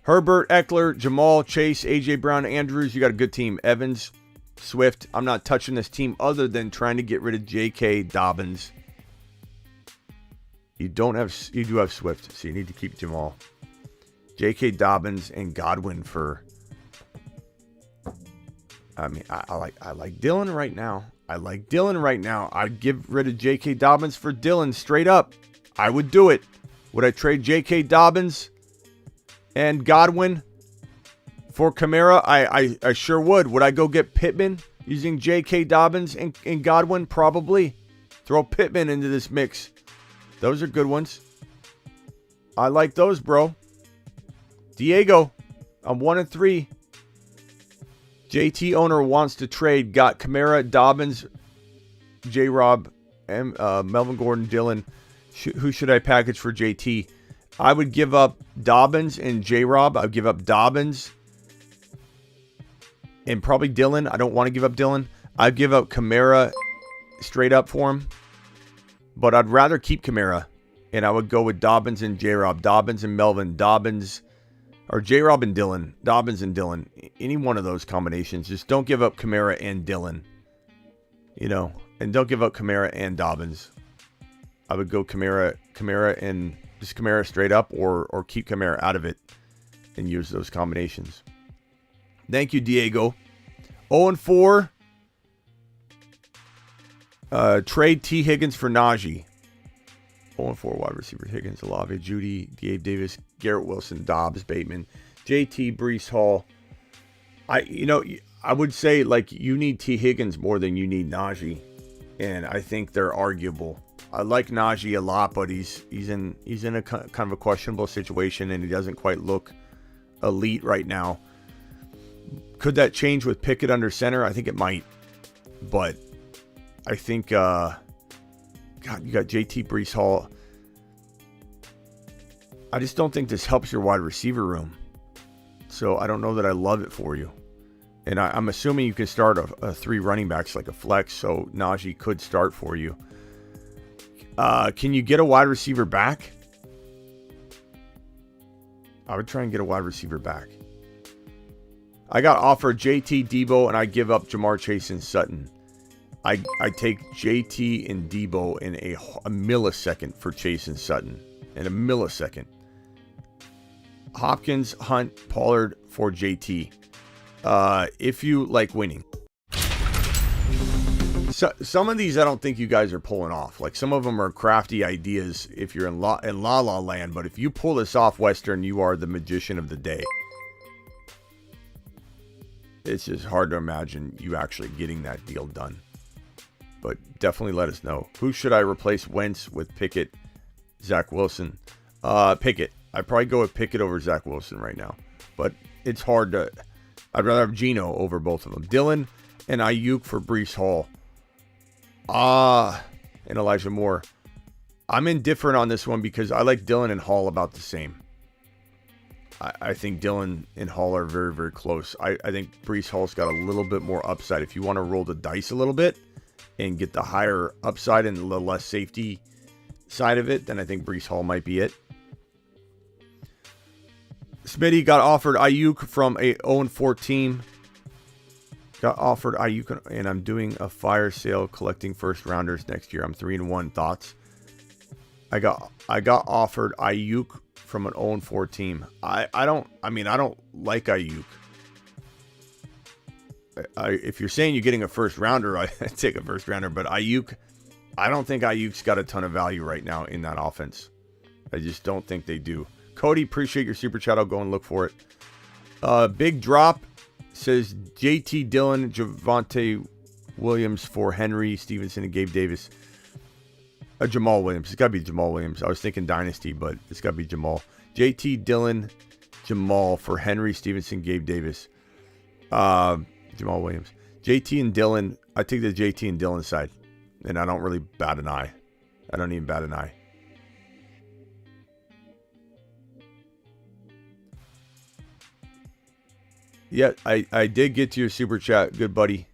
Herbert, Eckler, Jamal, Chase, A.J. Brown, Andrews. You got a good team. Evans, Swift. I'm not touching this team other than trying to get rid of J.K. Dobbins. You do have Swift, so you need to keep Jamal. J.K. Dobbins and Godwin for... I mean, I like Dylan right now. I'd give rid of J.K. Dobbins for Dylan straight up. I would do it. Would I trade J.K. Dobbins and Godwin for Kamara, I sure would. Would I go get Pittman using J.K. Dobbins and Godwin? Probably. Throw Pittman into this mix. Those are good ones. I like those, bro. Diego, I'm 1-3. JT owner wants to trade. Got Kamara, Dobbins, J-Rob, and Melvin Gordon, Dylan. Who should I package for JT? I would give up Dobbins and J-Rob. I'd give up Dobbins and probably Dylan. I don't want to give up Dylan. I'd give up Kamara straight up for him. But I'd rather keep Kamara. And I would go with Dobbins and J-Rob. Dobbins and Melvin. Dobbins or J-Rob and Dylan. Dobbins and Dylan. Any one of those combinations. Just don't give up Kamara and Dylan. You know. And don't give up Kamara and Dobbins. I would go Kamara and just Kamara straight up or keep Kamara out of it and use those combinations. Thank you, Diego. 0-4. Trade T. Higgins for Najee. 0-4 wide receiver. Higgins, Olave, Judy, Gabe Davis, Garrett Wilson, Dobbs, Bateman, JT, Breece Hall. I would say like you need T. Higgins more than you need Najee. And I think they're arguable. I like Najee a lot, but he's in a kind of a questionable situation, and he doesn't quite look elite right now. Could that change with Pickett under center? I think it might, but I think God, you got JT, Breece Hall. I just don't think this helps your wide receiver room, so I don't know that I love it for you. And I'm assuming you can start a 3 running backs like a flex, so Najee could start for you. Can you get a wide receiver back? I would try and get a wide receiver back. I got offered JT, Debo, and I give up Jamar Chase and Sutton. I take JT and Debo in a millisecond for Chase and Sutton. In a millisecond. Hopkins, Hunt, Pollard for JT. If you like winning. So, some of these I don't think you guys are pulling off. Like some of them are crafty ideas if you're in La La Land. But if you pull this off, Western, you are the magician of the day. It's just hard to imagine you actually getting that deal done. But definitely let us know. Who should I replace Wentz with? Pickett, Zach Wilson? Pickett. I'd probably go with Pickett over Zach Wilson right now. But it's hard to... I'd rather have Geno over both of them. Dylan and Ayuk for Breece Hall. And Elijah Moore. I'm indifferent on this one because I like Dylan and Hall about the same. I think Dylan and Hall are very, very close. I think Breece Hall's got a little bit more upside. If you want to roll the dice a little bit and get the higher upside and the less safety side of it, then I think Breece Hall might be it. Smitty got offered Ayuk from a 0-4 team. Got offered Ayuk, and I'm doing a fire sale collecting first rounders next year. I'm 3-1. Thoughts? I got offered Ayuk from an 0-4 team. I don't like Ayuk. If you're saying you're getting a first rounder, I take a first rounder. But Ayuk, I don't think Ayuk's got a ton of value right now in that offense. I just don't think they do. Cody, appreciate your super chat. I'll go and look for it. Big drop says JT Dillon, Javonte Williams for Henry Stevenson and Gabe Davis. Jamal Williams. It's got to be Jamal Williams. I was thinking Dynasty, but it's got to be Jamal. JT Dillon, Jamal for Henry Stevenson, Gabe Davis. Jamal Williams. JT and Dillon. I take the JT and Dillon side, and I don't really bat an eye. I don't even bat an eye. Yeah, I did get to your super chat. Good buddy.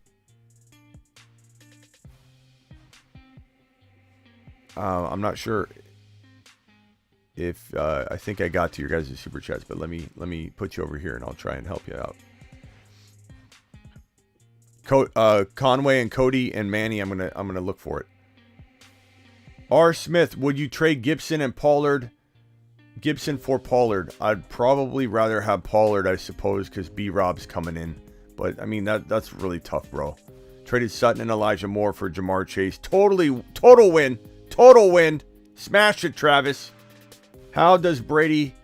I'm not sure if I think I got to your guys' super chats, but let me put you over here and I'll try and help you out. Conway and Cody and Manny, I'm gonna look for it. R. Smith, would you trade Gibson and Pollard? Gibson for Pollard. I'd probably rather have Pollard, I suppose, because B-Rob's coming in. But, I mean, that's really tough, bro. Traded Sutton and Elijah Moore for Jamar Chase. Total win. Total win. Smash it, Travis. How does Brady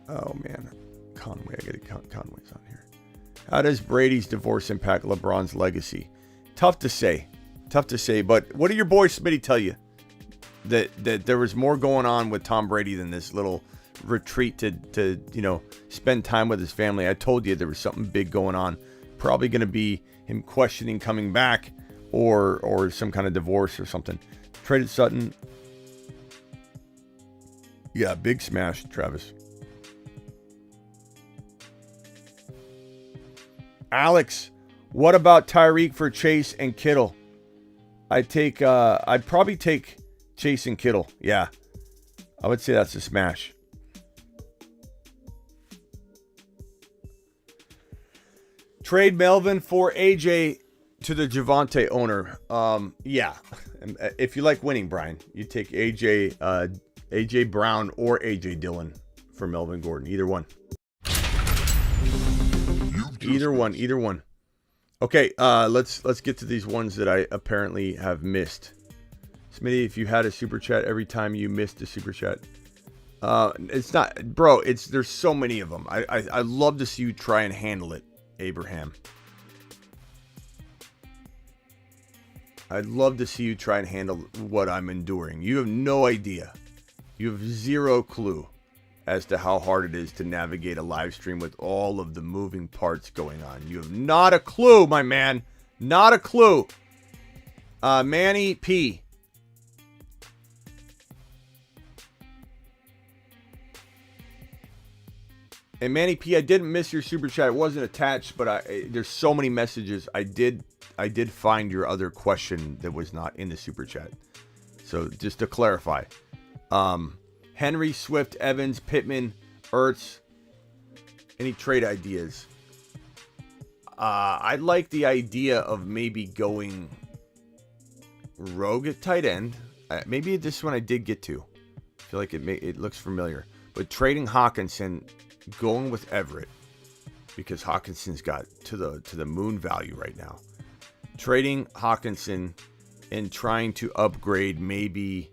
Oh, man. Conway. I got to count Conway's on here. How does Brady's divorce impact LeBron's legacy? Tough to say. But what did your boy Smitty tell you? That there was more going on with Tom Brady than this little retreat to spend time with his family. I told you there was something big going on. Probably going to be him questioning coming back or some kind of divorce or something. Traded Sutton. Yeah, big smash, Travis. Alex, what about Tyreek for Chase and Kittle? I'd probably take Chase and Kittle. Yeah, I would say that's a smash. Trade Melvin for AJ to the Javonte owner. Yeah, if you like winning, Brian, you take AJ Brown or AJ Dillon for Melvin Gordon. Either one. Either one. Okay, let's get to these ones that I apparently have missed. Smitty, if you had a super chat every time you missed a super chat, it's not, bro. There's so many of them. I love to see you try and handle it, Abraham. I'd love to see you try and handle what I'm enduring. You have no idea. You have zero clue as to how hard it is to navigate a live stream with all of the moving parts going on. You have not a clue, my man. Not a clue. Manny P. And Manny P, I didn't miss your super chat. It wasn't attached, but there's so many messages. I did find your other question that was not in the super chat. So just to clarify, Henry, Swift, Evans, Pittman, Ertz, any trade ideas? I like the idea of maybe going rogue at tight end. Maybe this one I did get to. I feel like it looks familiar. But trading Hawkinson, going with Everett, because Hawkinson's got to the moon value right now. Trading Hawkinson and trying to upgrade maybe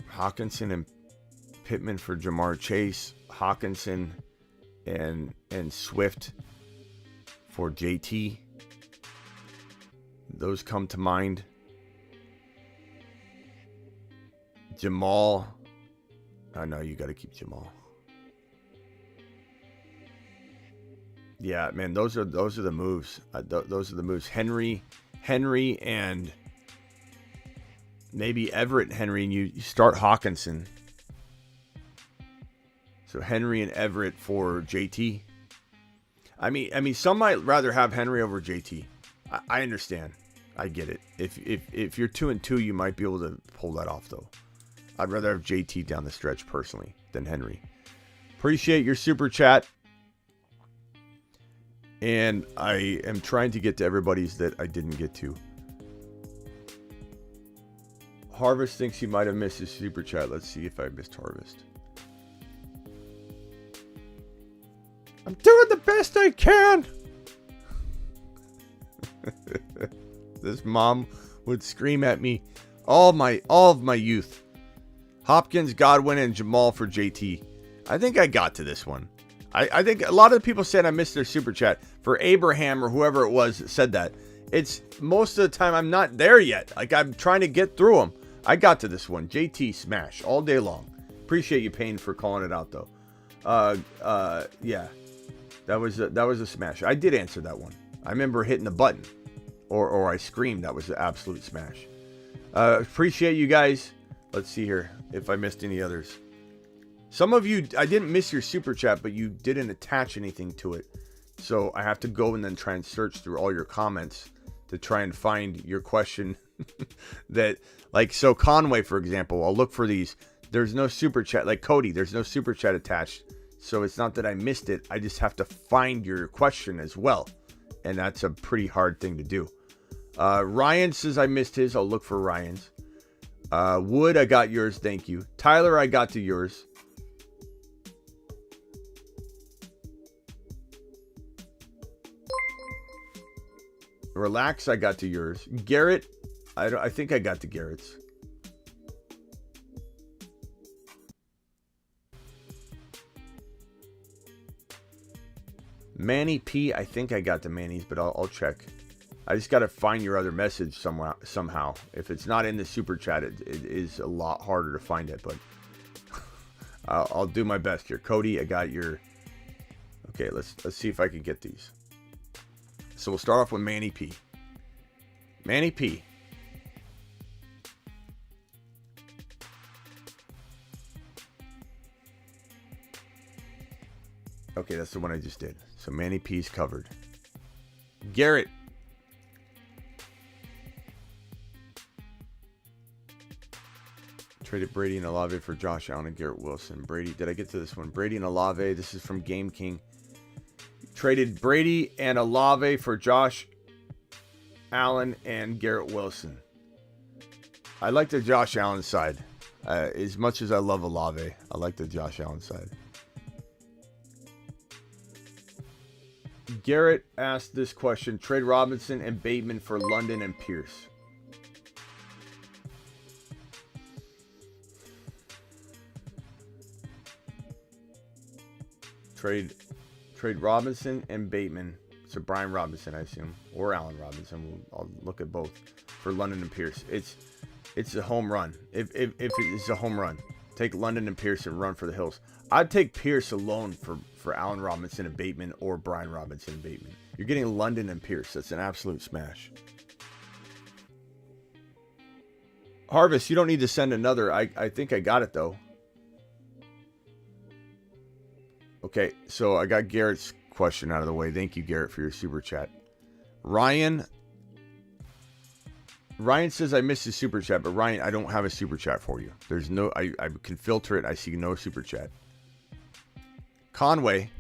Hawkinson and Pittman for Jamar Chase, Hawkinson and Swift for JT. Those come to mind. Jamal. I know you got to keep Jamal. Yeah, man, those are the moves. Those are the moves. Henry, and maybe Everett, Henry, and you start Hawkinson. So Henry and Everett for JT. I mean, some might rather have Henry over JT. I understand. I get it. If you're 2-2, you might be able to pull that off, though. I'd rather have JT down the stretch personally than Henry. Appreciate your super chat. And I am trying to get to everybody's that I didn't get to. Harvest thinks he might have missed his super chat. Let's see if I missed Harvest. I'm doing the best I can. This mom would scream at me all of my youth. Hopkins, Godwin, and Jamal for JT. I think I got to this one. I think a lot of the people said I missed their super chat. For Abraham or whoever it was that said that. It's most of the time I'm not there yet. Like, I'm trying to get through them. I got to this one. JT smash all day long. Appreciate you, Payne, for calling it out, though. Yeah. That was a smash. I did answer that one. I remember hitting the button. Or I screamed. That was the absolute smash. Appreciate you guys. Let's see here if I missed any others. Some of you, I didn't miss your super chat, but you didn't attach anything to it. So I have to go and then try and search through all your comments to try and find your question. That, like, so Conway, for example, I'll look for these. There's no super chat. Like Cody, there's no super chat attached. So it's not that I missed it. I just have to find your question as well. And that's a pretty hard thing to do. Ryan says I missed his. I'll look for Ryan's. Wood, I got yours. Thank you. Tyler, I got to yours. Relax, I got to yours. Garrett, I think I got to Garrett's. Manny P, I think I got to Manny's, but I'll check. I just got to find your other message somehow. If it's not in the super chat, it is a lot harder to find it, but I'll do my best here. Cody, I got your... Okay, let's see if I can get these. So we'll start off with Manny P. Manny P. Okay, that's the one I just did. So Manny P's covered. Garrett. Traded Brady and Olave for Josh Allen and Garrett Wilson. Brady, did I get to this one? Brady and Olave. This is from Game King. Traded Brady and Olave for Josh Allen and Garrett Wilson. I like the Josh Allen side. As much as I love Olave, I like the Josh Allen side. Garrett asked this question. Trade Robinson and Bateman for London and Pierce. Trade Robinson and Bateman. So Brian Robinson, I assume, or Allen Robinson. I'll look at both for London and Pierce. It's a home run. If it's a home run, take London and Pierce and run for the hills. I'd take Pierce alone for Allen Robinson and Bateman, or Brian Robinson and Bateman. You're getting London and Pierce. That's an absolute smash. Harvest, you don't need to send another. I think I got it though. Okay, so I got Garrett's question out of the way. Thank you, Garrett, for your super chat. Ryan says I missed his super chat, but Ryan, I don't have a super chat for you. There's no, I can filter it. I see no super chat. Conway.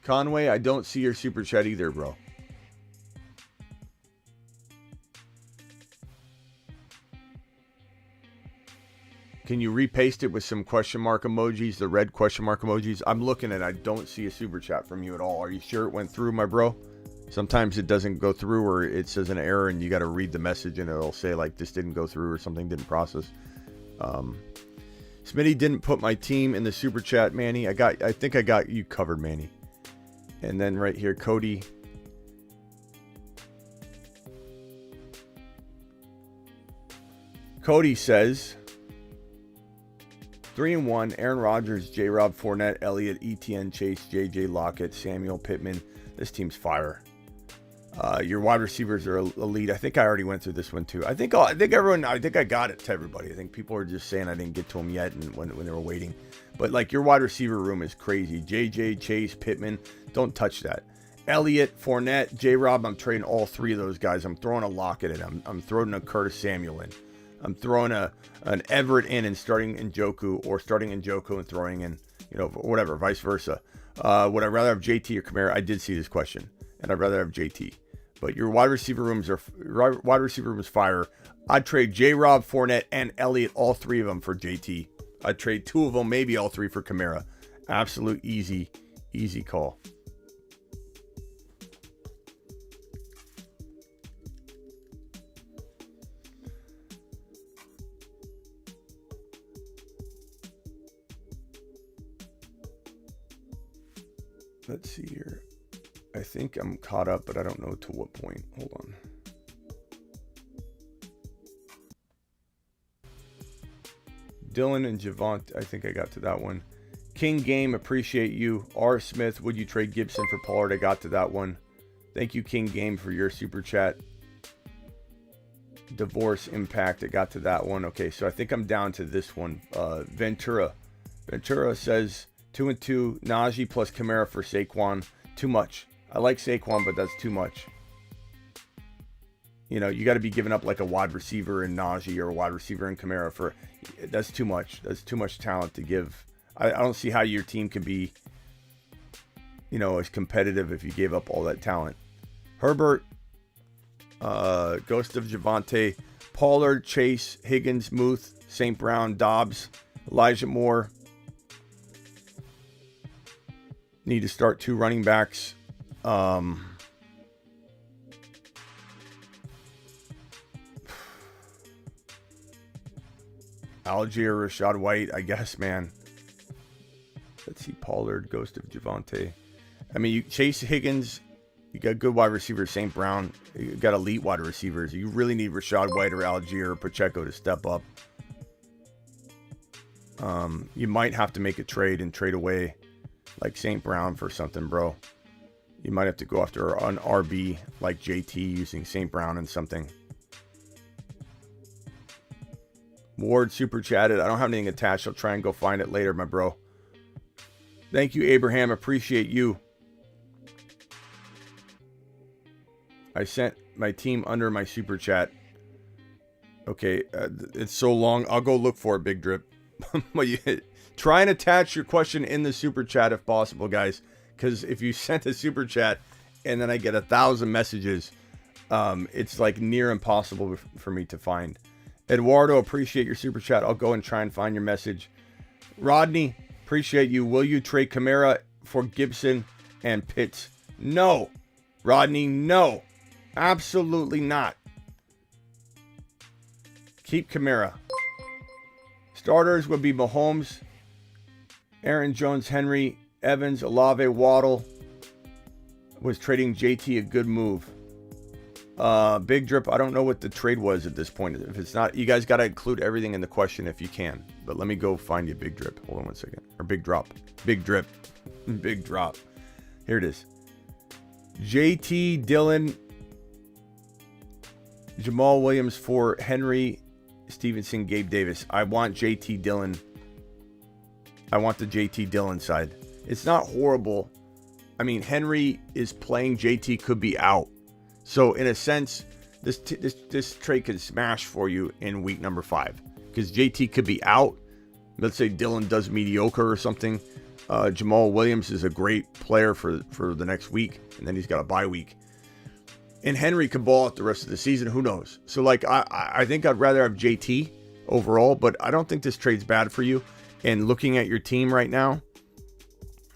I don't see your super chat either, bro. Can you repaste it with some question mark emojis, the red question mark emojis? I'm looking at it. I don't see a super chat from you at all. Are you sure it went through, my bro? Sometimes it doesn't go through, or it says an error and you got to read the message and it'll say like this didn't go through or something didn't process. Smitty didn't put my team in the super chat, Manny. I think I got you covered, Manny. And then right here, Cody. Cody says 3-1, Aaron Rodgers, J-Rob, Fournette, Elliott, Etienne, Chase, JJ, Lockett, Samuel, Pittman. This team's fire. Your wide receivers are elite. I think I already went through this one too. I think I got it to everybody. I think people are just saying I didn't get to them yet, and when they were waiting. But like your wide receiver room is crazy. JJ, Chase, Pittman, don't touch that. Elliott, Fournette, J-Rob. I'm trading all three of those guys. I'm throwing a Lockett in. I'm throwing a Curtis Samuel in. I'm throwing an Everett in and starting Njoku, or starting Njoku and throwing in, whatever, vice versa. Would I rather have JT or Kamara? I did see this question, and I'd rather have JT. But your wide receiver room is fire. I'd trade J-Rob, Fournette, and Elliott, all three of them for JT. I'd trade two of them, maybe all three for Kamara. Absolute easy call. Let's see here. I think I'm caught up, but I don't know to what point. Hold on. Dylan and Javant, I think I got to that one. King Game, appreciate you. R. Smith, would you trade Gibson for Pollard? I got to that one. Thank you, King Game, for your super chat. Divorce Impact, I got to that one. Okay, so I think I'm down to this one. Ventura says 2-2, Najee plus Kamara for Saquon. Too much. I like Saquon, but that's too much. You got to be giving up like a wide receiver in Najee or a wide receiver in Kamara for. That's too much. That's too much talent to give. I don't see how your team can be, as competitive if you gave up all that talent. Herbert, Ghost of Javante, Pollard, Chase, Higgins, Muth, St. Brown, Dobbs, Elijah Moore. Need to start 2 running backs. Algier, Rashad White, I guess, man. Let's see, Pollard, Ghost of Javonte. I mean, you Chase Higgins, you got good wide receivers, St. Brown. You got elite wide receivers. You really need Rashad White or Algier or Pacheco to step up. You might have to make a trade and trade away like St. Brown for something, bro. You might have to go after an RB like JT using St. Brown and something. Ward super chatted. I don't have anything attached. I'll try and go find it later, my bro. Thank you, Abraham. Appreciate you. I sent my team under my super chat. Okay, it's so long. I'll go look for it, Big Drip. Try and attach your question in the super chat if possible, guys. Because if you sent a super chat and then I get 1,000 messages, it's like near impossible for me to find. Eduardo, appreciate your super chat. I'll go and try and find your message. Rodney, appreciate you. Will you trade Kamara for Gibson and Pitts? No. Rodney, no. Absolutely not. Keep Kamara. Starters would be Mahomes, Aaron Jones, Henry, Evans, Olave, Waddle. Was trading JT a good move? Big Drip, I don't know what the trade was at this point. If it's not, you guys got to include everything in the question if you can. But let me go find you, Big Drip. Hold on one second. Or Big Drop. Big Drip. Big Drop. Here it is. JT Dillon, Jamal Williams for Henry, Stevenson, Gabe Davis. I want JT Dillon. I want the JT Dillon side. It's not horrible. I mean, Henry is playing. JT could be out. So in a sense, this trade could smash for you in week number 5 because JT could be out. Let's say Dillon does mediocre or something. Jamal Williams is a great player for the next week, and then he's got a bye week. And Henry could ball out the rest of the season. Who knows? So like I think I'd rather have JT overall, but I don't think this trade's bad for you. And looking at your team right now,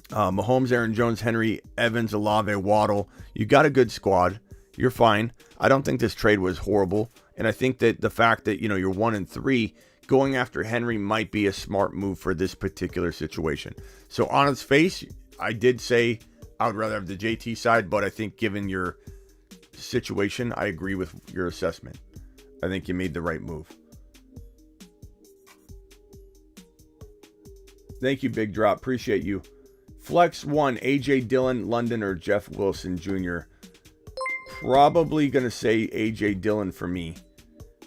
Mahomes, Aaron Jones, Henry, Evans, Olave, Waddle, you got a good squad. You're fine. I don't think this trade was horrible. And I think that the fact that, you're 1-3, going after Henry might be a smart move for this particular situation. So on its face, I did say I would rather have the JT side, but I think given your situation, I agree with your assessment. I think you made the right move. Thank you, Big Drop. Appreciate you. Flex 1, AJ Dillon, London, or Jeff Wilson Jr. Probably going to say AJ Dillon for me.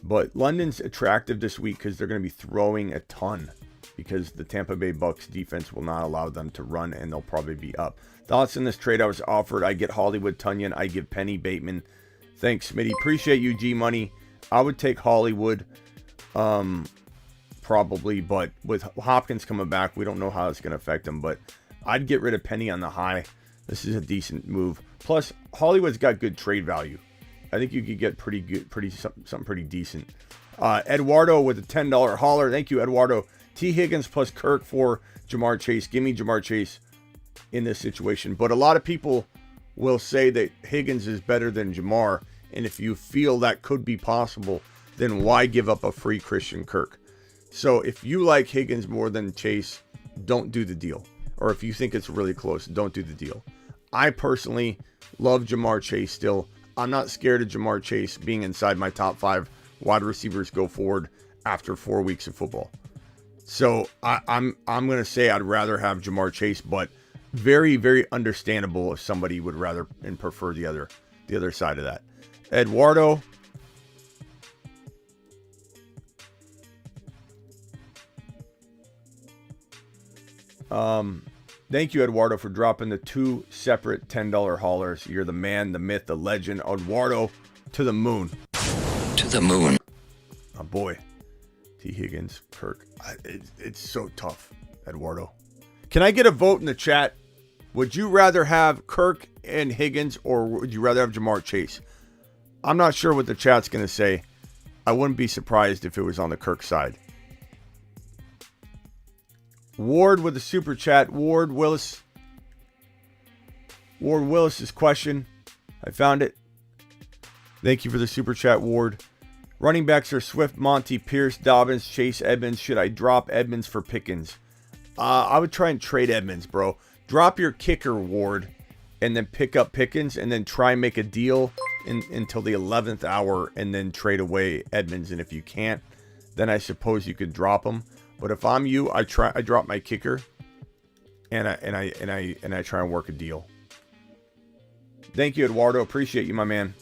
But London's attractive this week because they're going to be throwing a ton. Because the Tampa Bay Bucks defense will not allow them to run, and they'll probably be up. Thoughts in this trade I was offered? I get Hollywood Tunyon. I give Penny Bateman. Thanks, Smitty. Appreciate you, G Money. I would take Hollywood. Probably, but with Hopkins coming back, we don't know how it's going to affect him. But I'd get rid of Penny on the high. This is a decent move. Plus, Hollywood's got good trade value. I think you could get something pretty decent. Eduardo with a $10 hauler. Thank you, Eduardo. T. Higgins plus Kirk for Jamar Chase. Give me Jamar Chase in this situation. But a lot of people will say that Higgins is better than Jamar. And if you feel that could be possible, then why give up a free Christian Kirk? So if you like Higgins more than Chase, don't do the deal. Or if you think it's really close, don't do the deal. I personally love Jamar Chase still. I'm not scared of Jamar Chase being inside my top 5 wide receivers go forward after 4 weeks of football. So I'm going to say I'd rather have Jamar Chase, but very, very understandable if somebody would rather and prefer the other side of that. Eduardo. Thank you, Eduardo, for dropping the 2 separate $10 haulers. You're the man, the myth, the legend. Eduardo, to the moon. To the moon. Oh, boy. T. Higgins, Kirk. It's so tough, Eduardo. Can I get a vote in the chat? Would you rather have Kirk and Higgins, or would you rather have Jamar Chase? I'm not sure what the chat's going to say. I wouldn't be surprised if it was on the Kirk side. Ward with the super chat. Ward Willis. Ward Willis's question. I found it. Thank you for the super chat, Ward. Running backs are Swift, Monty, Pierce, Dobbins, Chase, Edmonds. Should I drop Edmonds for Pickens? I would try and trade Edmonds, bro. Drop your kicker, Ward, and then pick up Pickens, and then try and make a deal until the 11th hour, and then trade away Edmonds. And if you can't, then I suppose you could drop him. But if I'm you, I drop my kicker, and I try and work a deal. Thank you, Eduardo. Appreciate you, my man.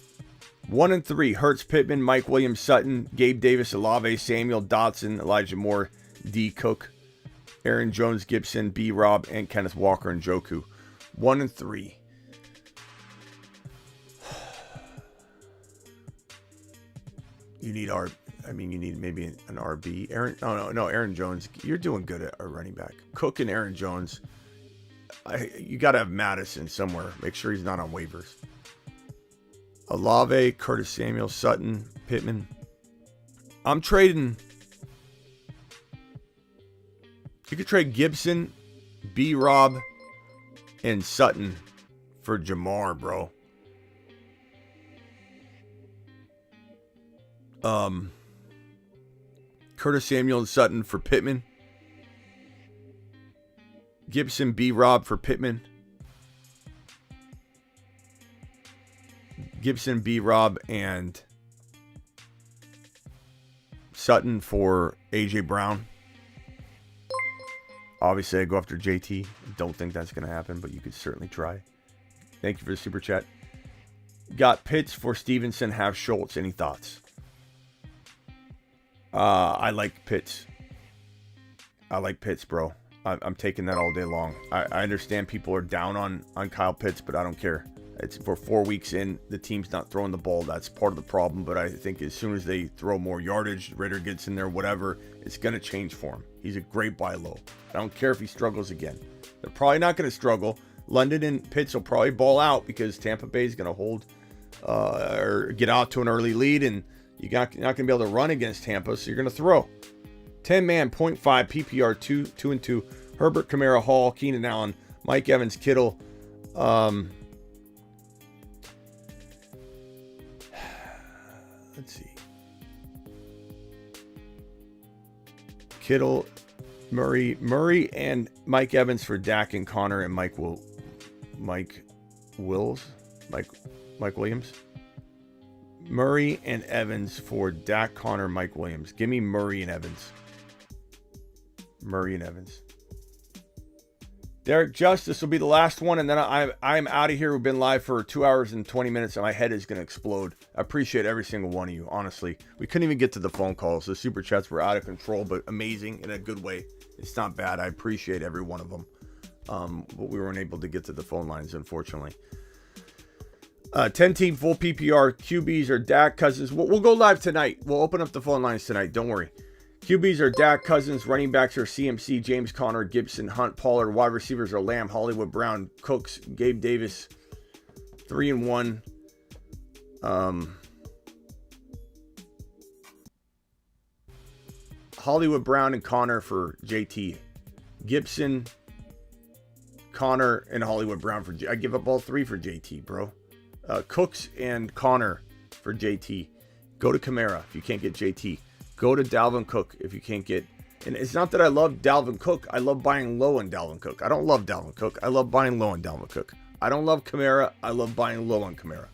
1 and 3: Hurts, Pittman, Mike Williams, Sutton, Gabe Davis, Olave, Samuel, Dotson, Elijah Moore, D. Cook, Aaron Jones, Gibson, B. Rob, and Kenneth Walker and Njoku. 1 and 3. You need you need maybe an RB. Aaron Jones. You're doing good at a running back. Cook and Aaron Jones. You got to have Madison somewhere. Make sure he's not on waivers. Olave, Curtis Samuel, Sutton, Pittman. I'm trading. You could trade Gibson, B. Rob, and Sutton for Jamar, bro. Curtis Samuel and Sutton for Pittman. Gibson, B. Rob for Pittman. Gibson, B. Rob, and Sutton for A.J. Brown. Obviously, I go after JT. Don't think that's going to happen, but you could certainly try. Thank you for the super chat. Got Pitts for Stevenson, have Schultz. Any thoughts? I like Pitts. I like Pitts, bro. I'm taking that all day long. I understand people are down on Kyle Pitts, but I don't care. It's for 4 weeks in, the team's not throwing the ball. That's part of the problem, but I think as soon as they throw more yardage, Ritter gets in there, whatever, it's going to change for him. He's a great buy low. I don't care if he struggles again. They're probably not going to struggle. London and Pitts will probably ball out because Tampa Bay is going to hold or get out to an early lead, and you're not going to be able to run against Tampa, so you're going to throw. 10-man, 0.5, PPR, 2 and 2. Herbert, Kamara, Hall, Keenan Allen, Mike Evans, Kittle. Let's see. Kittle, Murray, and Mike Evans for Dak and Connor, and Mike Williams. Murray and Evans for Dak, Connor, Mike Williams. Give me Murray and Evans. Derek Justice will be the last one, and then I'm out of here. We've been live for 2 hours and 20 minutes, and my head is going to explode. I appreciate every single one of you, honestly. We couldn't even get to the phone calls. The super chats were out of control, but amazing in a good way. It's not bad. I appreciate every one of them. But we weren't able to get to the phone lines, unfortunately. 10-team full PPR. QBs are Dak, Cousins. We'll go live tonight. We'll open up the phone lines tonight. Don't worry. QBs are Dak, Cousins. Running backs are CMC, James Conner, Gibson, Hunt, Pollard. Wide receivers are Lamb, Hollywood Brown, Cooks, Gabe Davis. 3 and 1. Hollywood Brown and Connor for JT. Gibson, Connor, and Hollywood Brown for I give up all 3 for JT, bro. Cooks and Connor for JT. Go to Kamara if you can't get JT. Go to Dalvin Cook if you can't get... And it's not that I love Dalvin Cook. I love buying low on Dalvin Cook. I don't love Dalvin Cook. I love buying low on Dalvin Cook. I don't love Kamara. I love buying low on Kamara.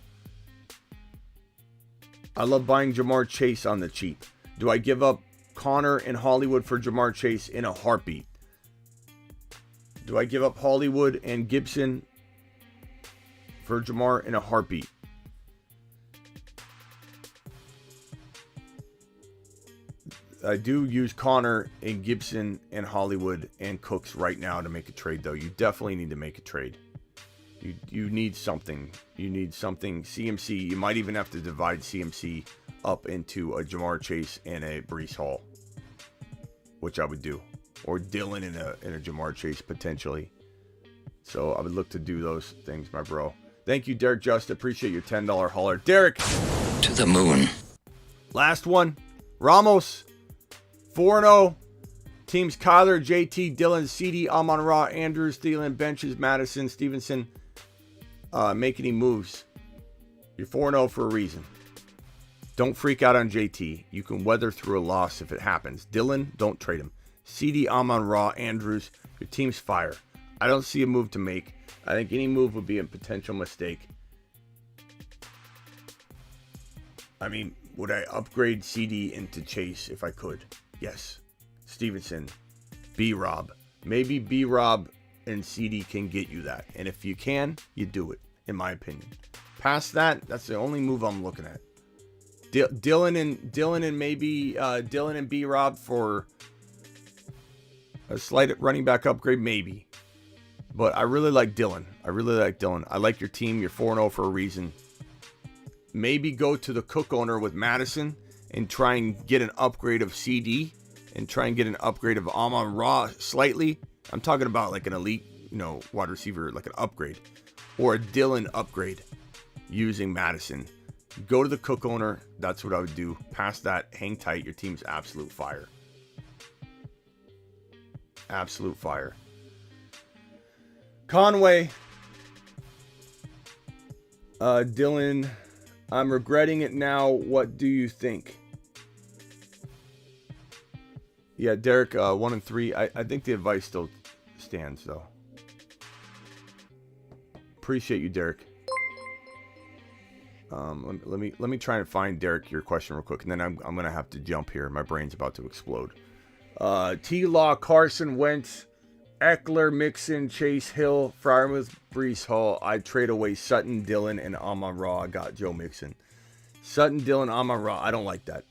I love buying Jamar Chase on the cheap. Do I give up Connor and Hollywood for Jamar Chase in a heartbeat? Do I give up Hollywood and Gibson for Jamar in a heartbeat? I do use Connor and Gibson and Hollywood and Cooks right now to make a trade, though. You definitely need to make a trade. You need something. You need something. CMC, you might even have to divide CMC up into a Jamar Chase and a Breece Hall, which I would do. Or Dylan in a Jamar Chase, potentially. So I would look to do those things, my bro. Thank you, Derek Just. Appreciate your $10 hauler. Derek. To the moon. Last one. Ramos. 4-0. Teams Kyler, JT, Dylan, CD, Amon-Ra, Andrews, Thielen, benches, Madison, Stevenson, make any moves. You're 4-0 for a reason. Don't freak out on JT. You can weather through a loss if it happens. Dillon, don't trade him. CD, Amon-Ra, Andrews, your team's fire. I don't see a move to make. I think any move would be a potential mistake. I mean, would I upgrade CD into Chase if I could? Yes. Stevenson, B-Rob. Maybe B-Rob and CD can get you that. And if you can, you do it, in my opinion. Past that, that's the only move I'm looking at. Dillon and maybe Dillon and B-Rob for a slight running back upgrade, maybe. But I really like Dillon. I like your team. You're 4-0 for a reason. Maybe go to the Cook owner with Madison and try and get an upgrade of CD and try and get an upgrade of Amon-Ra slightly. I'm talking about like an elite, wide receiver, like an upgrade. Or a Dillon upgrade using Madison. Go to the Cook owner. That's what I would do. Past that, hang tight. Your team's absolute fire. Absolute fire. Conway. Dillon, I'm regretting it now. What do you think? Yeah, Derek, 1 and 3. I think the advice still stands, though. Appreciate you, Derek. Let me try and find Derek your question real quick, and then I'm gonna have to jump here. My brain's about to explode. T-Law, Carson Wentz, Eckler, Mixon, Chase Hill, Freiermuth, Breece Hall. I'd trade away Sutton, Dillon, and Amon-Ra. I got Joe Mixon. Sutton, Dillon, Amon-Ra. I don't like that.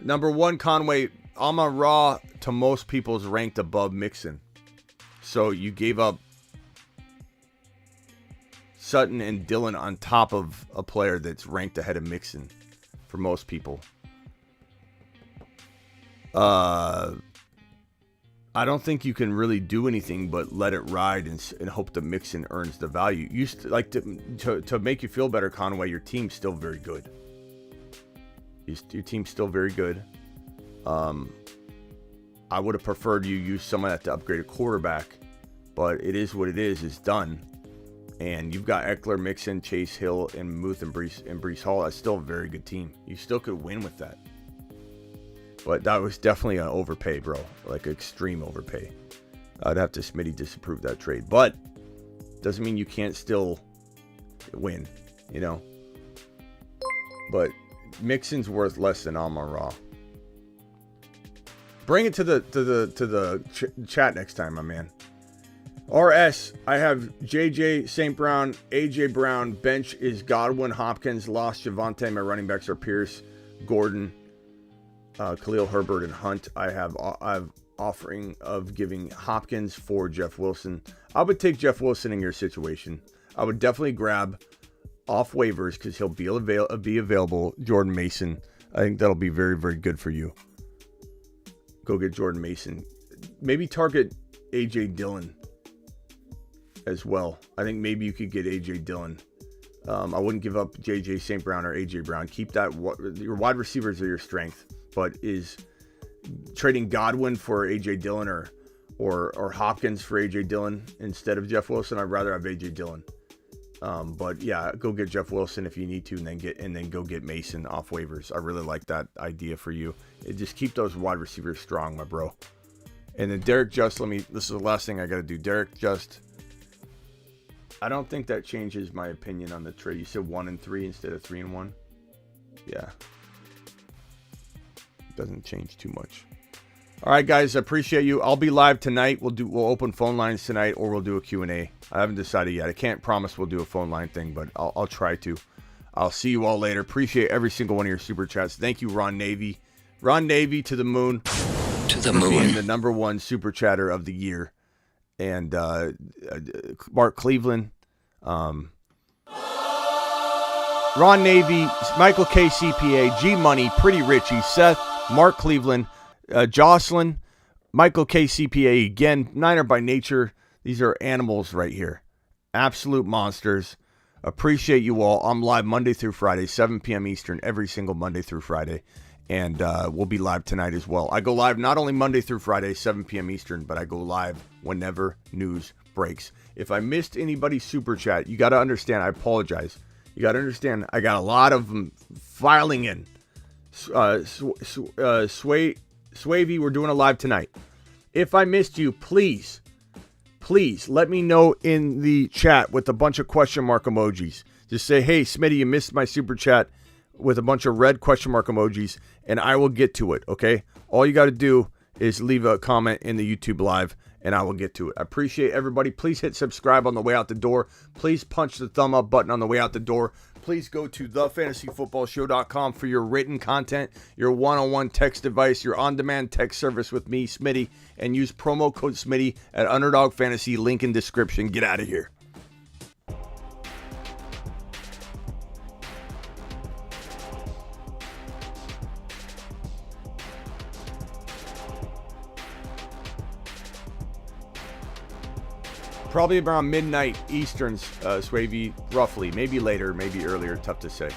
Number 1, Conway, Amon-Ra to most people is ranked above Mixon. So you gave up Sutton and Dillon on top of a player that's ranked ahead of Mixon for most people. I don't think you can really do anything but let it ride and hope that Mixon earns the value. To make you feel better, Conway, your team's still very good. Your team's still very good. I would have preferred you use some of that to upgrade a quarterback, but it is what it is. It's done. And you've got Eckler, Mixon, Chase Hill, and Muth and Breece Hall. That's still a very good team. You still could win with that. But that was definitely an overpay, bro. Like extreme overpay. I'd have to Smitty disapprove that trade. But doesn't mean you can't still win, But Mixon's worth less than Amon-Ra. Bring it to the chat next time, my man. RS, I have JJ, St. Brown, AJ Brown. Bench is Godwin, Hopkins, lost Javonte. My running backs are Pierce, Gordon, Khalil Herbert, and Hunt. I've offering of giving Hopkins for Jeff Wilson. I would take Jeff Wilson in your situation. I would definitely grab off waivers because he'll be available. Jordan Mason. I think that'll be very, very good for you. Go get Jordan Mason. Maybe target AJ Dillon as well. I think maybe you could get AJ Dillon. I wouldn't give up JJ St. Brown or AJ Brown. Keep that. Your wide receivers are your strength, but is trading Godwin for AJ Dillon or Hopkins for AJ Dillon instead of Jeff Wilson? I'd rather have AJ Dillon. But yeah, go get Jeff Wilson if you need to, and then go get Mason off waivers. I really like that idea for you. Just keep those wide receivers strong, my bro. And then Derek Just, this is the last thing I got to do. Derek Just, I don't think that changes my opinion on the trade. You said 1 and 3 instead of 3 and 1. Yeah. Doesn't change too much. All right, guys, I appreciate you. I'll be live tonight. We'll open phone lines tonight, or we'll do a Q&A. I haven't decided yet. I can't promise we'll do a phone line thing, but I'll try to. I'll see you all later. Appreciate every single one of your super chats. Thank you, Ron Navy. Ron Navy to the moon. To the moon. Being the number 1 super chatter of the year. And Mark Cleveland. Ron Navy, Michael K. CPA, G Money, Pretty Richie, Seth, Mark Cleveland, Jocelyn, Michael K. CPA again, Niner by nature. These are animals right here. Absolute monsters. Appreciate you all. I'm live Monday through Friday, 7 p.m. Eastern, every single Monday through Friday. And we'll be live tonight as well. I go live not only Monday through Friday, 7 p.m. Eastern, but I go live whenever news breaks. If I missed anybody's super chat, you got to understand, I apologize. You got to understand, I got a lot of them filing in. Swavey, we're doing a live tonight. If I missed you, please let me know in the chat with a bunch of question mark emojis. Just say, hey, Smitty, you missed my super chat, with a bunch of red question mark emojis, and I will get to it, okay? All you got to do is leave a comment in the YouTube live, and I will get to it. I appreciate everybody. Please hit subscribe on the way out the door. Please punch the thumb up button on the way out the door. Please go to thefantasyfootballshow.com for your written content, your one-on-one text device, your on-demand text service with me, Smitty, and use promo code Smitty at Underdog Fantasy, link in description. Get out of here. Probably around midnight Eastern, Swavey, roughly. Maybe later, maybe earlier. Tough to say.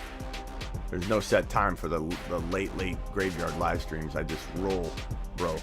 There's no set time for the late graveyard live streams. I just roll, bro.